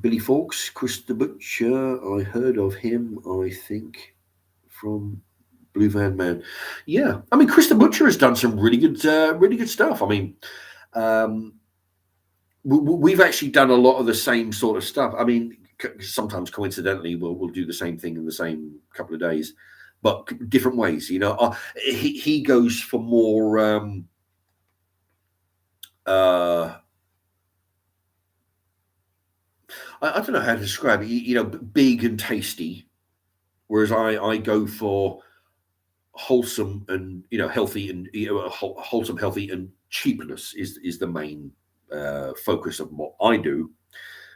Billy Fawkes, Chris the Butcher. I heard of him, I think, from Blue Van Man. Yeah, I mean, Chris the Butcher has done some really good stuff. I mean, we've actually done a lot of the same sort of stuff. I mean, sometimes coincidentally, we'll do the same thing in the same couple of days, but different ways. You know, he goes for more. I don't know how to describe it. You know, big and tasty, whereas I go for wholesome and healthy and wholesome, healthy and cheapness is the main focus of what I do.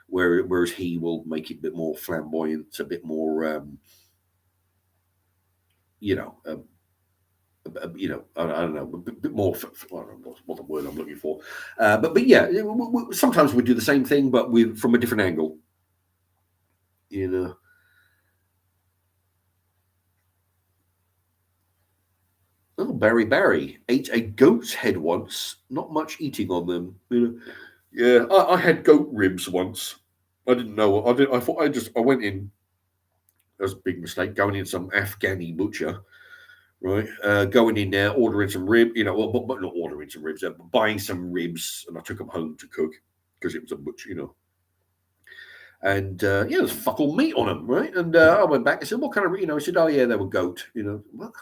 Whereas he will make it a bit more flamboyant, a bit more, you know, I don't know, a bit more. I don't know what the word I'm looking for, but yeah, sometimes we do the same thing, but from a different angle. You know. Oh, Barry ate a goat's head once. Not much eating on them. You know. Yeah, I had goat ribs once. I didn't know. I thought I went in. That was a big mistake. Going in some Afghani butcher, right? Going in there, ordering some rib. You know, well, but not ordering some ribs. But buying some ribs, and I took them home to cook because it was a butcher. You know. And yeah, there's fuck all meat on them, right? And I went back and said, "What kind of?" He said, "Oh yeah, they were goat." You know, well,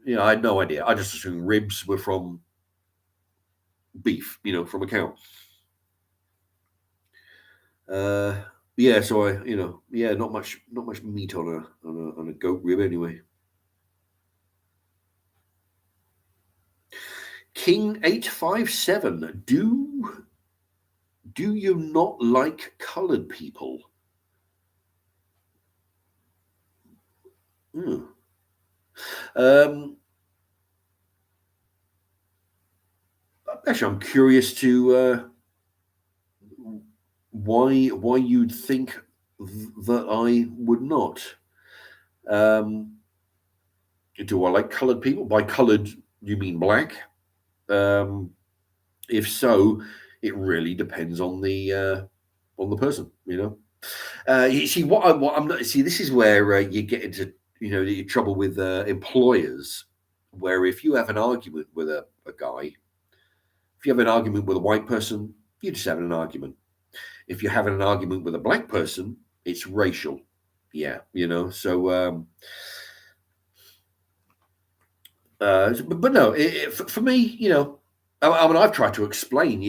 I had no idea. I just assumed ribs were from beef, from a cow. Yeah, so not much meat on a goat rib anyway. King 857. Do you not like colored people? Hmm. Actually, I'm curious to why you'd think that I would not. Do I like colored people? By colored, you mean black? If so, it really depends on the person. You see what I'm not. See, this is where you get into the trouble with employers, where if you have an argument with a guy, if you have an argument with a white person, you're just having an argument. If you're having an argument with a black person, it's racial. Yeah, so. But no, for me, I mean, I've tried to explain,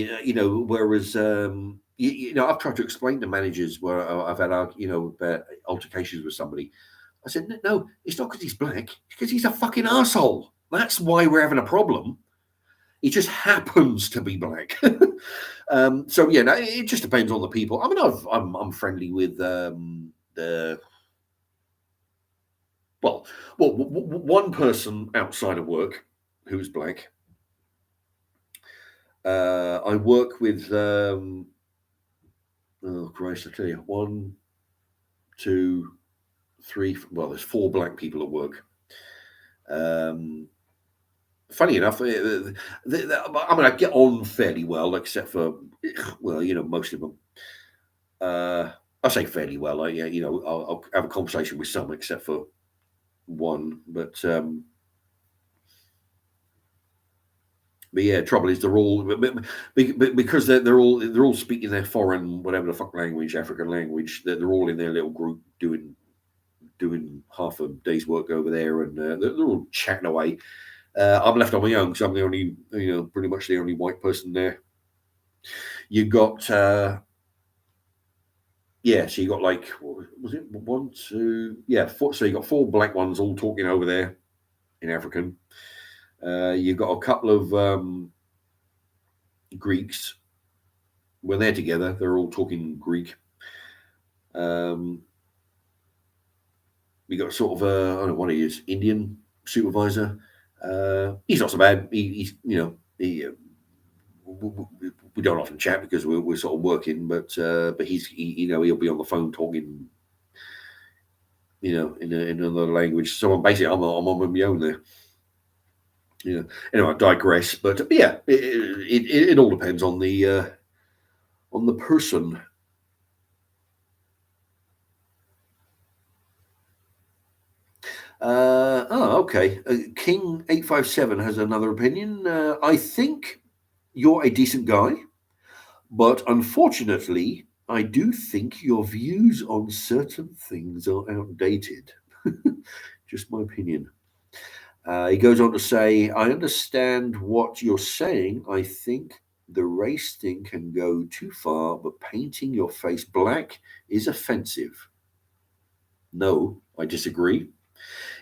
whereas, I've tried to explain to managers where I've had, altercations with somebody. I said, no, it's not because he's black, it's because he's a fucking asshole. That's why we're having a problem. He just happens to be black. So yeah, no, it just depends on the people. I mean, I'm friendly with the well, one person outside of work who's black. I work with oh Christ, I tell you, 1, 2, 3. Well, there's 4 black people at work. Funny enough, I mean, I get on fairly well, except for most of them. I say fairly well. I'll have a conversation with some, except for one, but yeah, trouble is they're all because they're all speaking their foreign whatever the fuck language, African language. They're all in their little group doing half a day's work over there, and they're all chatting away. I'm left on my own because I'm the only pretty much the only white person there. You got yeah, so you got like was it 1, 2, yeah, 4, so you got 4 black ones all talking over there in African. You got a couple of Greeks, when they're together, they're all talking Greek. We got sort of I don't know what he is, Indian supervisor. He's not so bad. He's we don't often chat because we're sort of working, but he'll be on the phone talking, in another language. So basically, I'm on my own there. Yeah. Anyway, I digress. But yeah, it all depends on the person. Okay. King 857 has another opinion. I think you're a decent guy, but unfortunately, I do think your views on certain things are outdated. Just my opinion. He goes on to say, I understand what you're saying. I think the race thing can go too far, but painting your face black is offensive. No, I disagree.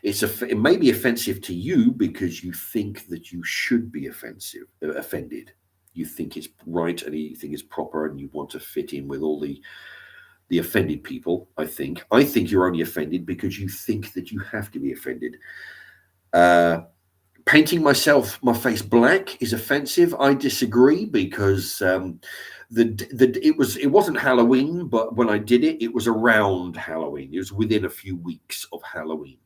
It may be offensive to you because you think that you should be offended. You think it's right and you think it's proper and you want to fit in with all the offended people. I think you're only offended because you think that you have to be offended. Painting my face black is offensive. I disagree because it wasn't Halloween, but when I did it, it was around Halloween. It was within a few weeks of Halloween.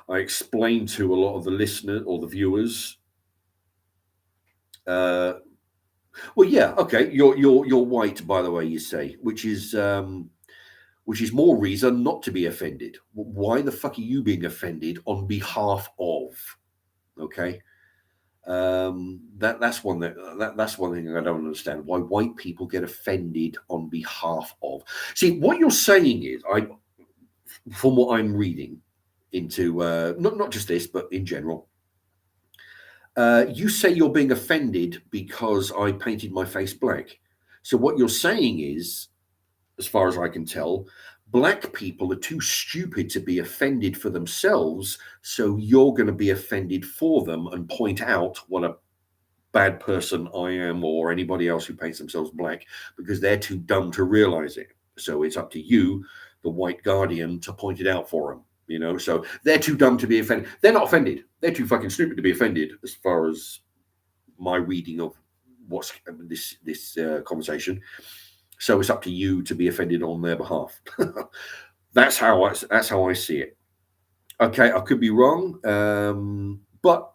I explained to a lot of the listeners or the viewers. Well, yeah, okay. You're white, by the way. You say, which is more reason not to be offended. Why the fuck are you being offended on behalf of? Okay, that's one thing I don't understand. Why white people get offended on behalf of? See, what you're saying is, from what I'm reading into, not just this, but in general. You say you're being offended because I painted my face black. So what you're saying is, as far as I can tell, black people are too stupid to be offended for themselves. So you're going to be offended for them and point out what a bad person I am or anybody else who paints themselves black because they're too dumb to realize it. So it's up to you, the white guardian, to point it out for them. So they're too dumb to be offended. They're not offended. They're too fucking stupid to be offended, as far as my reading of what's this conversation. So it's up to you to be offended on their behalf. That's how I see it. Okay, I could be wrong, but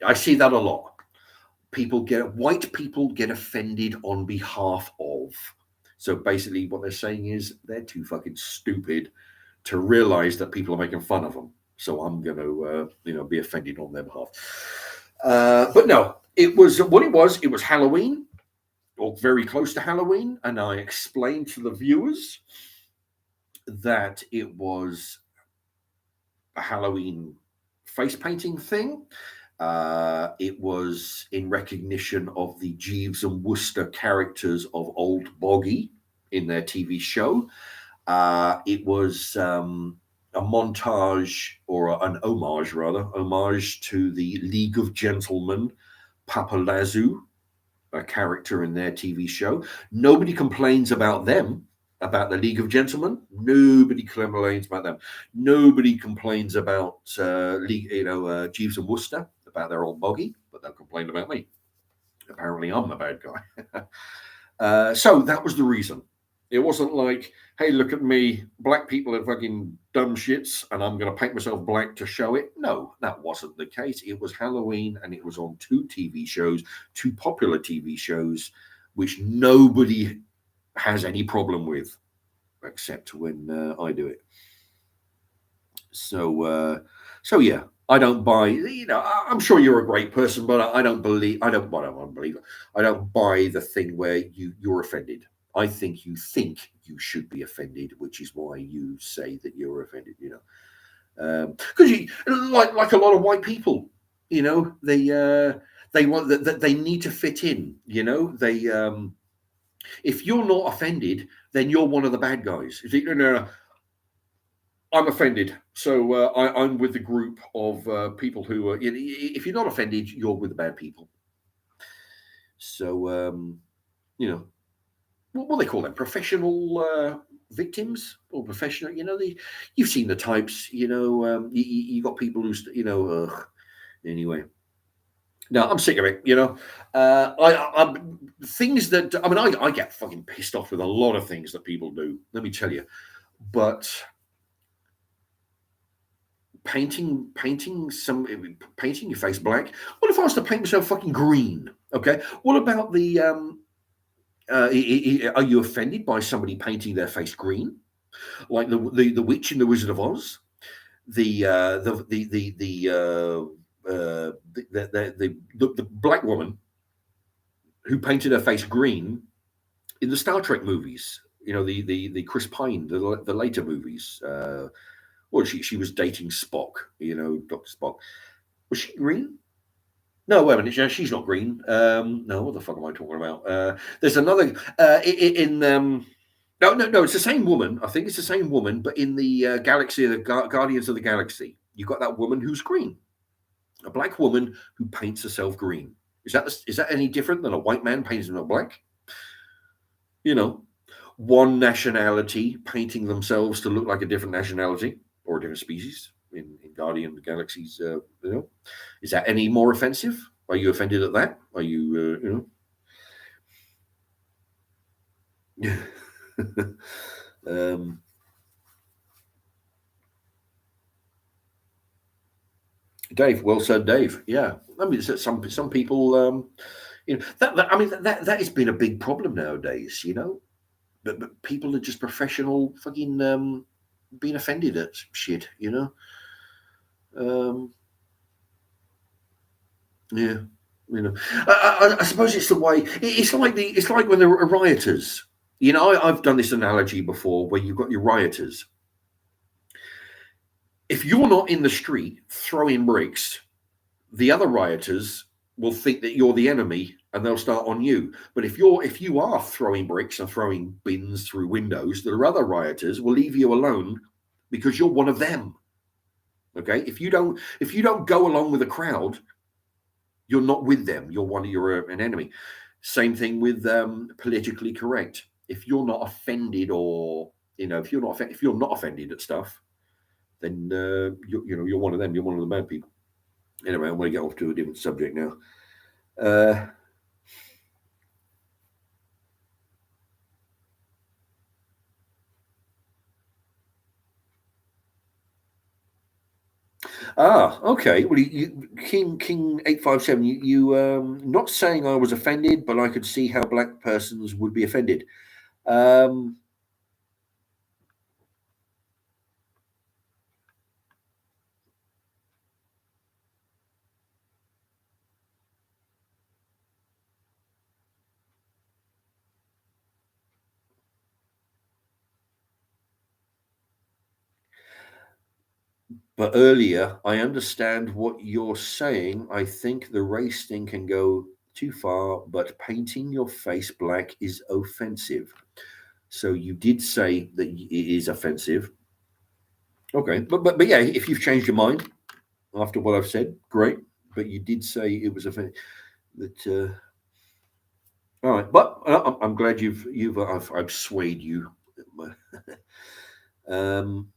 I see that a lot. White people get offended on behalf of. So basically, what they're saying is they're too fucking stupid to realize that people are making fun of them. So I'm going to, be offended on their behalf. But no, it was what it was. It was Halloween, or very close to Halloween, and I explained to the viewers that it was a Halloween face painting thing. It was in recognition of the Jeeves and Wooster characters of Old Boggy in their TV show. It was a montage, or an homage to the League of Gentlemen, Papalazou, a character in their TV show. Nobody complains about them, about the League of Gentlemen. Nobody complains about them. Nobody complains about Jeeves and Wooster, about their Old Boggy, but they'll complain about me. Apparently, I'm the bad guy. So that was the reason. It wasn't like, hey, look at me, black people are fucking dumb shits, and I'm going to paint myself black to show it. No, that wasn't the case. It was Halloween, and it was on two popular TV shows, which nobody has any problem with, except when I do it. So yeah, I don't buy. I'm sure you're a great person, but I don't believe. I don't buy the thing where you're offended. I think you should be offended, which is why you say that you're offended. Because you like a lot of white people. They want that they need to fit in. They if you're not offended, then you're one of the bad guys. No, I'm offended, so I'm with the group of people who are. If you're not offended, you're with the bad people. So you know, what they call them, professional victims or professional. You've seen the types. You got people anyway. No, I'm sick of it. I'm things that I mean, I get fucking pissed off with a lot of things that people do. Let me tell you, but painting your face black. What if I was to paint myself fucking green? Okay. What about the are you offended by somebody painting their face green, like the witch in the Wizard of Oz, the black woman who painted her face green in the Star Trek movies? The Chris Pine, the later movies. Well, she was dating Spock. Doctor Spock. Was she green? No, wait a minute. She's not green. No, what the fuck am I talking about? There's another in. No. It's the same woman. I think it's the same woman, but in the Galaxy, the Guardians of the Galaxy, you got that woman who's green, a black woman who paints herself green. Is that any different than a white man painting himself black? One nationality painting themselves to look like a different nationality or a different species in Guardian of the Galaxies. Is that any more offensive? Are you offended at that? Are you, Dave, well said, Dave. Yeah, I mean, some people, I mean, that has been a big problem nowadays. But people are just professional fucking being offended at shit. Um, yeah, I suppose it's the way. It's like when there are rioters. I've done this analogy before, where you've got your rioters. If you're not in the street throwing bricks, the other rioters will think that you're the enemy and they'll start on you. But if you are throwing bricks and throwing bins through windows, the other rioters will leave you alone because you're one of them. Okay, if you don't go along with the crowd, you're not with them. You're an enemy. Same thing with politically correct. If you're not offended, or if you're not offended at stuff, then you're one of them. You're one of the bad people. Anyway, I'm going to get off to a different subject now. Okay. Well, King 857. You not saying I was offended, but I could see how black persons would be offended. Um, but earlier, I understand what you're saying. I think the race thing can go too far, but painting your face black is offensive. So you did say that it is offensive. Okay, but yeah, if you've changed your mind after what I've said, great. But you did say it was offensive. That all right, but I'm glad I've swayed you. um,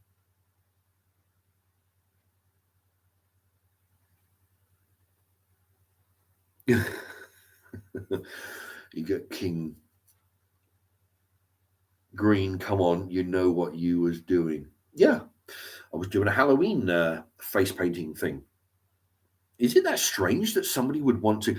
you get King Green. Come on, you know what you was doing. Yeah, I was doing a Halloween face painting thing. Is it that strange that somebody would want to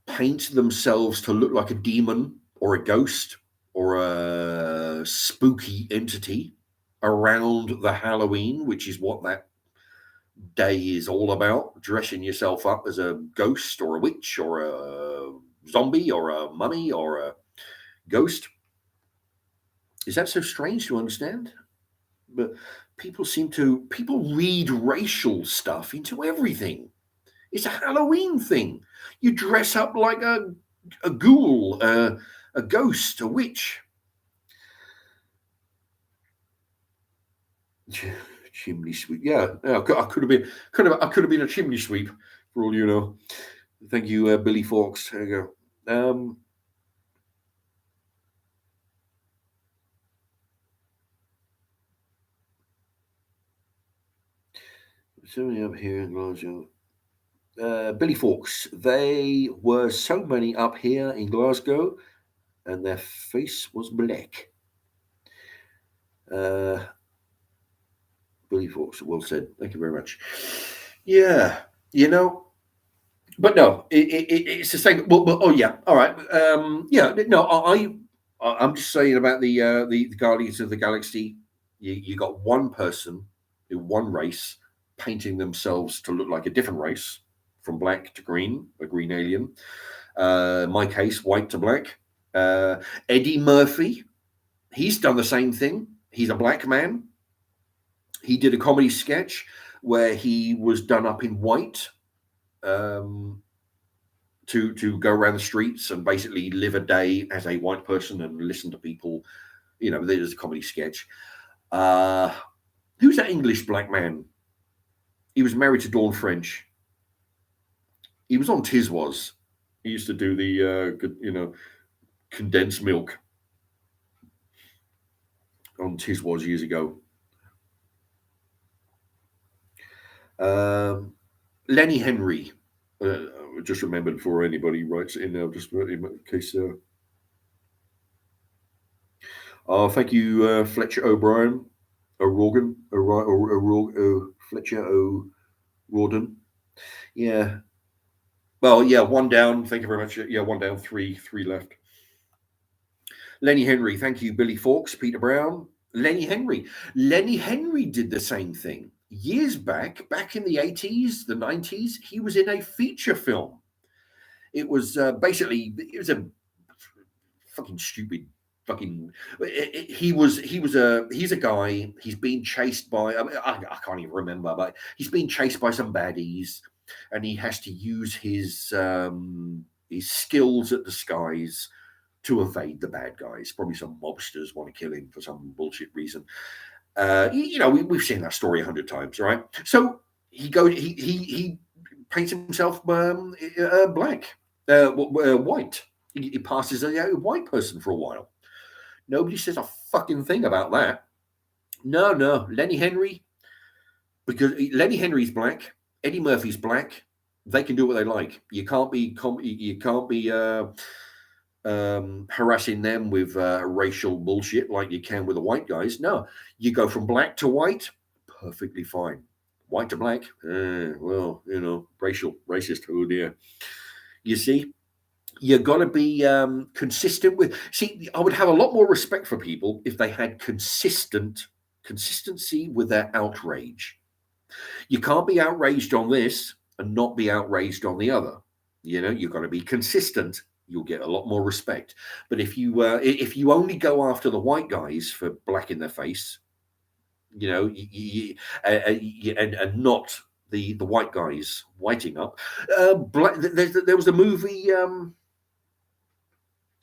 paint themselves to look like a demon or a ghost or a spooky entity around the Halloween, which is what that day is all about? Dressing yourself up as a ghost or a witch or a zombie or a mummy or a ghost. Is that so strange to understand? But people read racial stuff into everything. It's a Halloween thing. You dress up like a ghoul, a ghost, a witch. Chimney sweep. Yeah, I could have been a chimney sweep for all you know. Thank you, Billy Fawkes. There you go. So many up here in Glasgow. Billy Fawkes. They were so many up here in Glasgow, and their face was black. Billy Fawkes, well said. Thank you very much. Yeah, you know, but no, it's the same. Well, oh yeah, all right. Yeah, no, I'm just saying about the Guardians of the Galaxy. You got one person in one race painting themselves to look like a different race, from black to green, a green alien. In my case, white to black. Eddie Murphy, he's done the same thing. He's a black man. He did a comedy sketch where he was done up in white. To go around the streets and basically live a day as a white person and listen to people. You know, there's a comedy sketch. Who's that English black man? He was married to Dawn French. He was on Tiswas. He used to do the condensed milk on Tiswas years ago. Lenny Henry. Just remembered before anybody writes it in now, just in case. Oh, thank you, Fletcher O'Brien, O'Rourke, Fletcher O'Rourke. Yeah. Well, yeah, one down. Thank you very much. Yeah, one down, three left. Lenny Henry, thank you, Billy Fawkes, Peter Brown. Lenny Henry did the same thing years back in the 80s, the 90s. He was in a feature film. It was basically, it was a fucking stupid fucking. He's a guy. He's being chased by. I can't even remember, but he's being chased by some baddies, and he has to use his skills at disguise to evade the bad guys. Probably some mobsters want to kill him for some bullshit reason. We've seen that story 100 times, right? So he paints himself black, white. He passes as a white person for a while. Nobody says a fucking thing about that. No, Lenny Henry, because Lenny Henry's black, Eddie Murphy's black. They can do what they like. You can't be harassing them with racial bullshit like you can with the white guys. No, you go from black to white, perfectly fine. White to black, racist. Oh dear. You see, you got to be consistent with. See, I would have a lot more respect for people if they had consistency with their outrage. You can't be outraged on this and not be outraged on the other. You've got to be consistent. You'll get a lot more respect. But if you only go after the white guys for black in their face, and not the white guys whiting up. There was a movie.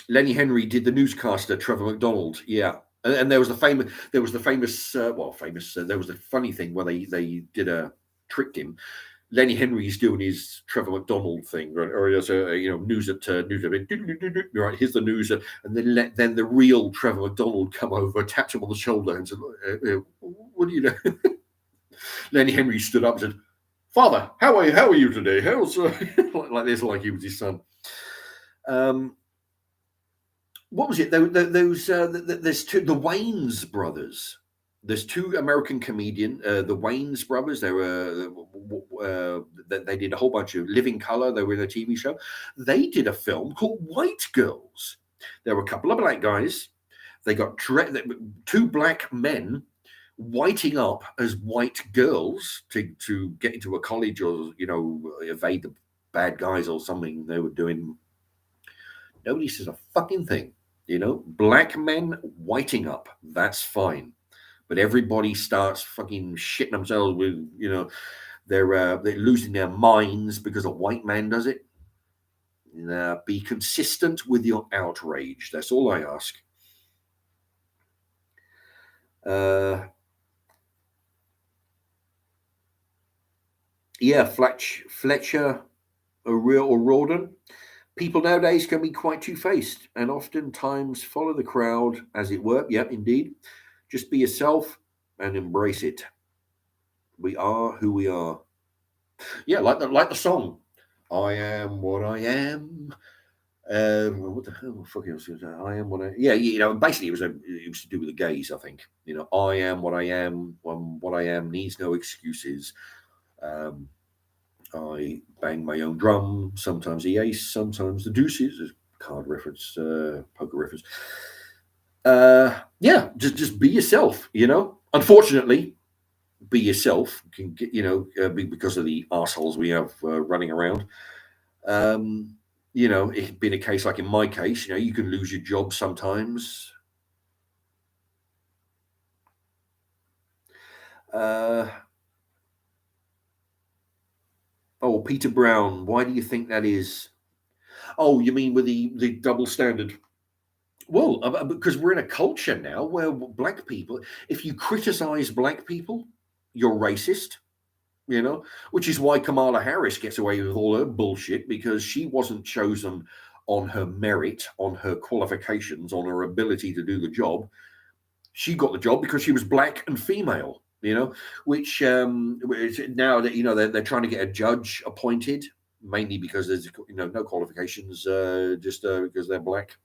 Lenny Henry did the newscaster Trevor McDonald. Yeah. And there was the famous. There was the funny thing where they tricked him. Lenny Henry's doing his Trevor McDonald thing, right? Or as news at right. Here's the news, and then the real Trevor McDonald come over, tapped him on the shoulder, and said, "What do you know?" Lenny Henry stood up and said, "Father, how are you? How are you today? How's like this? Like he was his son." What was it? There's the Wayans brothers. There's two American comedian, the Wayans brothers. They did a whole bunch of Living Color. They were in a TV show. They did a film called White Girls. There were a couple of black guys. They got two black men whiting up as white girls to get into a college or evade the bad guys or something they were doing. Nobody says a fucking thing. Black men whiting up. That's fine. But everybody starts fucking shitting themselves with, they're losing their minds because a white man does it. Be consistent with your outrage. That's all I ask. Fletcher O'Riordan. People nowadays can be quite two-faced and oftentimes follow the crowd, as it were. Yep, indeed. Just be yourself and embrace it. We are who we are. Yeah, like the song. I am what I am. What the hell? Fucking was it? I am what I. Yeah, basically it was to do with the gays. I think. I am what I am. What I am needs no excuses. Um, I bang my own drum. Sometimes the ace, sometimes the deuces. There's card reference, poker reference. Yeah, just be yourself. Unfortunately, be yourself can get because of the assholes we have running around. It could be a case like in my case. You can lose your job sometimes. Oh, Peter Brown. Why do you think that is? Oh, you mean with the double standard? Well, because we're in a culture now where black people, if you criticize black people, you're racist. Which is why Kamala Harris gets away with all her bullshit, because she wasn't chosen on her merit, on her qualifications, on her ability to do the job. She got the job because she was black and female. Which now that they're trying to get a judge appointed, mainly because there's no qualifications, just because they're black.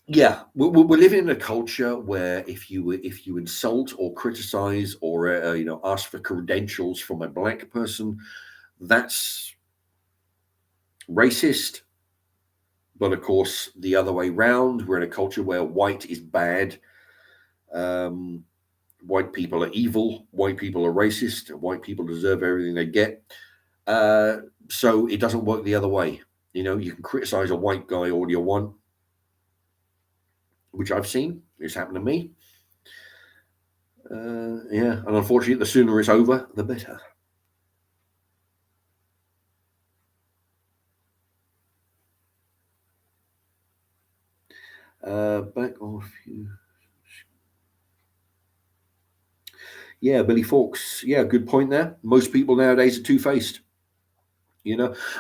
Yeah, we're living in a culture where if you insult or criticize or ask for credentials from a black person, that's racist. But of course, the other way round, we're in a culture where white is bad. White people are evil. White people are racist. White people deserve everything they get. So it doesn't work the other way. You can criticize a white guy all you want, which I've seen. It's happened to me. Yeah, and unfortunately, the sooner it's over, the better. Back off you. Yeah, Billy Fawkes. Yeah, good point there. Most people nowadays are two-faced. I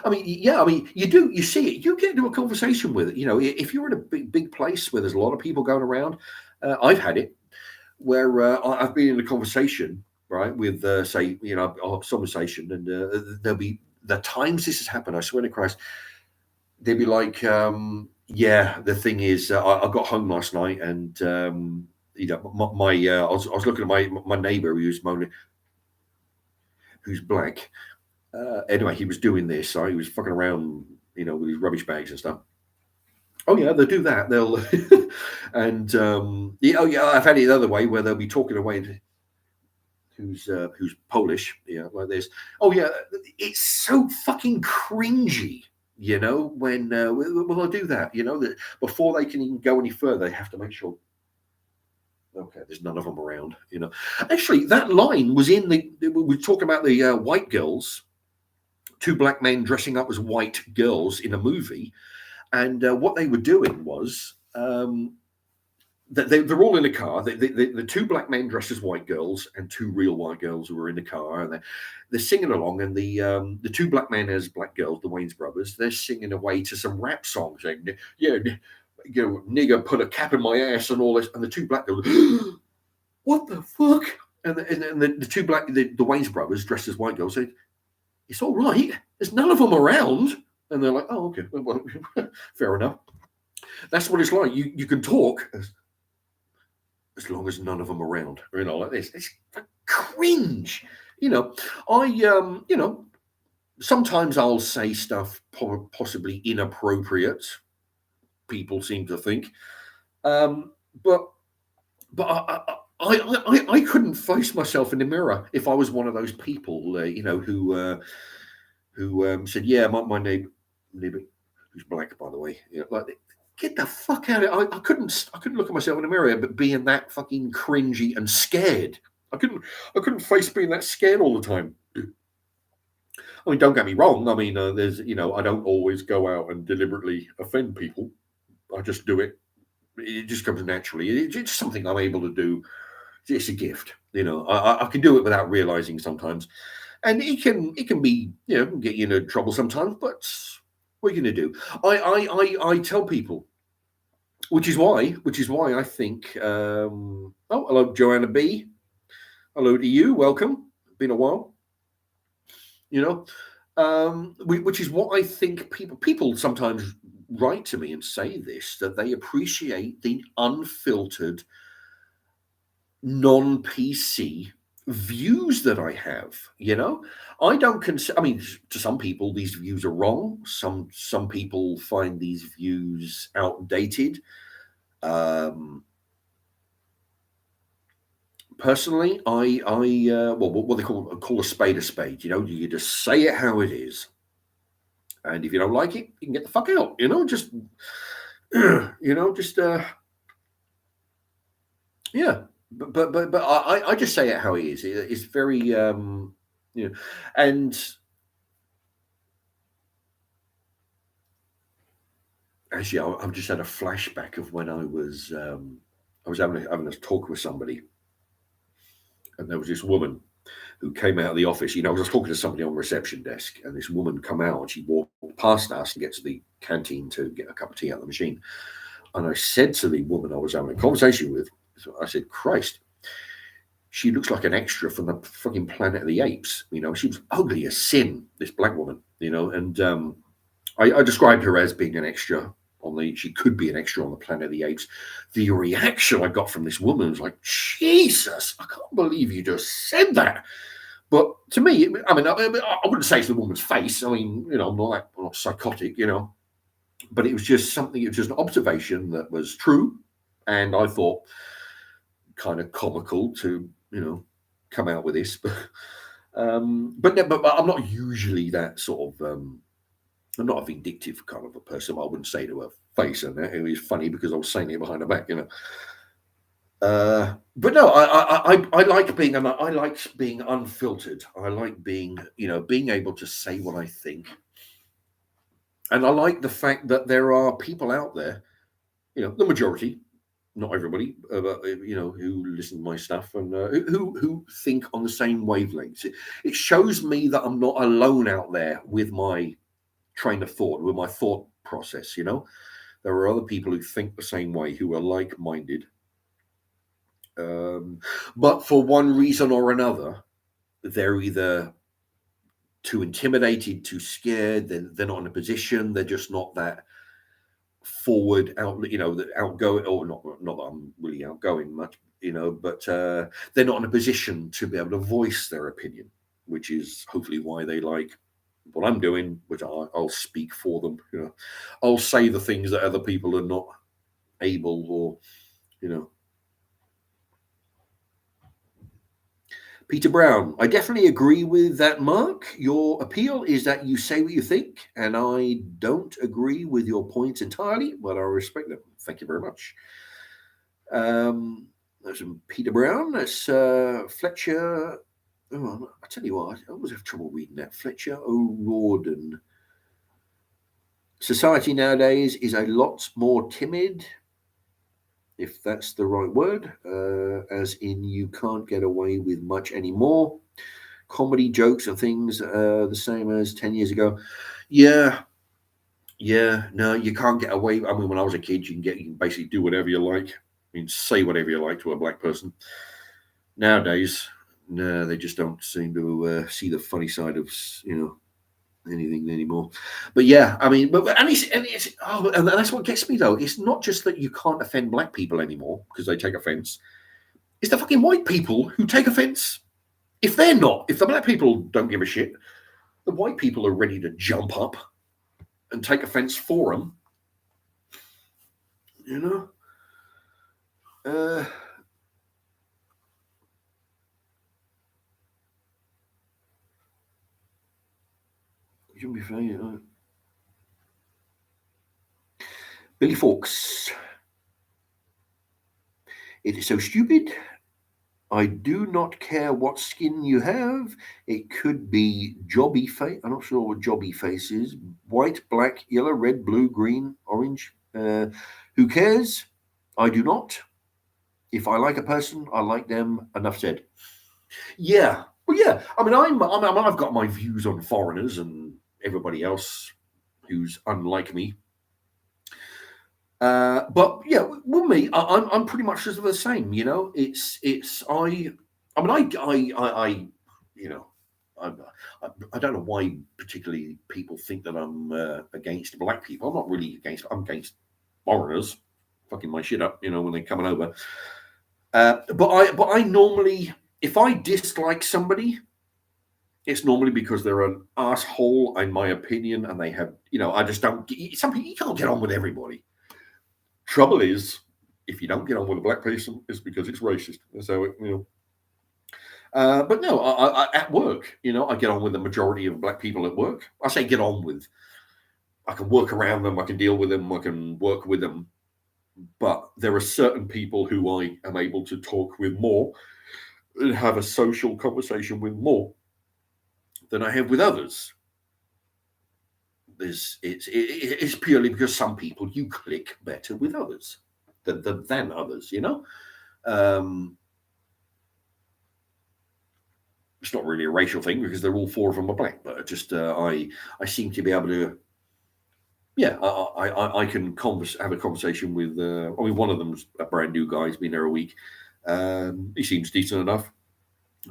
mean, yeah, I mean, you see it. You get into a conversation with it. If you're in a big place where there's a lot of people going around, I've had it where I've been in a conversation, right, with say, a conversation, and there'll be the times this has happened. I swear to Christ, they'd be like, yeah, the thing is, I got home last night, and I was looking at my neighbor who's black. Anyway, he was doing this, so he was fucking around, with his rubbish bags and stuff. Oh yeah, they'll do that. They'll and yeah, oh yeah, I've had it the other way where they'll be talking away. Who's Polish? Yeah, like this. Oh yeah, it's so fucking cringy. When they'll do that. That before they can even go any further, they have to make sure. Okay, there's none of them around. Actually, that line was in the. We talk about the white girls, two black men dressing up as white girls in a movie, and what they were doing was they're all in a car. The two black men dressed as white girls and two real white girls who were in the car, and they're singing along. And the two black men as black girls, the Wayans brothers, they're singing away to some rap songs, saying, "Yeah, nigger put a cap in my ass" and all this. And the two black girls, what the fuck? And the two black the Wayans brothers dressed as white girls said, "It's all right. There's none of them around." And they're like, "Oh, okay, well, fair enough." That's what it's like. You can talk as long as none of them are around, like this. It's cringe. I sometimes I'll say stuff possibly inappropriate. People seem to think, but I couldn't face myself in the mirror if I was one of those people, who said, "Yeah, my neighbor, who's black, by the way, like." Get the fuck out of it. I couldn't look at myself in the mirror but being that fucking cringy and scared. I couldn't face being that scared all the time. I mean, don't get me wrong. I mean, there's I don't always go out and deliberately offend people. I just do it. It just comes naturally. It's just something I'm able to do. It's a gift. I can do it without realizing sometimes, and it can be get you into trouble sometimes. But what are you going to do? I tell people which is why I think. Oh, hello, Joanna B. Hello to you. Welcome. Been a while. You know, which is what I think people sometimes write to me and say this, that they appreciate the unfiltered, non-PC views that I have. I don't consider. I mean, to some people, these views are wrong. Some people find these views outdated. Um, Personally, well, what they call a spade a spade. You just say it how it is, and if you don't like it, you can get the fuck out. Just yeah. But I just say it how it is. It's very and actually, I've just had a flashback of when I was having a talk with somebody, and there was this woman who came out of the office. I was just talking to somebody on the reception desk, and this woman come out and she walked past us and get to the canteen to get a cup of tea out of the machine. And I said to the woman I was having a conversation with, I said, Christ, she looks like an extra from the fucking Planet of the Apes. She was ugly as sin, this black woman, and I described her as being an extra she could be an extra on the Planet of the Apes. The reaction I got from this woman was like, Jesus, I can't believe you just said that. But to me, I wouldn't say it's the woman's face. I'm not psychotic, but it was just something, it was just an observation that was true. And I thought kind of comical to, come out with this. But I'm not usually that sort of, I'm not a vindictive kind of a person. I wouldn't say to her face, and it was funny because I was saying it behind her back, But no, I like being unfiltered. I like being able to say what I think, and I like the fact that there are people out there, the majority, not everybody, but who listen to my stuff and who think on the same wavelengths. It shows me that I'm not alone out there with my train of thought, with my thought process. There are other people who think the same way, who are like-minded. But for one reason or another, they're either too intimidated, too scared, they're not in a position, they're just not that forward, outgoing, or not that I'm really outgoing much, but they're not in a position to be able to voice their opinion, which is hopefully why they like what I'm doing, which I'll speak for them. I'll say the things that other people are not able, or Peter Brown, I definitely agree with that, Mark. Your appeal is that you say what you think, and I don't agree with your points entirely, but I respect them. Thank you very much. That's Peter Brown. That's Fletcher. Oh, I tell you what, I always have trouble reading that. Fletcher O'Riordan. Society nowadays is a lot more timid, if that's the right word, as in you can't get away with much anymore. Comedy jokes and things the same as 10 years ago. Yeah, no, you can't get away. I mean, when I was a kid, you can basically do whatever you like. I mean, say whatever you like to a black person. Nowadays, no, they just don't seem to see the funny side of anything anymore. But yeah, I mean, and that's what gets me though. It's not just that you can't offend black people anymore because they take offense. It's the fucking white people who take offense. If the black people don't give a shit, the white people are ready to jump up and take offense for them. Shouldn't be fair. Billy Fawkes. It is so stupid. I do not care what skin you have. It could be jobby face. I'm not sure what jobby face is. White, black, yellow, red, blue, green, orange. Who cares? I do not. If I like a person, I like them. Enough said. Yeah. Well, yeah. I mean, I've got my views on foreigners and everybody else who's unlike me. But yeah, with me, I'm pretty much just the same. You know, I mean, I you know, I don't know why particularly people think that I'm against black people. I'm not really against. I'm against foreigners fucking my shit up. You know, when they're coming over. But I normally, if I dislike somebody, it's normally because they're an asshole, in my opinion, and they have, I just don't. Some people, you can't get on with everybody. Trouble is, if you don't get on with a black person, it's because it's racist. So but no, at work, I get on with the majority of black people at work. I say get on with. I can work around them. I can deal with them. I can work with them. But there are certain people who I am able to talk with more and have a social conversation with more than I have with others. It's purely because some people you click better with others than others. It's not really a racial thing because they're all four of them are black, but just I seem to be able to. Yeah, I can have a conversation with. I mean, one of them's a brand new guy. He's been there a week. He seems decent enough,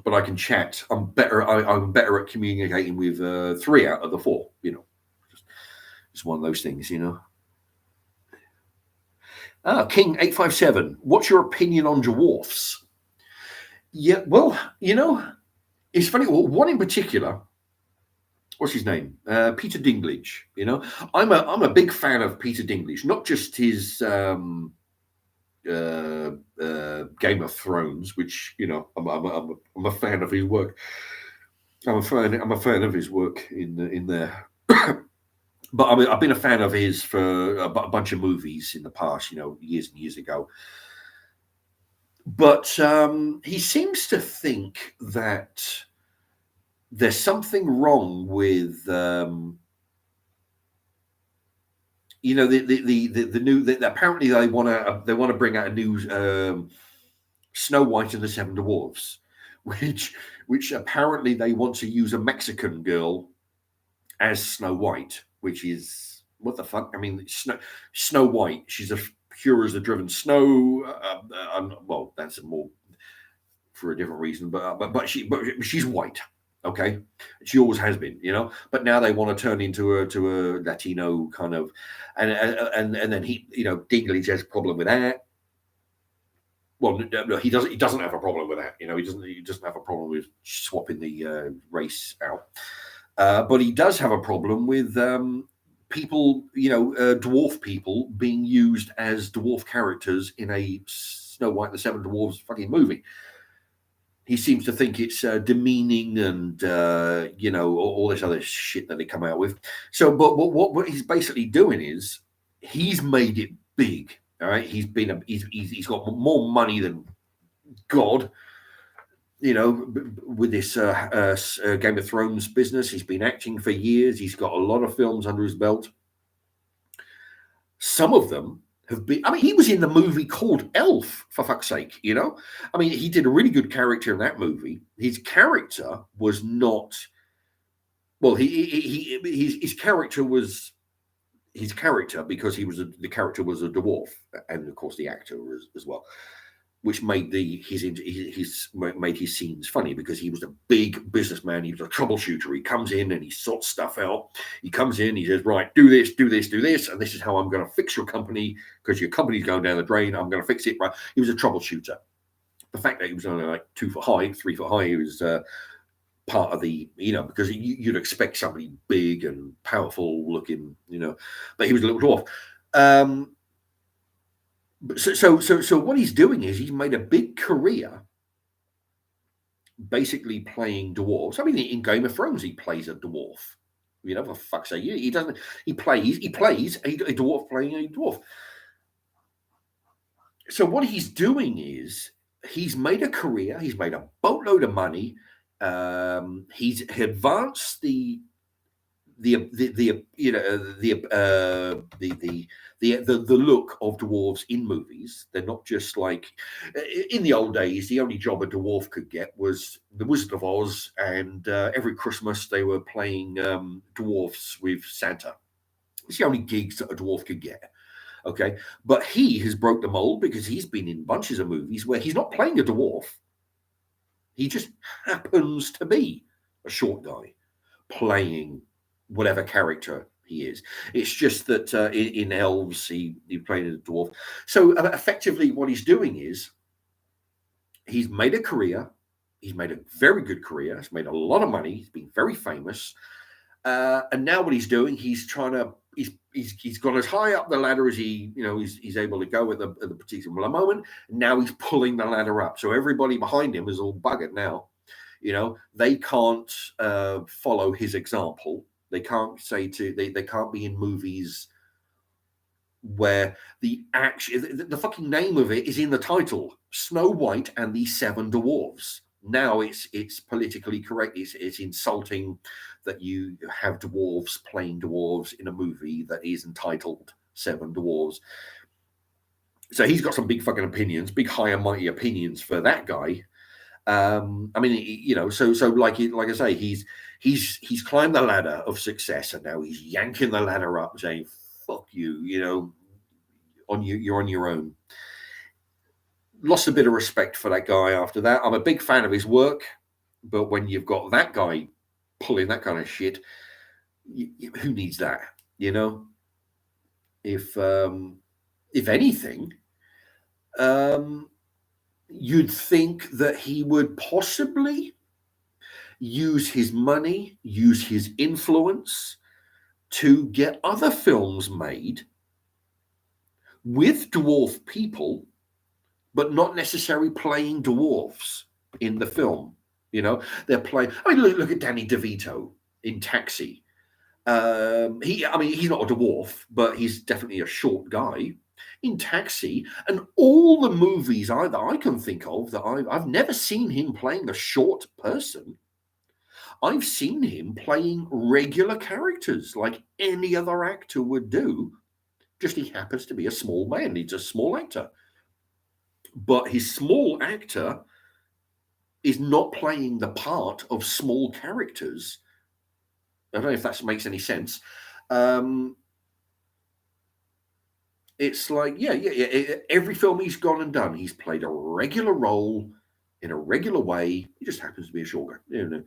but I can chat. I'm better. I'm better at communicating with 3 out of the 4. It's one of those things, King 857. What's your opinion on dwarfs? Yeah, well, it's funny. Well, one in particular. What's his name? Peter Dinklage. I'm a big fan of Peter Dinklage, not just his Game of Thrones, which I'm a fan of his work. I'm a fan of his work in there. But I mean, I've been a fan of his for a bunch of movies in the past, years and years ago. But he seems to think that there's something wrong with the new. Apparently, they want to bring out a new Snow White and the Seven Dwarfs, which apparently they want to use a Mexican girl as Snow White, which is what the fuck? I mean, Snow White, she's as pure as the driven snow. Well, that's more for a different reason, but she's white. Okay, she always has been, But now they want to turn into a Latino kind of, and then he, Dinklage has a problem with that. Well, no, he doesn't have a problem with that. He doesn't have a problem with swapping the race out. But he does have a problem with people, dwarf people being used as dwarf characters in a Snow White and the Seven Dwarfs fucking movie. He seems to think it's demeaning and, all this other shit that they come out with. So, but what he's basically doing is he's made it big. All right. He's he's got more money than God. With this Game of Thrones business. He's been acting for years. He's got a lot of films under his belt. Some of them have been, I mean, he was in the movie called Elf, for fuck's sake, I mean, he did a really good character in that movie. His character was not, well, his character was his character because the character was a dwarf, and of course the actor as well, which made made his scenes funny because he was a big businessman. He was a troubleshooter. He comes in and he sorts stuff out. He comes in, he says, right, do this, do this, do this, and this is how I'm going to fix your company because your company's going down the drain. I'm going to fix it. Right? He was a troubleshooter. The fact that he was only like 2 foot high, 3 foot high, he was part of the, because you'd expect somebody big and powerful looking, but he was a little dwarf. So what he's doing is he's made a big career basically playing dwarves. I mean, in Game of Thrones, he plays a dwarf. For fuck's sake, he doesn't. He plays a dwarf playing a dwarf. So what he's doing is he's made a career. He's made a boatload of money. He's advanced the look of dwarves in movies. They're not just like in the old days. The only job a dwarf could get was the Wizard of Oz, and every Christmas they were playing dwarfs with Santa. It's the only gigs that a dwarf could get. Okay, but he has broke the mold because he's been in bunches of movies where he's not playing a dwarf. He just happens to be a short guy playing whatever character he is. It's just that in Elves, he played a dwarf. So effectively, what he's doing is he's made a career. He's made a very good career. He's made a lot of money. He's been very famous. And now what he's doing, he's trying to. He's gone as high up the ladder as he's able to go at the particular moment. Now he's pulling the ladder up. So everybody behind him is all buggered now. They can't follow his example. They can't they can't be in movies where the fucking name of it is in the title, Snow White and the Seven Dwarfs. Now it's politically correct. It's insulting that you have dwarves playing dwarves in a movie that is entitled Seven Dwarves. So he's got some big fucking opinions, big high and mighty opinions for that guy. I mean, so like I say, he's climbed the ladder of success, and now he's yanking the ladder up, saying, "Fuck you," you're on your own. Lost a bit of respect for that guy after that. I'm a big fan of his work, but when you've got that guy pulling that kind of shit, who needs that? If anything, you'd think that he would possibly use his money, use his influence to get other films made with dwarf people, but not necessarily playing dwarfs in the film. They're playing. I mean, look at Danny DeVito in Taxi. He's not a dwarf, but he's definitely a short guy in Taxi. And all the movies that I can think of that I've never seen him playing a short person. I've seen him playing regular characters like any other actor would do. Just he happens to be a small man. He's a small actor. But his small actor is not playing the part of small characters. I don't know if that makes any sense. It's like, yeah. Every film he's gone and done, he's played a regular role in a regular way. He just happens to be a short guy.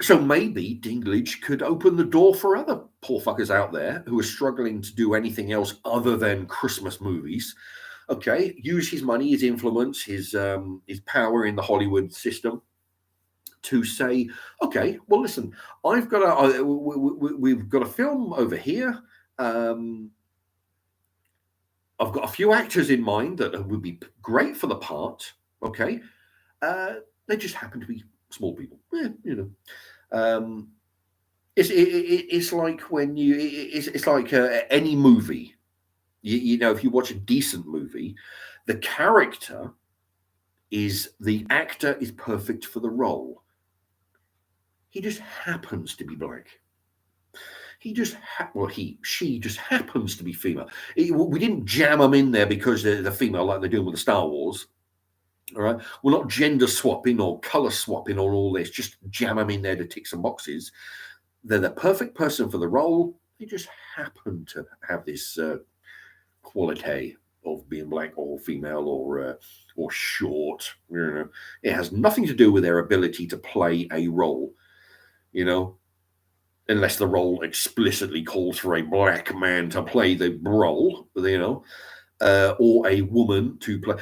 So maybe Dinklage could open the door for other poor fuckers out there who are struggling to do anything else other than Christmas movies. Okay, use his money, his influence, his power in the Hollywood system to say, okay, well, listen, we've got a film over here. I've got a few actors in mind that would be great for the part. Okay, they just happen to be small people. It's like when it's like any movie. If you watch a decent movie, the actor is perfect for the role. He just happens to be black. She just happens to be female. We didn't jam them in there because they're female like they're doing with the Star Wars. All right, we're not gender swapping or color swapping or all this. Just jam them in there to tick some boxes. They're the perfect person for the role. They just happen to have this quality of being black or female or short. It has nothing to do with their ability to play a role. Unless the role explicitly calls for a black man to play the role. Or a woman to play.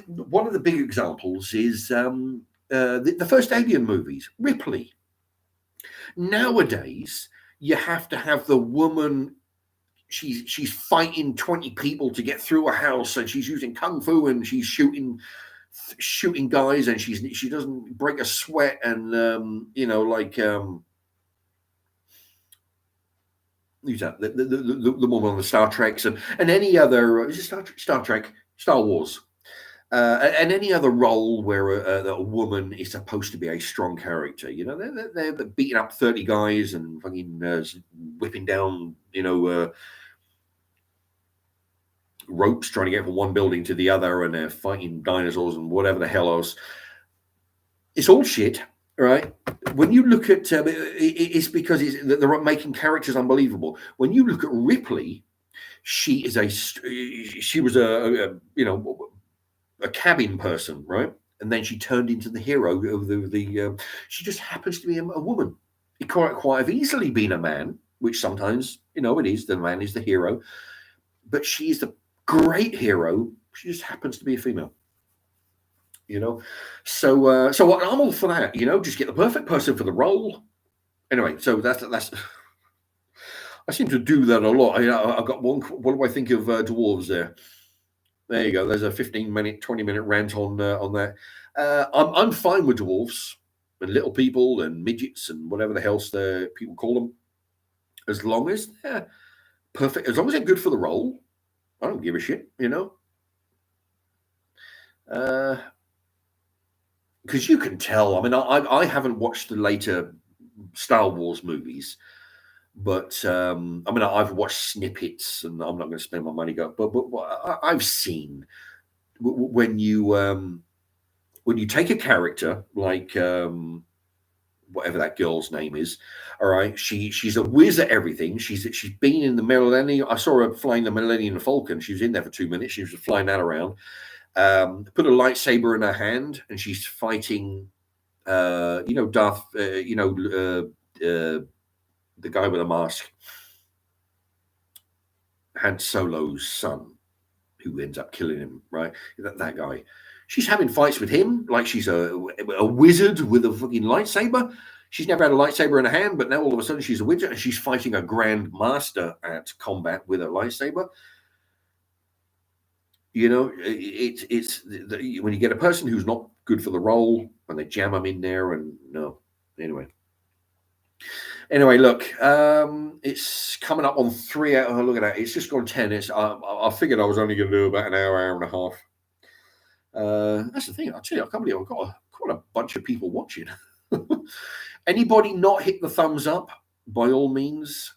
One of the big examples is the first Alien movies, Ripley. Nowadays, you have to have the woman. She's fighting 20 people to get through a house, and she's using kung fu, and she's shooting guys, and she doesn't break a sweat, and who's that? The woman on the Star Treks and any other Star Trek, Star Wars, and any other role where a woman is supposed to be a strong character. They're beating up 30 guys and fucking whipping down ropes trying to get from one building to the other, and they're fighting dinosaurs and whatever the hell else. It's all shit. right? When you look at it's because they're making characters unbelievable. When you look at Ripley, she was a cabin person, right? And then she turned into the hero of the. She just happens to be a woman. It quite have easily been a man, which sometimes it is. The man is the hero, but she's the great hero. She just happens to be a female. So I'm all for that. Just get the perfect person for the role. Anyway, so that's. I seem to do that a lot. I've got one. What do I think of dwarves there? There you go. There's a 15-minute, 20-minute rant on that. I'm fine with dwarves and little people and midgets and whatever the hell people call them, as long as they're perfect, as long as they're good for the role. I don't give a shit, because you can tell. I mean, I haven't watched the later Star Wars movies, but I mean, I've watched snippets, and I'm not going to spend my money but I've seen when you take a character like whatever that girl's name is, all right, she's a whiz at everything. She's been in the Millennium. I saw her flying the Millennium Falcon. She was in there for 2 minutes. She was flying that around. Put a lightsaber in her hand, and she's fighting. Darth. The guy with a mask, Han Solo's son, who ends up killing him. Right, that guy. She's having fights with him like she's a wizard with a fucking lightsaber. She's never had a lightsaber in her hand, but now all of a sudden she's a wizard and she's fighting a grand master at combat with a lightsaber. It's when you get a person who's not good for the role and they jam them in there, and no. Anyway, look, it's coming up on 3 hours. Oh, look at that. It's just gone 10. I figured I was only going to do about an hour and a half. That's the thing. I tell you, I can't believe I've got quite a bunch of people watching. Anybody not hit the thumbs up, by all means.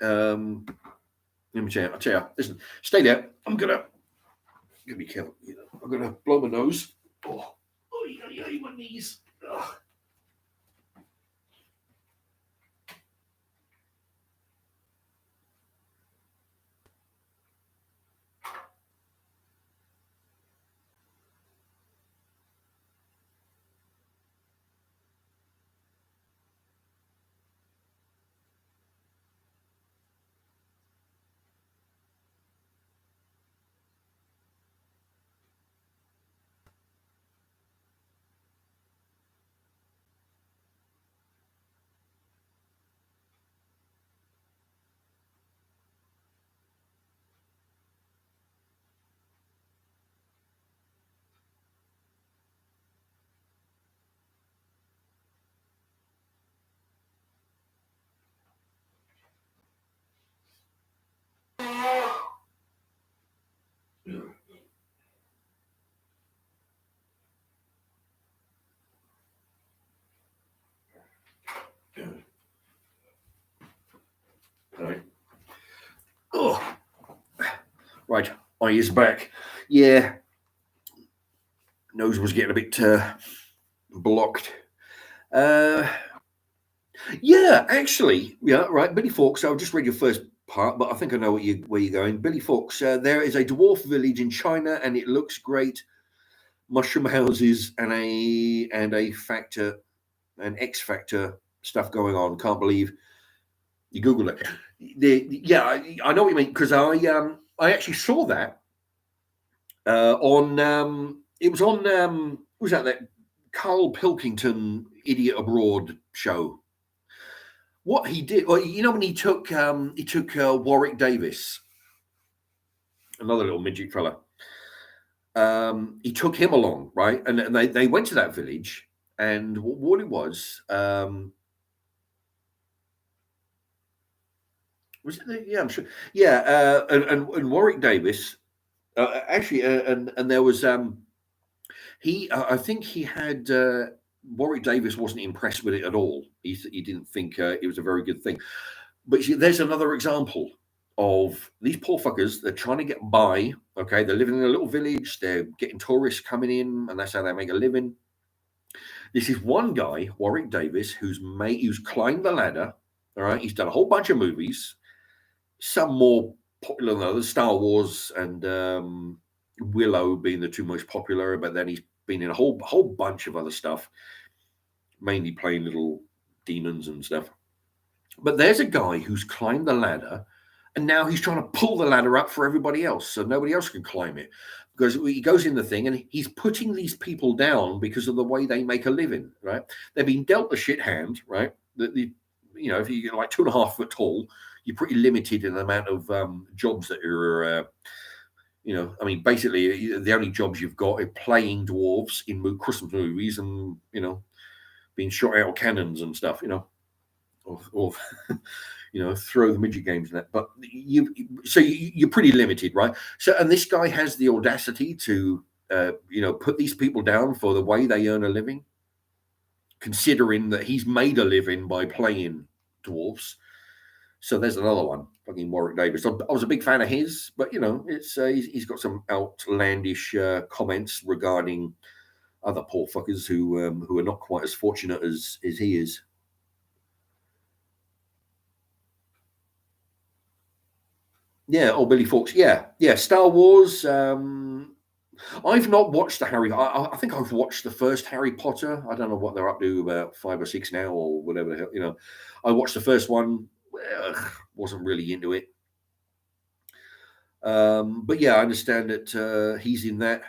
Let me tell you. Listen, stay there. I'm gonna be careful. I'm gonna blow my nose. Oh, my knees. Ugh. All right. Oh, right. Eye is back. Yeah. Nose was getting a bit blocked. Yeah, actually, yeah, right. Billy Fawkes. I've just read your first part, but I think I know where you're going. Billy Fawkes. There is a dwarf village in China, and it looks great. Mushroom houses and a factor, an X Factor stuff going on. Can't believe you Google it. I know what you mean, because I actually saw that on it was on what was that Carl Pilkington Idiot Abroad show. What he did, well, when he took Warwick Davis, another little midget fella. He took him along, right? And they went to that village, and what it was it? Yeah, I'm sure. Yeah, and Warwick Davis actually, and there was I think he had Warwick Davis wasn't impressed with it at all. He didn't think it was a very good thing. But there's another example of these poor fuckers. They're trying to get by. Okay, they're living in a little village. They're getting tourists coming in, and that's how they make a living. This is one guy, Warwick Davis, who's climbed the ladder. All right, he's done a whole bunch of movies, some more popular than others, Star Wars and Willow being the two most popular. But then he's been in a whole bunch of other stuff, mainly playing little demons and stuff. But there's a guy who's climbed the ladder, and now he's trying to pull the ladder up for everybody else, so nobody else can climb it. Because he goes in the thing and he's putting these people down because of the way they make a living, right? They've been dealt the shit hand, right? If you're like 2.5 foot tall, you're pretty limited in the amount of jobs that you're, basically the only jobs you've got are playing dwarves in Christmas movies and, being shot out of cannons and stuff, or throw the midget games and that. But you're pretty limited, right? So, and this guy has the audacity to, put these people down for the way they earn a living, considering that he's made a living by playing dwarves. So there's another one, fucking Warwick Davis. I was a big fan of his, but it's he's got some outlandish comments regarding other poor fuckers who are not quite as fortunate as he is. Yeah, or Billy Fawkes. Yeah. Star Wars. I've not watched the Harry. I think I've watched the first Harry Potter. I don't know what they're up to, about 5 or 6 now, or whatever the hell. I watched the first one. Wasn't really into it. But yeah, I understand that he's in that.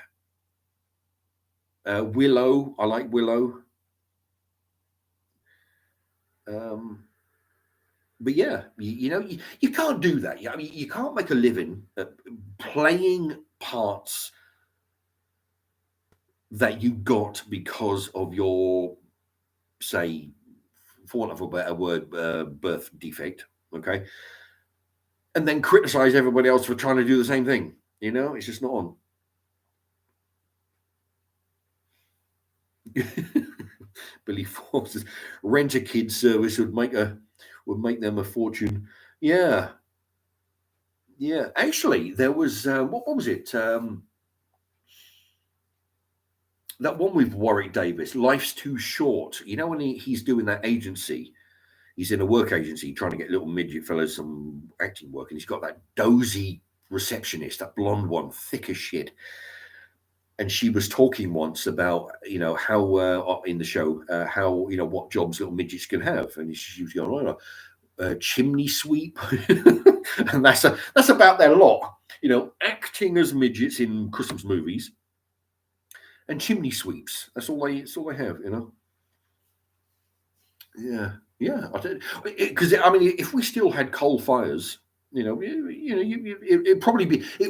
Willow. I like Willow. But yeah, you can't do that. I mean, you can't make a living playing parts that you got because of your, say, for want of a better word, birth defect. Okay, and then criticize everybody else for trying to do the same thing. It's just not on. Billy Fox's Rent-A-Kid service would make them a fortune. Yeah. Actually, there was what was it? That one with Warwick Davis, Life's Too Short. When he's doing that agency, he's in a work agency trying to get little midget fellas some acting work, and he's got that dozy receptionist, that blonde one, thick as shit. And she was talking once about, how in the show, how, what jobs little midgets can have. And she was going, chimney sweep. And that's about their lot, acting as midgets in Christmas movies and chimney sweeps. That's all they have, Yeah. Because I mean, if we still had coal fires, it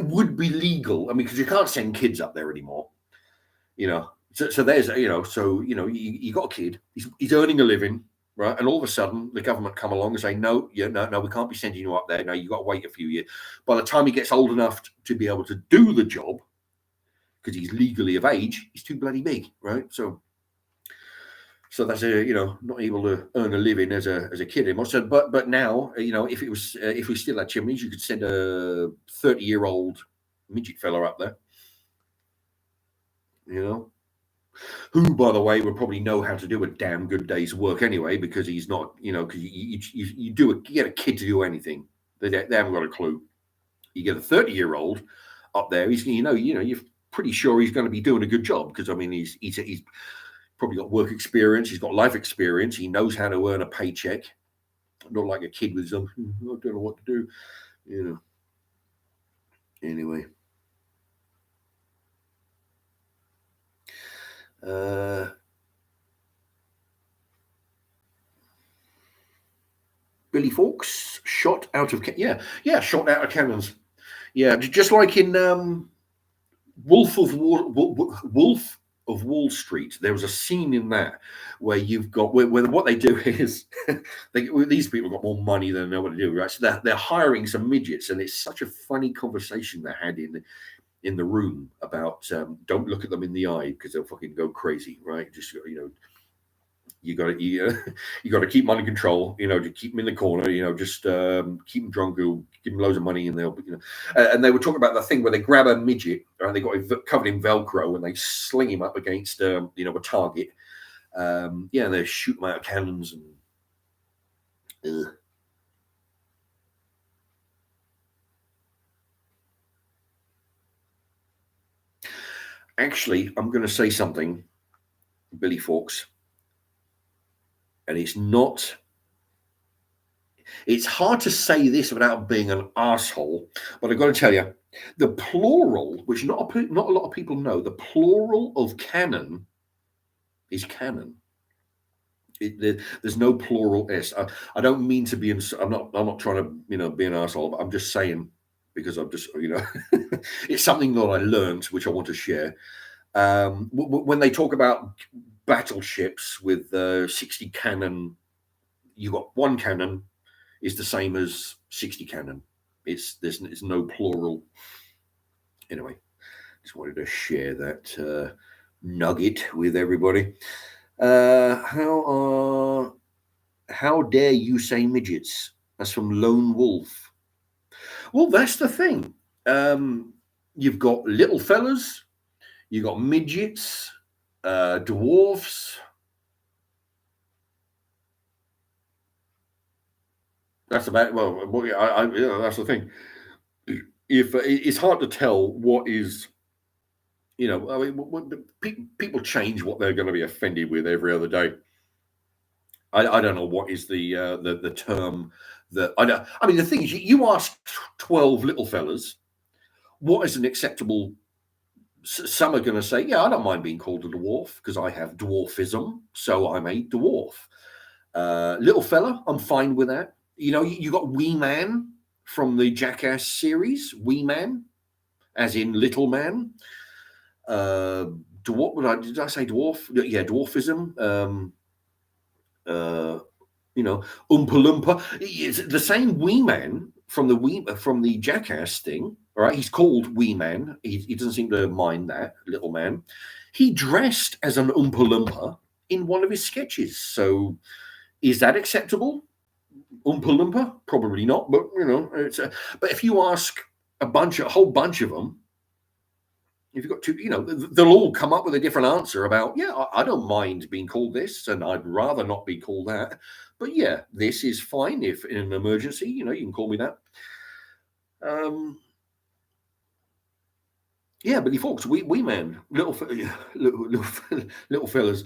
would be legal. I mean, because you can't send kids up there anymore. So there's you got a kid. He's earning a living, right? And all of a sudden, the government come along and say, no, we can't be sending you up there. No, you got to wait a few years. By the time he gets old enough to be able to do the job, because he's legally of age, he's too bloody big, right? So that's not able to earn a living as a kid anymore. So, but now, if we still had chimneys, you could send a 30-year-old midget fella up there, who, by the way, would probably know how to do a damn good day's work anyway, because he's not, because you get a kid to do anything, they haven't got a clue. You get a 30-year-old up there, he's you're pretty sure he's going to be doing a good job, because I mean he's probably got work experience, he's got life experience, he knows how to earn a paycheck, not like a kid with some, I don't know what to do, Anyway. Billy Fawkes shot out of shot out of cannons. Yeah, just like in Wolf of Wall Street. There was a scene in that where you've got where what they do is these people got more money than they know what to do, right? So they're hiring some midgets, and it's such a funny conversation they had in the room about don't look at them in the eye because they'll fucking go crazy, right? Just you got to keep them under control, to keep them in the corner, just keep them drunk, give them loads of money, and they'll, and they were talking about the thing where they grab a midget and they got him covered in Velcro and they sling him up against, a target, Yeah, they shoot them out of cannons and. Actually, I'm going to say something, Billy Fawkes, and it's not. It's hard to say this without being an asshole, but I've got to tell you, the plural, which not a lot of people know, the plural of cannon is cannon. There's no plural s. I don't mean to be. I'm not trying to be an asshole, but I'm just saying because I'm just it's something that I learned, which I want to share. When they talk about battleships with 60 cannon, you got one cannon is the same as 60 cannon. There's no plural. Anyway, just wanted to share that nugget with everybody. How dare you say midgets? That's from Lone Wolf. Well, that's the thing. You've got little fellas, you've got midgets, dwarfs. That's about that's the thing. If it's hard to tell what is, I mean, people change what they're going to be offended with every other day. I don't know what is the term that I don't. I mean, the thing is, you ask 12 little fellas, what is an acceptable? Some are going to say, yeah, I don't mind being called a dwarf because I have dwarfism, so I'm a dwarf. Little fella, I'm fine with that. You got Wee Man from the Jackass series, Wee Man, as in little man. Did I say dwarf? Yeah, dwarfism. Oompa Loompa. It's the same Wee Man from the Jackass thing. All right, he's called Wee Man. He doesn't seem to mind that little man. He dressed as an Oompa Loompa in one of his sketches. So, is that acceptable? Oompa Loompa? Probably not. But but if you ask a whole bunch of them, if you've got two, they'll all come up with a different answer about, yeah, I don't mind being called this, and I'd rather not be called that. But yeah, this is fine if in an emergency, you can call me that. Yeah, Billy Fawkes, wee man, little fellas.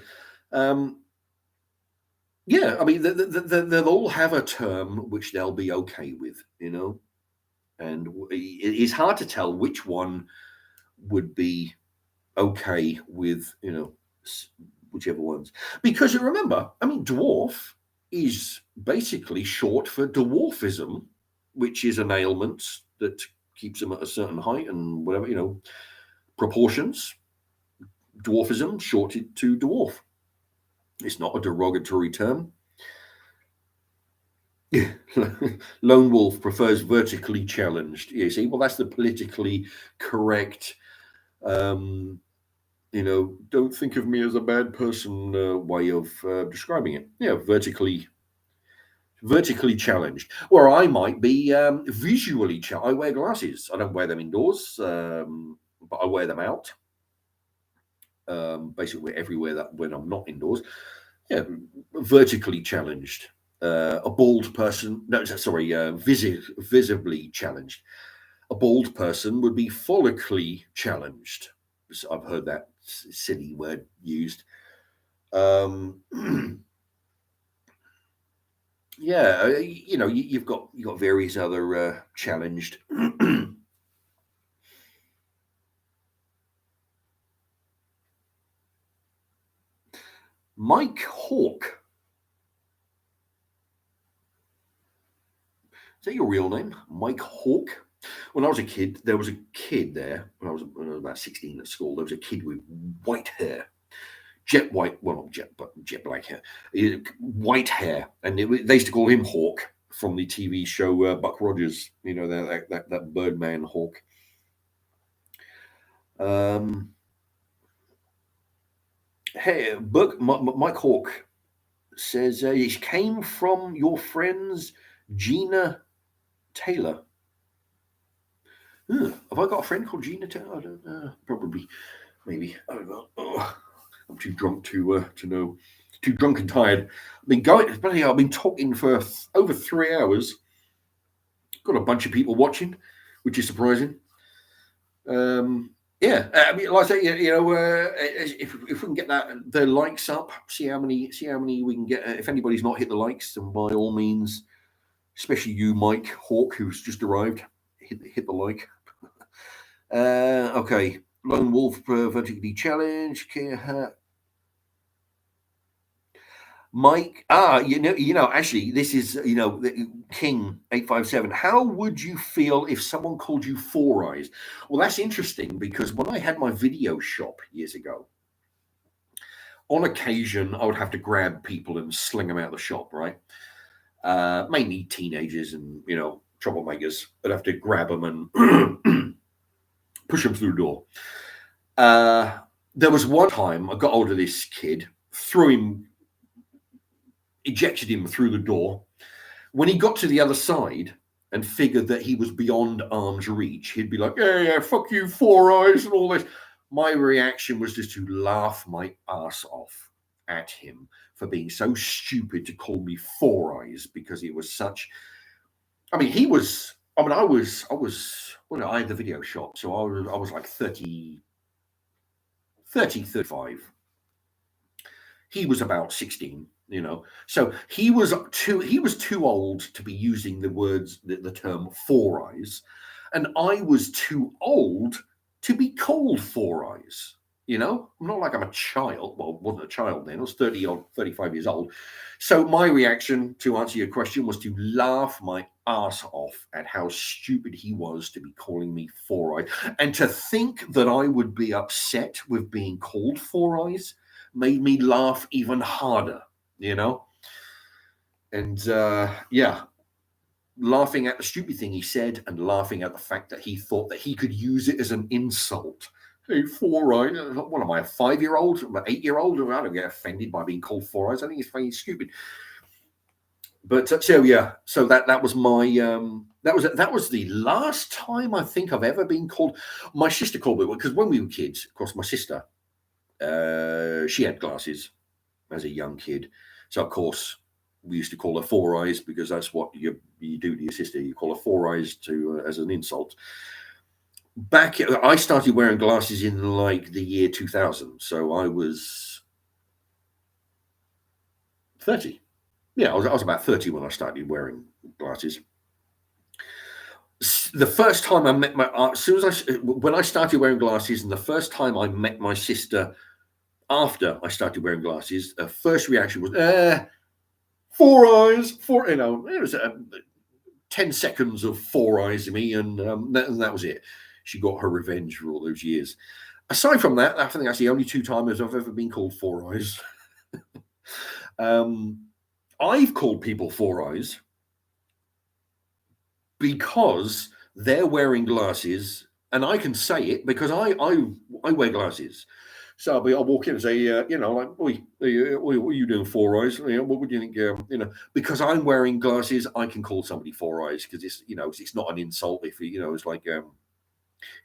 Yeah, I mean, they'll all have a term which they'll be okay with, and it's hard to tell which one would be okay with whichever ones, because you remember, I mean, dwarf is basically short for dwarfism, which is an ailment that keeps them at a certain height and whatever, proportions. Dwarfism shorted to dwarf. It's not a derogatory term. Lone wolf prefers vertically challenged. You see, well, that's the politically correct don't think of me as a bad person way of describing it. Yeah, vertically challenged. Where I might be visually challenged. I wear glasses. I don't wear them indoors, but I wear them out. Basically, everywhere that when I'm not indoors. Yeah, vertically challenged. A bald person. No, sorry, visibly challenged. A bald person would be follically challenged. I've heard that silly word used. Yeah, you've got various other challenged. Mike Hawk. Is that your real name, Mike Hawk? When I was a kid, there was a kid there. When I was about 16 at school, there was a kid with white hair. Jet white, well, not jet, but jet black hair, white hair, and they used to call him Hawk from the TV show Buck Rogers. That Birdman Hawk. Hey, Mike Hawk says it came from your friends Gina Taylor. Have I got a friend called Gina Taylor? I don't know. Probably, maybe. I don't know. Oh. I'm too drunk to know. Too drunk and tired. I've been talking for over 3 hours. Got a bunch of people watching, which is surprising. Yeah, I mean, like I say, if we can get the likes up, see how many we can get. If anybody's not hit the likes, then by all means, especially you, Mike Hawk, who's just arrived, hit the like. Okay, Lone Wolf vertically challenged. Mike, actually, this is, King 857. How would you feel if someone called you Four Eyes? Well, that's interesting because when I had my video shop years ago, on occasion, I would have to grab people and sling them out of the shop, right? Mainly teenagers and, troublemakers. I'd have to grab them and push them through the door. There was one time I got hold of this kid, ejected him through the door. When he got to the other side and figured that he was beyond arm's reach, he'd be like, yeah, fuck you, Four Eyes, and all this. My reaction was just to laugh my ass off at him for being so stupid to call me Four Eyes, because it was such. I mean, I had the video shop, so I was like 30, 35. He was about 16. So he was too old to be using the term Four Eyes, and I was too old to be called Four Eyes. I'm not like I'm a child. Well, I wasn't a child then. I was 30 or 35 years old. So my reaction, to answer your question, was to laugh my ass off at how stupid he was to be calling me Four Eyes, and to think that I would be upset with being called Four Eyes made me laugh even harder. And laughing at the stupid thing he said, and laughing at the fact that he thought that he could use it as an insult. Hey, Four Eyes. What am I, a 5-year-old, an 8-year-old? I don't get offended by being called Four Eyes. I think it's very stupid. But so that was my that was the last time I think I've ever been called. My sister called me, because when we were kids, of course, my sister, she had glasses as a young kid. So, of course, we used to call her Four Eyes, because that's what you do to your sister. You call her Four Eyes as an insult. I started wearing glasses in like the year 2000. So I was 30. Yeah, I was about 30 when I started wearing glasses. The first time I met when I started wearing glasses, and the first time I met my sister after I started wearing glasses, the first reaction was, Four Eyes, it was 10 seconds of Four Eyes to me, and that was it. She got her revenge for all those years. Aside from that, I think that's the only 2 times I've ever been called Four Eyes. I've called people Four Eyes because they're wearing glasses, and I can say it because I wear glasses. So I'll walk in and say, like, what are you doing, Four Eyes? What would you think? Because I'm wearing glasses, I can call somebody Four Eyes, because it's not an insult. If it's like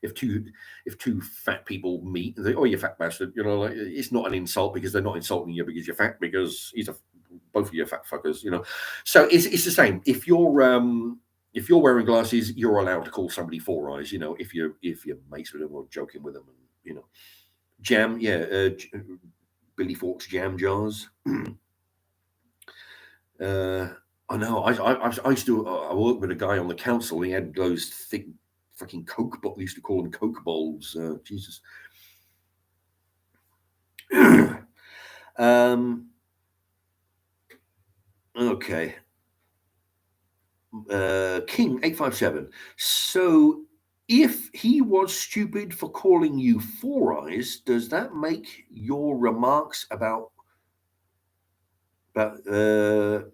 if two fat people meet, and they, oh, you fat bastard, like, it's not an insult, because they're not insulting you because you're fat, because both of you are fat fuckers, So it's the same. If you're wearing glasses, you're allowed to call somebody Four Eyes. If you're mates with them or joking with them, and jam, Billy Fawkes jam jars. I know. I used to. I worked with a guy on the council. He had those thick, fucking Coke bottles. We used to call them Coke bowls. Jesus. Okay. King 857. So, if he was stupid for calling you Four Eyes, does that make your remarks about for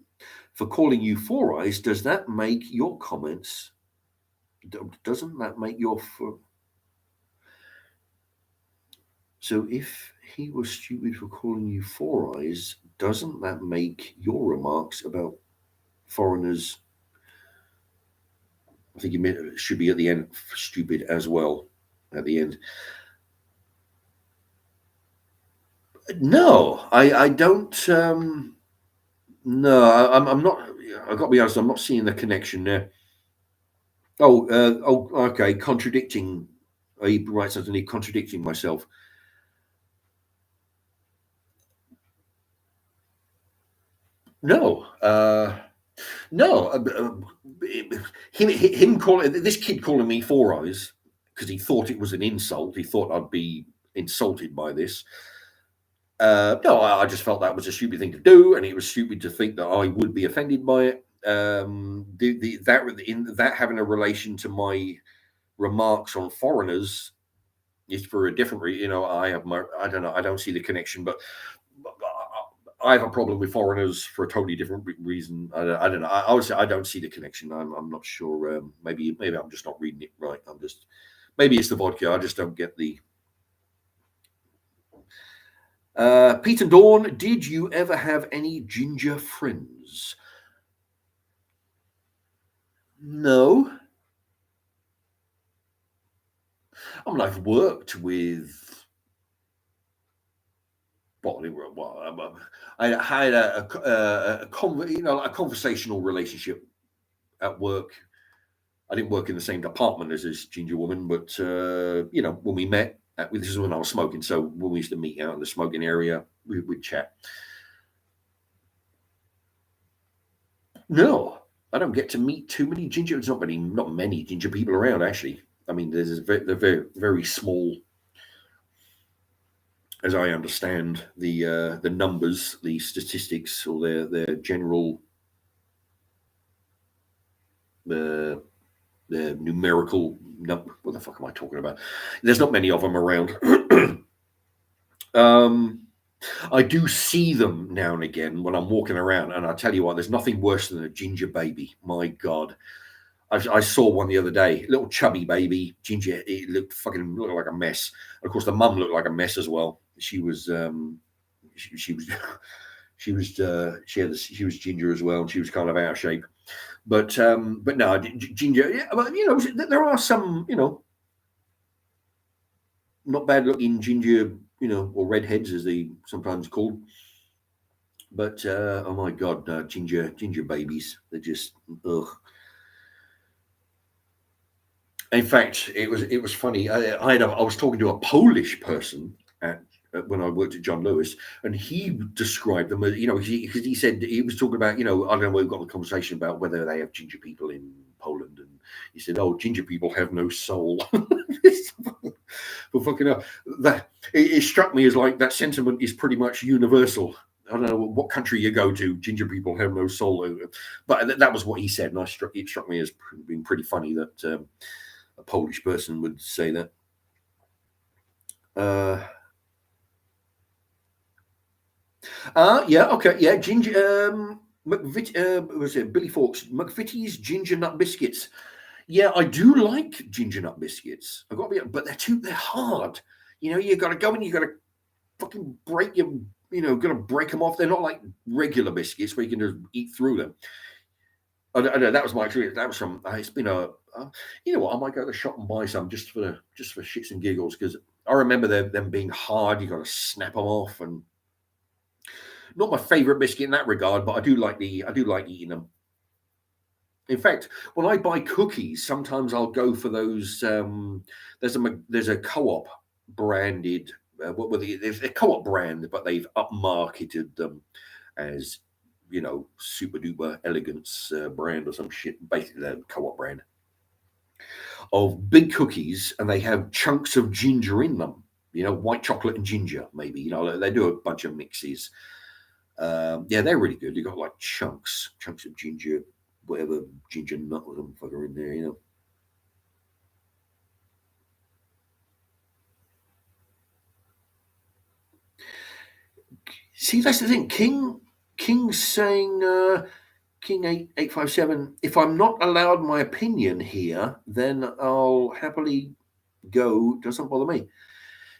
calling you Four Eyes? Does that make your comments? Doesn't that make your? So, if he was stupid for calling you Four Eyes, doesn't that make your remarks about foreigners? I think it should be at the end, stupid as well, at the end. No, I don't. No, I'm not. I've got to be honest. I'm not seeing the connection there. Okay. Contradicting. He writes underneath contradicting myself. No, no. Him calling this kid calling me Four Eyes because he thought it was an insult. He thought I'd be insulted by this. No, I just felt that was a stupid thing to do, and it was stupid to think that I would be offended by it. That having a relation to my remarks on foreigners is for a different reason. I don't know. I don't see the connection, but I have a problem with foreigners for a totally different reason. I don't know. I would say I don't see the connection. I'm not sure. Maybe I'm just not reading it right. Maybe it's the vodka. I just don't get the. Pete and Dawn, did you ever have any ginger friends? No. I mean, I've worked with. I had a conversational relationship at work. I didn't work in the same department as this ginger woman, but when we met, this is when I was smoking. So when we used to meet out in the smoking area, we'd chat. No, I don't get to meet too many ginger. There's not many ginger people around actually. I mean, they're very, very small, as I understand the numbers, the statistics, or their general the numerical number. What the fuck am I talking about? There's not many of them around. I do see them now and again when I'm walking around, and I tell you what, there's nothing worse than a ginger baby. My God. I saw one the other day, little chubby baby, ginger. It looked like a mess. Of course, the mum looked like a mess as well. She was, she was, she was ginger as well, and she was kind of out of shape. But no, ginger. Yeah, but there are some, not bad looking ginger, or redheads as they sometimes called. But oh my God, ginger babies. They're just ugh. In fact, it was funny. I was talking to a Polish person when I worked at John Lewis, and he described them as because he said he was talking about I don't know, we've got a conversation about whether they have ginger people in Poland, and he said, "Oh, ginger people have no soul." But fucking hell, that it struck me as like that sentiment is pretty much universal. I don't know what country you go to, ginger people have no soul. But that was what he said, and it struck me as being pretty funny that a Polish person would say that. Yeah, okay, yeah, ginger. Was it Billy Fawkes? McVitie's ginger nut biscuits. Yeah, I do like ginger nut biscuits. I've got to be, but they're hard. You got to go and you got to fucking break them. Got to break them off. They're not like regular biscuits where you can just eat through them. I know that was my experience. That was from. It's been you know what? I might go to the shop and buy some just for shits and giggles because I remember them being hard. You got to snap them off, and not my favorite biscuit in that regard, but I do like eating them. In fact, when I buy cookies, sometimes I'll go for those. There's a co-op branded. There's a co-op brand, but they've upmarketed them as super duper elegance brand or some shit. Basically, the co-op brand of big cookies, and they have chunks of ginger in them. White chocolate and ginger, maybe. They do a bunch of mixes. Yeah, they're really good. You got like chunks of ginger, whatever ginger nut or some fucker in there. See, that's the thing. King's saying. King 8857, if I'm not allowed my opinion here, then I'll happily go. Doesn't bother me.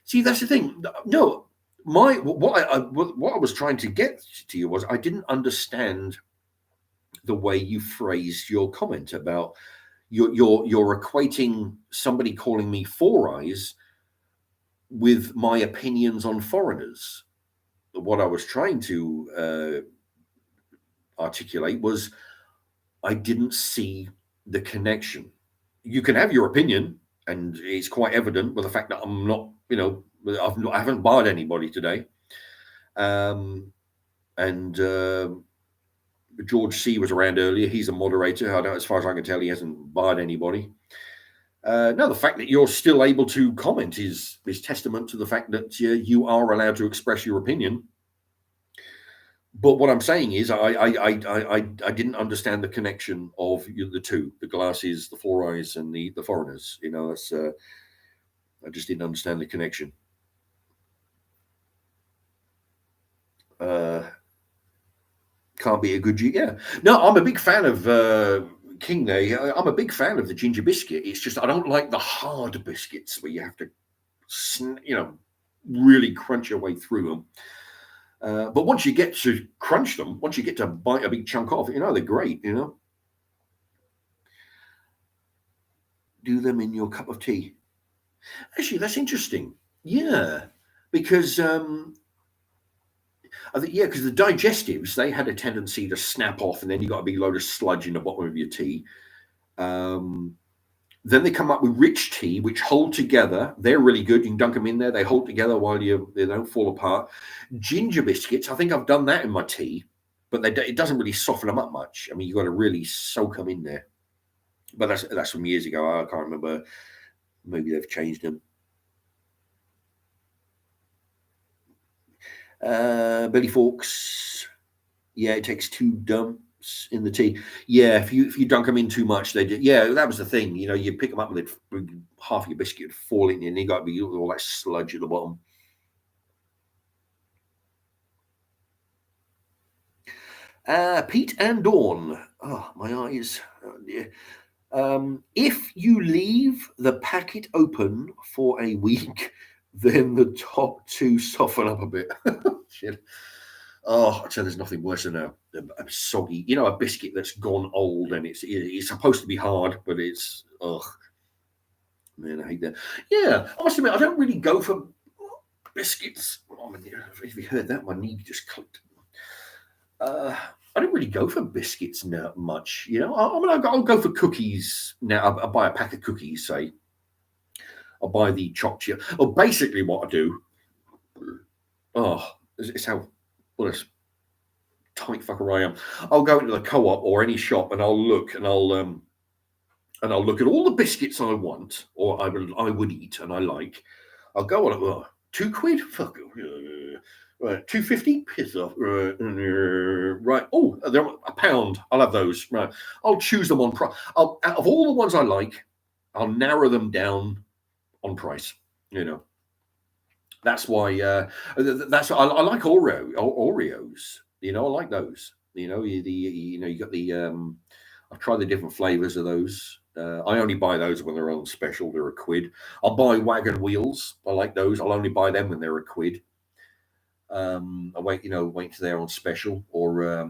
See, that's the thing. No, what I was trying to get to you was I didn't understand the way you phrased your comment about you're equating somebody calling me Four Eyes with my opinions on foreigners. what I was trying to articulate was I didn't see the connection. You can have your opinion, and it's quite evident with the fact that I'm not, I haven't barred anybody today. And George C was around earlier. He's a moderator. As far as I can tell, he hasn't barred anybody. No, the fact that you're still able to comment is testament to the fact that you are allowed to express your opinion. But what I'm saying is, I didn't understand the connection of the two, the glasses, the four eyes, and the foreigners. That's I just didn't understand the connection. Can't be a good yeah. No, I'm a big fan of King. I'm a big fan of the ginger biscuit. It's just I don't like the hard biscuits where you have to, really crunch your way through them. But once you get to crunch them, once you get to bite a big chunk off, they're great. Do them in your cup of tea. Actually, that's interesting. Yeah, because I think because the digestives, they had a tendency to snap off, and then you got a big load of sludge in the bottom of your tea. Then they come up with rich tea, which hold together. They're really good. You can dunk them in there. They hold together while they don't fall apart. Ginger biscuits, I think I've done that in my tea, but it doesn't really soften them up much. I mean, you've got to really soak them in there. But that's from years ago. I can't remember. Maybe they've changed them. Billy Fawkes. Yeah, it takes 2 dumps in the tea. Yeah, if you dunk them in too much, they do. Yeah, that was the thing. You pick them up and half your biscuit would fall in, and you got to be all that sludge at the bottom. Pete and Dawn. Oh, my eyes. Oh, dear. If you leave the packet open for a week, then the top 2 soften up a bit. Shit. Oh, I tell you, there's nothing worse than a soggy, a biscuit that's gone old, and it's supposed to be hard, but it's man, I hate that. Yeah, I must admit, I don't really go for biscuits. Oh, if you heard that, my knee just clicked. I don't really go for biscuits now much. I'll go for cookies now. I'll buy a pack of cookies, say. I'll buy the chopped chip. Oh, basically, what I do. Oh, it's how what a tight fucker I am. I'll go into the co-op or any shop, and I'll look and I'll look at all the biscuits I want or I would eat and I like. I'll go on £2. Fuck. Right, 250. Piss off. Right. Oh, they're £1. I'll have those. Right. I'll choose them on price. Out of all the ones I like, I'll narrow them down on price. That's why. That's I like Oreos. I like those. You got the. I've tried the different flavors of those. I only buy those when they're on special. They're £1. I'll buy wagon wheels. I like those. I'll only buy them when they're £1. I wait till they're on special. Or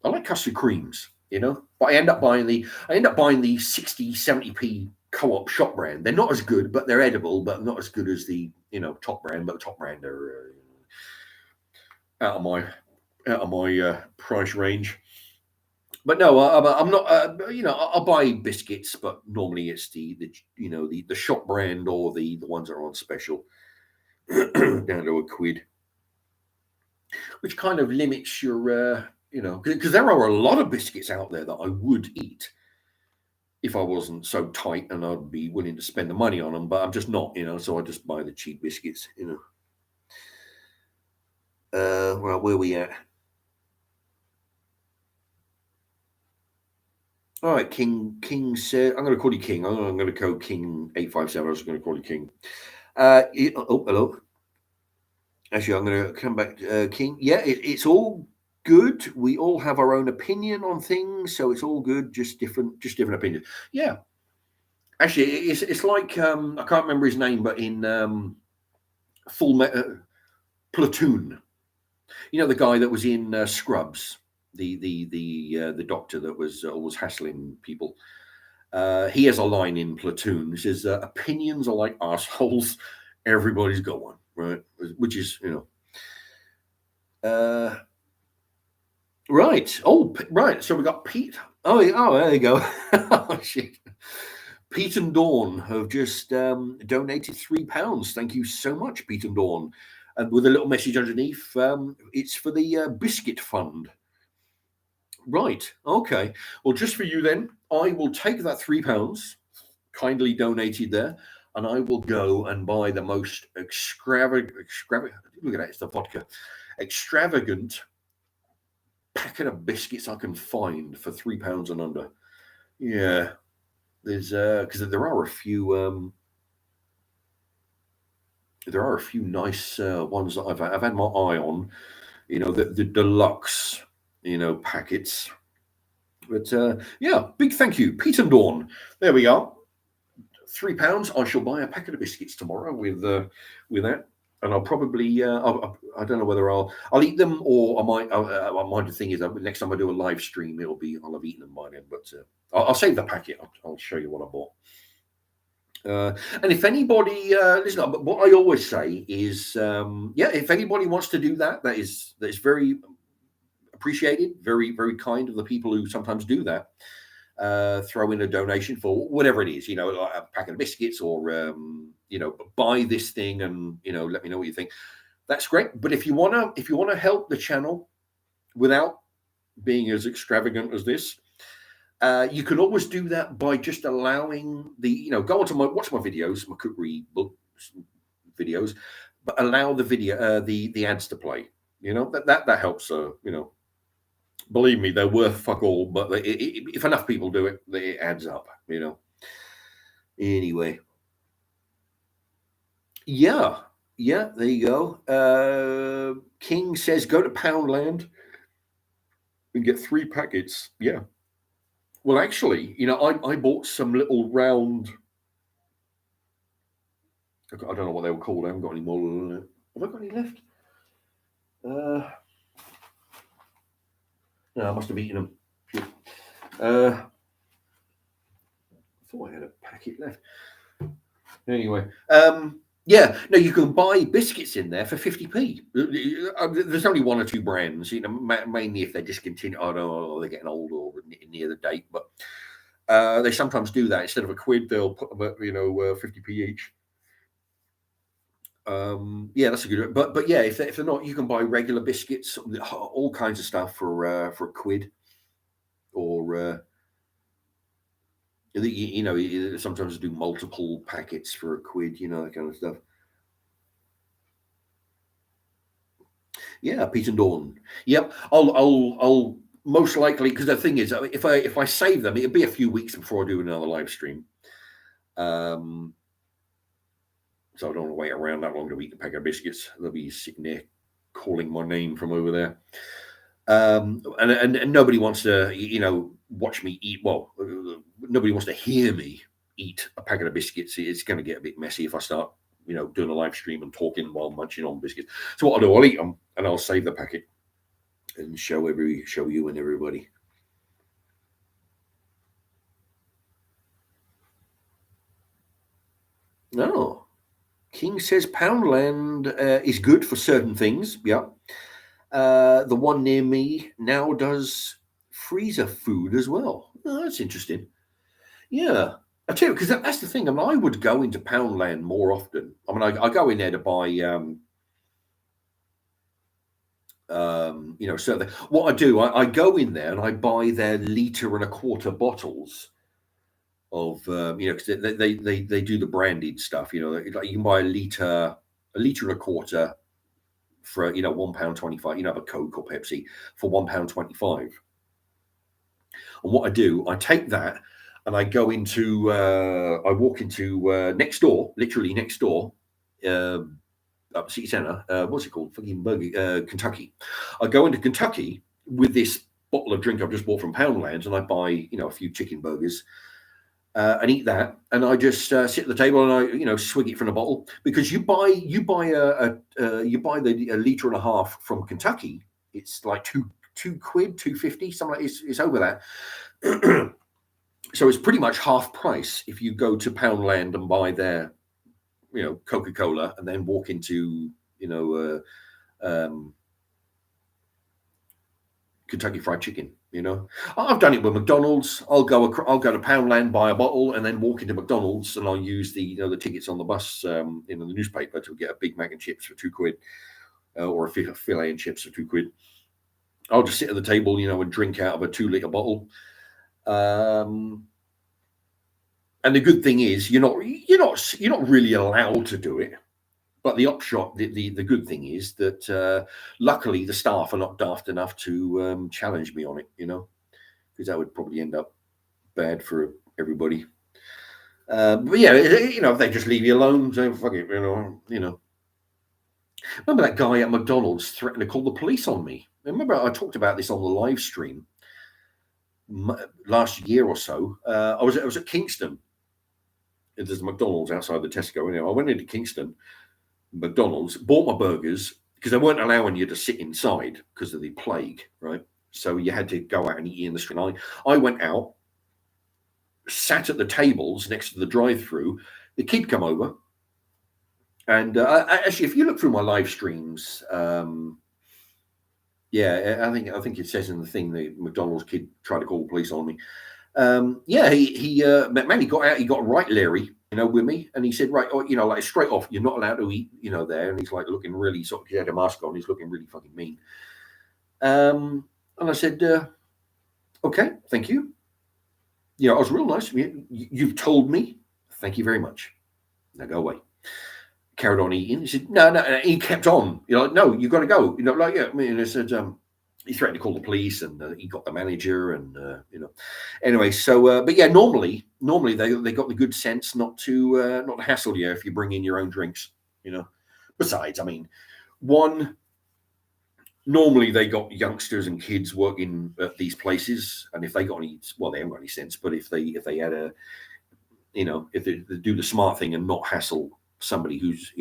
I like custard creams. But I end up buying the 60, 70p co-op shop brand. They're not as good, but they're edible, but not as good as the top brand. But top brand are out of my price range. But no, I'm not. I'll buy biscuits, but normally it's the shop brand or the ones that are on special, down to £1, which kind of limits your because there are a lot of biscuits out there that I would eat if I wasn't so tight, and I'd be willing to spend the money on them. But I'm just not, so I just buy the cheap biscuits. Well, where are we at? All right, King said, I'm going to call you King. I'm going to go King 857. I was going to call you King. Hello. Actually, I'm going to come back to King. Yeah, it's all good. We all have our own opinion on things, so it's all good. Just different opinions. Yeah. Actually, it's like I can't remember his name, but in Platoon, the guy that was in Scrubs, the doctor that was always hassling people. He has a line in Platoon. He says, "Opinions are like assholes. Everybody's got one, right?" Which is, Right. Oh, right. So we got Pete. Oh, there you go. Oh, shit. Pete and Dawn have just donated £3. Thank you so much, Pete and Dawn. And with a little message underneath, it's for the biscuit fund. Right. Okay. Well, just for you then, I will take that £3 kindly donated there, and I will go and buy the most extravagant. Look at that, it's the vodka. Extravagant packet of biscuits I can find for £3 and under. Yeah, there's because there are a few. There are a few nice ones that I've had my eye on. You know, the deluxe, packets. But yeah, big thank you, Pete and Dawn. There we are. £3. I shall buy a packet of biscuits tomorrow with that, and I'll probably I don't know whether I'll eat them, or I might. The thing is, next time I do a live stream, I'll have eaten them by then. But I'll save the packet. I'll show you what I bought. And if anybody listen, what I always say is, if anybody wants to do that, that is very appreciated, very very kind of the people who sometimes do that. Throw in a donation for whatever it is, like a packet of biscuits, or buy this thing, and let me know what you think. That's great. But if you wanna help the channel without being as extravagant as this, you can always do that by just allowing go onto watch my videos, my cookery books videos, but allow the video the ads to play. That helps. Believe me, they're worth fuck all, but if enough people do it, it adds up. Anyway, yeah, there you go. King says go to Poundland and get 3 packets. Yeah. Well, actually, I bought some little round. I don't know what they were called. I haven't got any more. Have I got any left? No, I must have eaten them. I thought I had a packet left. Anyway, yeah, no, you can buy biscuits in there for 50p. There's only 1 or 2 brands, mainly if they're discontinued. I don't know, or they're getting old or near the date, but they sometimes do that. Instead of a quid, they'll put them at 50p each. Yeah, that's a good. But yeah, if they're not, you can buy regular biscuits, all kinds of stuff for a quid, or sometimes do multiple packets for a quid, that kind of stuff. Yeah, Pete and Dawn. Yep, I'll most likely, because the thing is, if I save them, it'll be a few weeks before I do another live stream. So I don't want to wait around that long to eat the packet of biscuits. They'll be sitting there calling my name from over there. And nobody wants to, watch me eat. Well, nobody wants to hear me eat a packet of biscuits. It's going to get a bit messy if I start, doing a live stream and talking while munching on biscuits. So what I'll do, I'll eat them and I'll save the packet and show you and everybody. No. King says Poundland is good for certain things. Yeah. The one near me now does freezer food as well. Oh, that's interesting. Yeah. I tell you, because that's the thing. I mean, I would go into Poundland more often. I mean, I go in there to buy, so what I do, I go in there and I buy their 1.25 litre bottles of, because they do the branded stuff. Like you can buy a litre and a quarter for £1.25. A Coke or Pepsi for £1.25. And what I do, I take that and I go into, I walk into next door, literally next door, up City Centre. What's it called? Fucking Kentucky. I go into Kentucky with this bottle of drink I've just bought from Poundland, and I buy, a few chicken burgers. And eat that, and I just sit at the table and I, swig it from the bottle, because you buy the 1.5 litre from Kentucky. It's like two quid, 2.50, something like it's over that. So it's pretty much half price if you go to Poundland and buy their, Coca-Cola, and then walk into, Kentucky Fried Chicken. I've done it with McDonald's. I'll go to Poundland, buy a bottle, and then walk into McDonald's, and I'll use the tickets on the bus, the newspaper, to get a Big Mac and chips for £2, or a filet and chips for £2. I'll just sit at the table, and drink out of a 2-litre bottle. And the good thing is, you're not really allowed to do it. But the upshot, the good thing is that luckily the staff are not daft enough to challenge me on it, because that would probably end up bad for everybody. But yeah, if they just leave you alone, so fuck it, Remember that guy at McDonald's threatened to call the police on me? Remember, I talked about this on the live stream last year or so. I was at Kingston. There's a McDonald's outside the Tesco. I went into Kingston, McDonald's, bought my burgers, because they weren't allowing you to sit inside because of the plague, right? So you had to go out and eat in the street. I went out, sat at the tables next to the drive-through. The kid come over, and actually, if you look through my live streams, yeah, I think it says in the thing the McDonald's kid tried to call the police on me. Yeah, he got out. He got right leery, with me, and he said, right, like straight off, you're not allowed to eat, there. And he's like looking really he had a mask on. He's looking really fucking mean. And I said, okay, thank you. I was real nice. You've told me. Thank you very much. Now go away. Carried on eating. He said, no. And he kept on. No, you got to go. I said, he threatened to call the police, and he got the manager, and Anyway, so but yeah, normally they got the good sense not to hassle you if you bring in your own drinks. Besides, normally they got youngsters and kids working at these places, and if they got any, well, they haven't got any sense. But if they had if they do the smart thing and not hassle somebody who's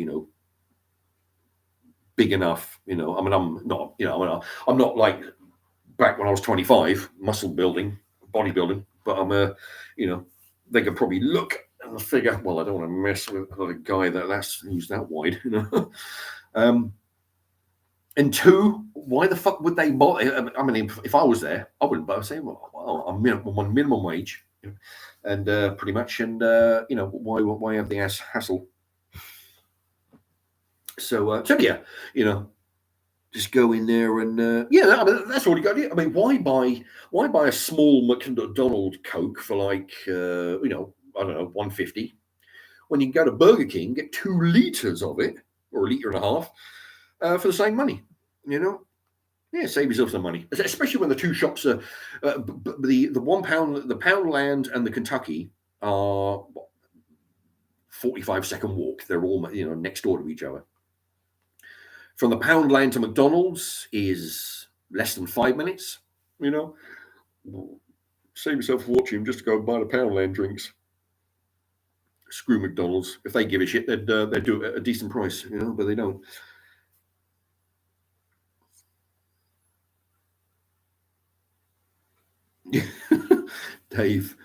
big enough, I'm not, I'm not like back when I was 25, muscle building, bodybuilding, but I'm they could probably look and figure, well, I don't want to mess with a guy who's that wide, And two, why the fuck would they bother? If I was there, I wouldn't bother saying, well, I'm on minimum wage, and pretty much, and why have the hassle? So yeah, just go in there and that's all you got to do. Why buy a small McDonald's Coke for like I don't know, $1.50, when you can go to Burger King, get 2 liters of it, or 1.5 liters for the same money? Yeah, save yourself some money, especially when the two shops are the £1, the Poundland and the Kentucky are 45-second walk. They're all next door to each other. From the Poundland to McDonald's is less than 5 minutes. Save yourself a fortune just to go buy the Poundland drinks. Screw McDonald's. If they give a shit, they'd do it at a decent price, but they don't. Dave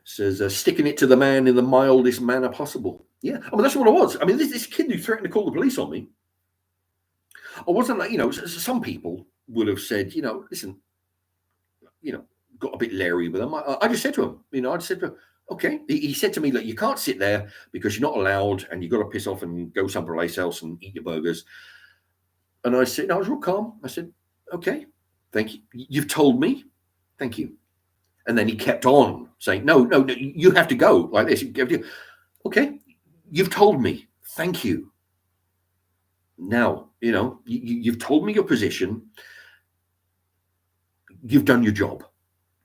says, sticking it to the man in the mildest manner possible. Yeah, that's what I was. This kid who threatened to call the police on me, I wasn't like, some people would have said, listen, got a bit leery with him. I just said to him, okay. He said to me, look, you can't sit there because you're not allowed, and you've got to piss off and go someplace else and eat your burgers. And I said, I was real calm. I said, okay, thank you. You've told me. Thank you. And then he kept on saying, no, you have to go like this. Okay, you've told me. Thank you. Now, you've told me your position. You've done your job.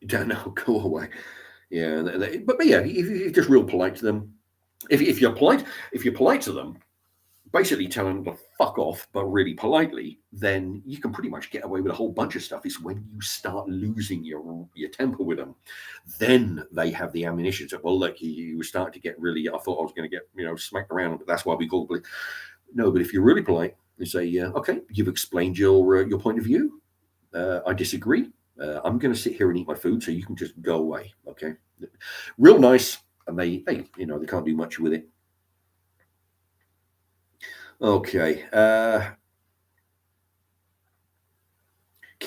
You don't know, go away. Yeah, but yeah, if you're just real polite to them, if you're polite to them, basically telling them to fuck off, but really politely, then you can pretty much get away with a whole bunch of stuff. It's when you start losing your temper with them, then they have the ammunition to, well, look, you were starting to get really, I thought I was going to get, smacked around, but that's why we call it. No, but if you're really polite, you say, okay, you've explained your point of view. I disagree. I'm going to sit here and eat my food, so you can just go away. Okay, real nice, and they can't do much with it. Okay,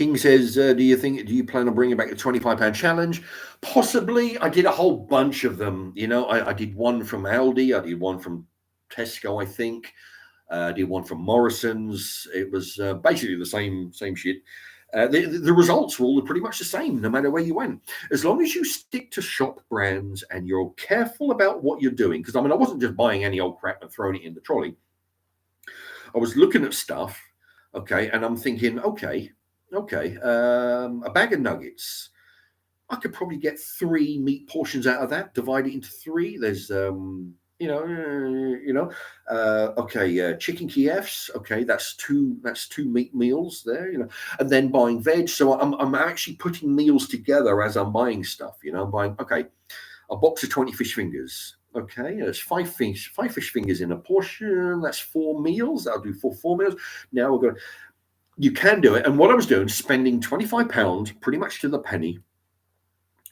King says, do you plan on bringing back the £25 challenge? Possibly. I did a whole bunch of them. I did one from Aldi. I did one from Tesco, I think. I did one from Morrison's. It was basically the same shit. The results were all pretty much the same, no matter where you went. As long as you stick to shop brands and you're careful about what you're doing. Because, I wasn't just buying any old crap and throwing it in the trolley. I was looking at stuff, okay, and I'm thinking, okay, a bag of nuggets. I could probably get 3 meat portions out of that, divide it into 3. There's, chicken Kievs. Okay, that's two meat meals there, and then buying veg. So I'm actually putting meals together as I'm buying stuff. I'm buying, okay, a box of 20 fish fingers. Okay, there's 5 fish fingers in a portion. That's 4 meals. I'll do 4 meals. Now we're going. You can do it. And what I was doing, spending £25 pretty much to the penny.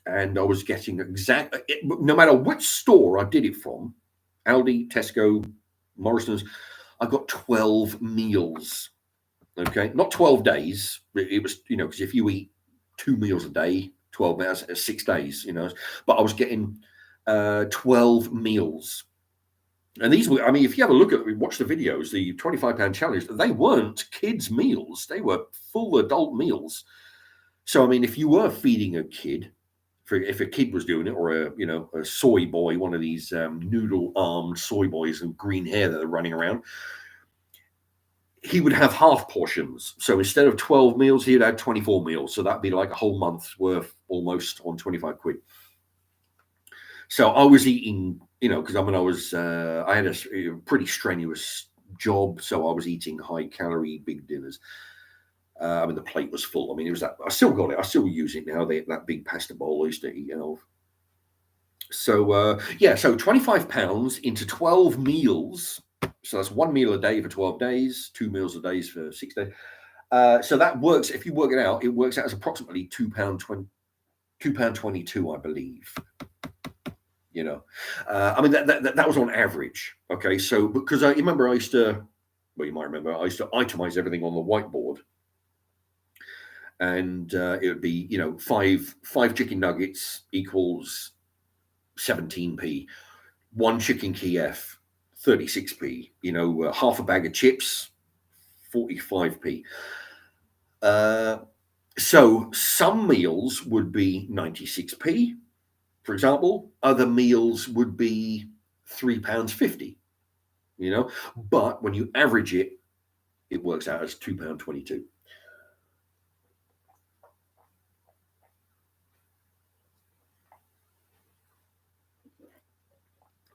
And I was getting no matter which store I did it from, Aldi, Tesco, Morrison's, I got 12 meals. Okay, not 12 days. It was, because if you eat 2 meals a day, 12 hours, 6 days, but I was getting 12 meals. And these were, if you have a look at, watch the videos, the £25 challenge, they weren't kids' meals. They were full adult meals. So, if you were feeding a kid, if a kid was doing it, or a soy boy, one of these noodle-armed soy boys and green hair that are running around, he would have half portions. So instead of 12 meals, he'd have 24 meals. So that'd be like a whole month's worth almost on 25 quid. So I was eating, because I had a pretty strenuous job. So I was eating high calorie, big dinners. The plate was full. It was that. I still got it. I still use it now. That big pasta bowl I used to eat. So so £25 into 12 meals. So that's 1 meal a day for 12 days, 2 meals a day for 6 days. So that works. If you work it out as approximately £2.22, I believe. That was on average. Okay, so because I remember you might remember I used to itemize everything on the whiteboard. And it would be, 5 chicken nuggets equals 17p. 1 chicken Kiev, 36p. Half a bag of chips, 45p. So some meals would be 96p, for example. Other meals would be £3.50. But when you average it, it works out as £2.22.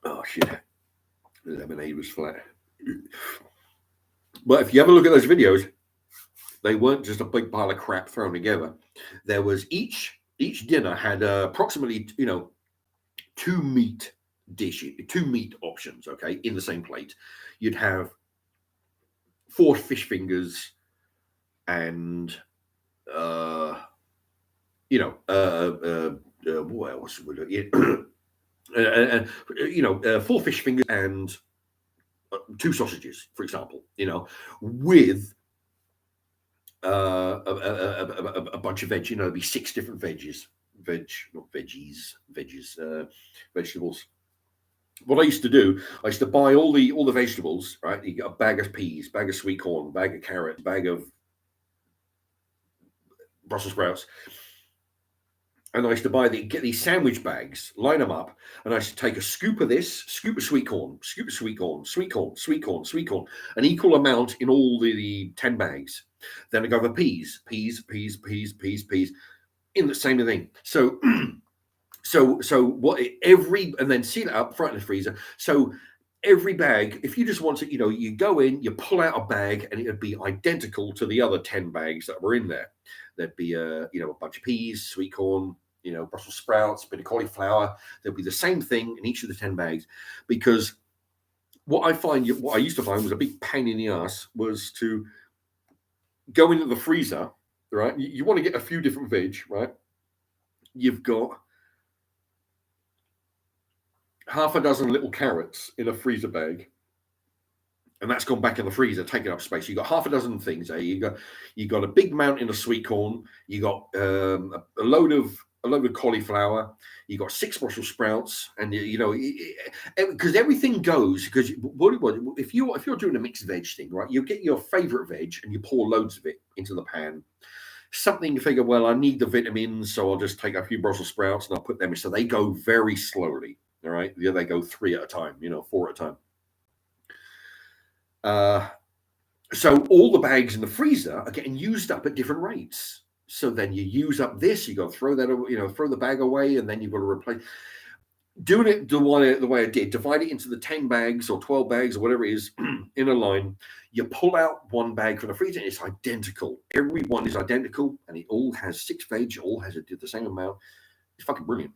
Oh, shit. The lemonade was flat. But if you have a look at those videos, they weren't just a big pile of crap thrown together. There was each dinner had approximately, 2 meat dishes, 2 meat options, okay, in the same plate. You'd have 4 fish fingers and, what else would it? 4 fish fingers and 2 sausages, for example, with a bunch of veg. It'd be 6 different veggies, vegetables. What I used to do, I used to buy all the vegetables. Right, you get a bag of peas, bag of sweet corn, bag of carrots, bag of Brussels sprouts. And I used to get these sandwich bags, line them up, and I used to take a scoop of this, scoop of sweet corn, scoop of sweet corn, sweet corn, sweet corn, sweet corn, an equal amount in all the 10 bags. Then I go over peas, in the same thing. So, and then seal it up front in the freezer. So every bag, if you just want to, you go in, you pull out a bag, and it would be identical to the other 10 bags that were in there. There'd be a bunch of peas, sweet corn, Brussels sprouts, a bit of cauliflower. There'll be the same thing in each of the 10 bags. Because what I used to find was a big pain in the ass was to go into the freezer, right? You want to get a few different veg, right? You've got half a dozen little carrots in a freezer bag. and that's gone back in the freezer, taking up space. You got half a dozen things there. You got a big mountain of sweet corn. You got a load of cauliflower. You got 6 Brussels sprouts, and because everything goes. Because if you're doing a mixed veg thing, right? You get your favorite veg and you pour loads of it into the pan. Something you figure, well, I need the vitamins, so I'll just take a few Brussels sprouts and I'll put them in. So they go very slowly. All right, yeah, they go 3 at a time. 4 at a time. So all the bags in the freezer are getting used up at different rates. So then you use up this, you got to throw that, throw the bag away, and then you've got to replace. Doing it the way I did, divide it into the 10 bags or 12 bags or whatever it is in a line. You pull out one bag from the freezer, and it's identical. Every one is identical, and it all has 6 veg, all has the same amount. It's fucking brilliant,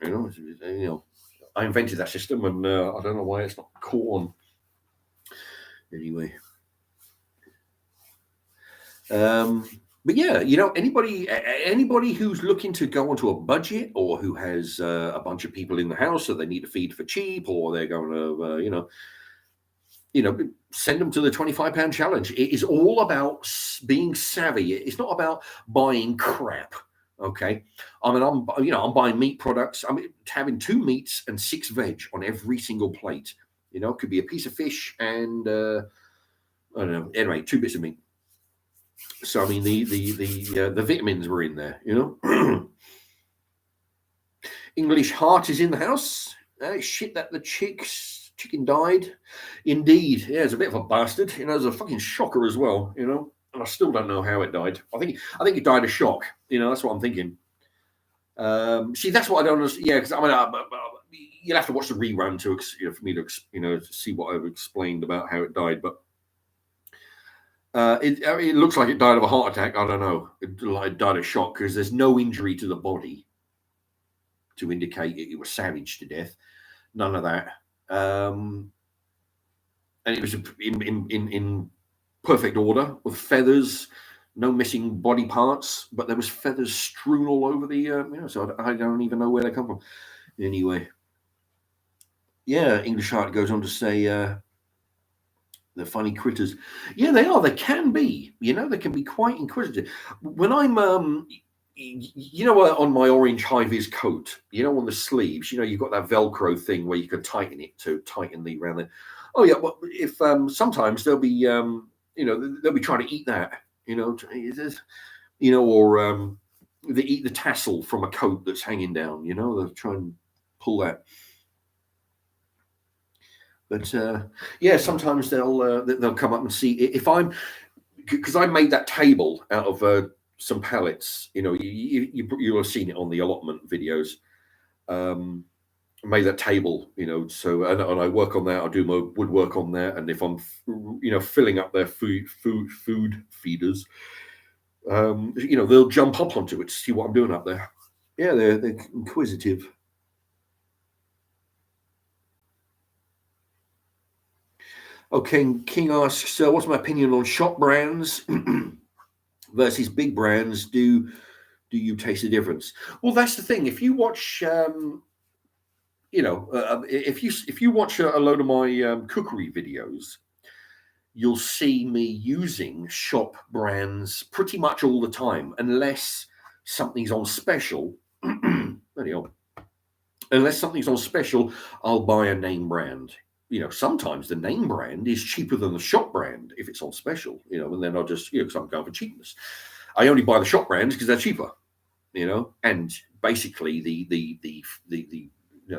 I invented that system, and I don't know why it's not caught on. Anyway. But yeah, anybody who's looking to go onto a budget, or who has a bunch of people in the house that they need to feed for cheap, or they're going to, send them to the £25 challenge. It is all about being savvy. It's not about buying crap. Okay, I mean, I'm buying meat products. I'm having 2 meats and 6 veg on every single plate. It could be a piece of fish and I don't know. Anyway, 2 bits of meat. So I mean, the vitamins were in there. English Heart is in the house. Shit that the chicken died. Indeed, yeah, it's a bit of a bastard. It's a fucking shocker as well. And I still don't know how it died. I think it died of shock. That's what I'm thinking. See, that's what I don't understand. Yeah, because I mean, you'll have to watch the rerun for me to see what I've explained about how it died. But it looks like it died of a heart attack. I don't know. It died of shock because there's no injury to the body to indicate it was savaged to death. None of that. And it was in perfect order with feathers, no missing body parts, but there was feathers strewn all over the. So I don't even know where they come from. Anyway, yeah, English Heart goes on to say. The funny critters. Yeah, they are. They can be. They can be quite inquisitive. When I'm, on my orange high-vis coat, on the sleeves, you've got that Velcro thing where you can tighten it to tighten the around there. Oh yeah, well, if sometimes they'll be, they'll be trying to eat that, or they eat the tassel from a coat that's hanging down. They'll try and pull that. But yeah, sometimes they'll come up and see if I'm, because I made that table out of some pallets. You'll have seen it on the allotment videos. I made that table, so and I work on that. I do my woodwork on that, and if I'm, filling up their food feeders, they'll jump up onto it to see what I'm doing up there. Yeah, they're inquisitive. Okay, King asks, what's my opinion on shop brands versus big brands? Do you taste the difference? Well, that's the thing. If you watch, if you watch a load of my cookery videos, you'll see me using shop brands pretty much all the time, unless something's on special. Unless something's on special, I'll buy a name brand. Sometimes the name brand is cheaper than the shop brand if it's on special, and then I'll just, because I'm going for cheapness. I only buy the shop brands because they're cheaper, and basically the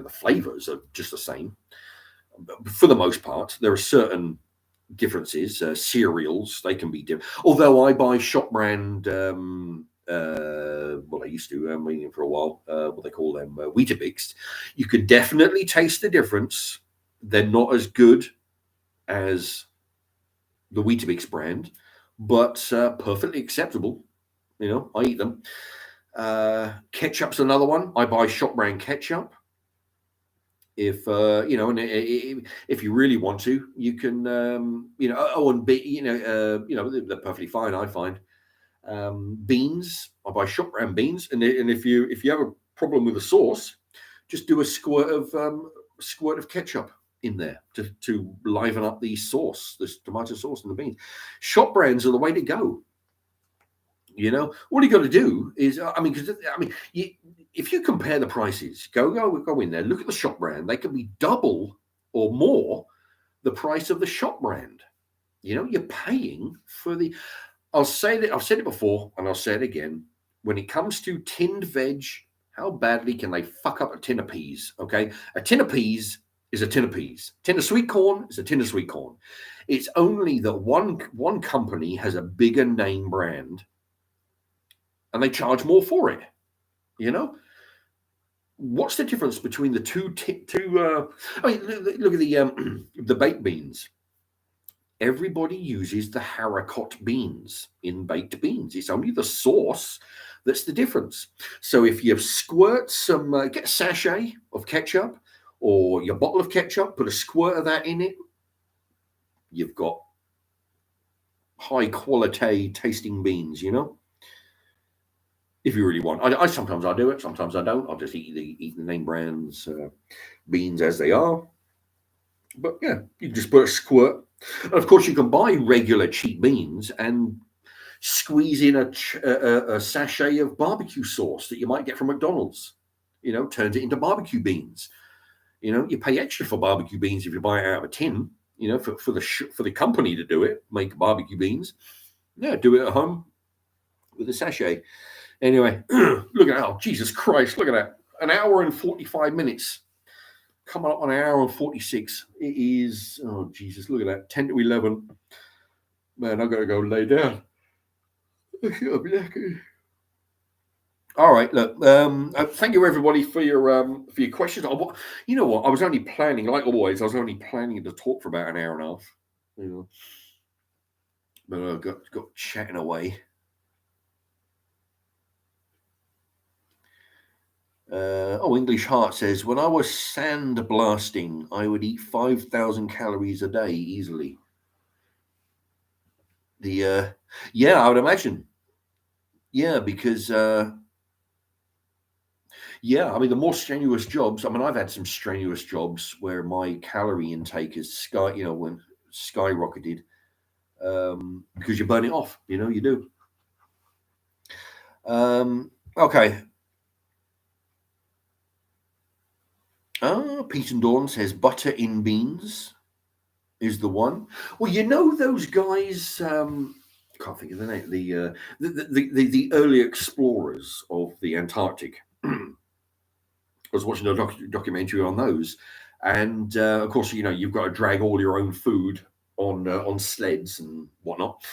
flavors are just the same. For the most part, there are certain differences. Cereals, they can be different. Although I buy shop brand, I used to, I'm waiting for a while, what they call them, Weetabix. You can definitely taste the difference. They're not as good as the Weetabix brand, but perfectly acceptable. I eat them. Ketchup's another one. I buy shop brand ketchup. If if you really want to, you can, they're perfectly fine. I find beans. I buy shop brand beans, and if you have a problem with the sauce, just do a squirt of ketchup. in there to liven up the sauce, this tomato sauce and the beans. Shop brands are the way to go. You know, all you got to do is, if you compare the prices, go in there, look at the shop brand. They can be double or more the price of the shop brand. You know, you're paying for the. I've said it before, and I'll say it again. When it comes to tinned veg, how badly can they fuck up a tin of peas? Okay, a tin of peas is a tin of peas. Tin of sweet corn is a tin of sweet corn. It's only that one company has a bigger name brand, and they charge more for it. You know, what's the difference between the two? Look at the baked beans. Everybody uses the haricot beans in baked beans. It's only the sauce that's the difference. So if you squirt some, get a sachet of ketchup or your bottle of ketchup, put a squirt of that in it, you've got high quality tasting beans, you know? If you really want. I sometimes I do it, sometimes I don't. I'll just eat the name brands beans as they are. But yeah, you just put a squirt. And of course, you can buy regular cheap beans and squeeze in a sachet of barbecue sauce that you might get from McDonald's. You know, turns it into barbecue beans. You know, you pay extra for barbecue beans if you buy it out of a tin. You know, for the company to do it, make barbecue beans. Yeah, do it at home with a sachet. Anyway, look at that. Oh, Jesus Christ, look at that. An hour and 45 minutes. Coming up on an hour and 46. It is, oh, Jesus, look at that. 10 to 11. Man, I've got to go lay down. All right, look. Thank you everybody for your questions. You know what? I was only planning, like always, I was only planning to talk for about an hour and a half. You know, but I got chatting away. English Heart says, when I was sandblasting, I would eat 5,000 calories a day easily. Yeah, I would imagine. Yeah, because the more strenuous jobs. I mean, I've had some strenuous jobs where my calorie intake has skyrocketed because you burn it off. You know, you do. Okay. Pete and Dawn says butter in beans is the one. Well, you know those guys. Can't think of the name. The early explorers of the Antarctic. I was watching a documentary on those, and of course, you know, you've got to drag all your own food on sleds and whatnot.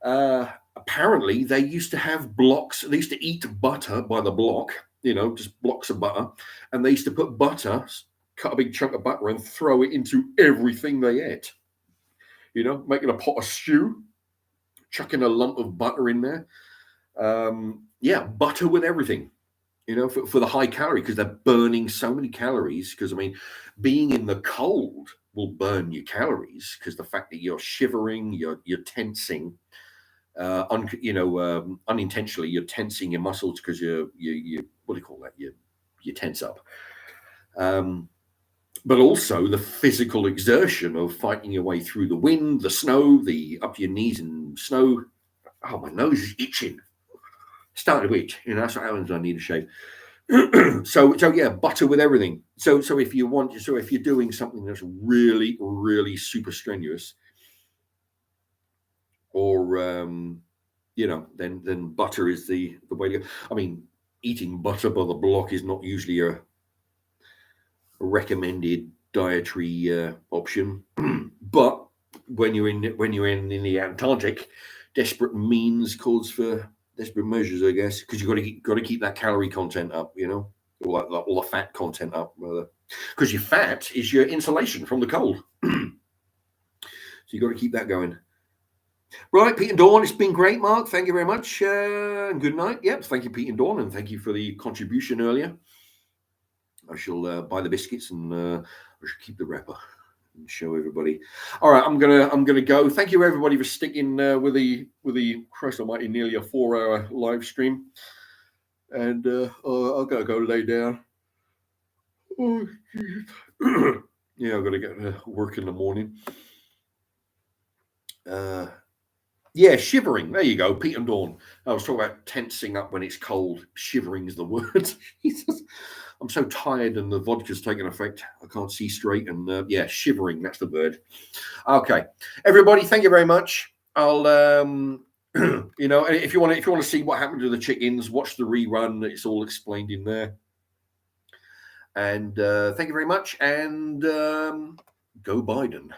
Apparently, they used to have blocks. They used to eat butter by the block. You know, just blocks of butter, and they used to put butter, cut a big chunk of butter, and throw it into everything they ate. You know, making a pot of stew, chucking a lump of butter in there. Butter with everything. You know, for the high calorie, because they're burning so many calories. Because I mean, being in the cold will burn your calories because the fact that you're shivering, you're tensing, unintentionally you're tensing your muscles because you what do you call that? You tense up. But also the physical exertion of fighting your way through the wind, the snow, the up to your knees in snow. Oh, my nose is itching. Starting to itch. You know, that's what happens when I need a shave. so yeah, butter with everything. So if you're doing something that's really, really super strenuous, or then butter is the way to go. I mean, eating butter by the block is not usually a recommended dietary option, but when you're in the Antarctic, desperate means calls for desperate measures, I guess, because you've got to keep that calorie content up, you know, all the fat content up, because your fat is your insulation from the cold. So you've got to keep that going. Right, Pete and Dawn, it's been great, Mark. Thank you very much. And good night. Yep, thank you, Pete and Dawn, and thank you for the contribution earlier. I shall buy the biscuits and I shall keep the wrapper and show everybody. All right, I'm gonna go. Thank you everybody for sticking with the Christ Almighty nearly a 4-hour live stream. And I'll gotta go lay down. Oh, Yeah, I've got to get to work in the morning. Yeah, shivering. There you go, Pete and Dawn. I was talking about tensing up when it's cold. Shivering is the word. Jesus. I'm so tired and the vodka's taken effect. I can't see straight. And yeah, shivering. That's the word. Okay, everybody, thank you very much. I'll, you know, if you want to see what happened to the chickens, watch the rerun. It's all explained in there. And thank you very much. And go Biden.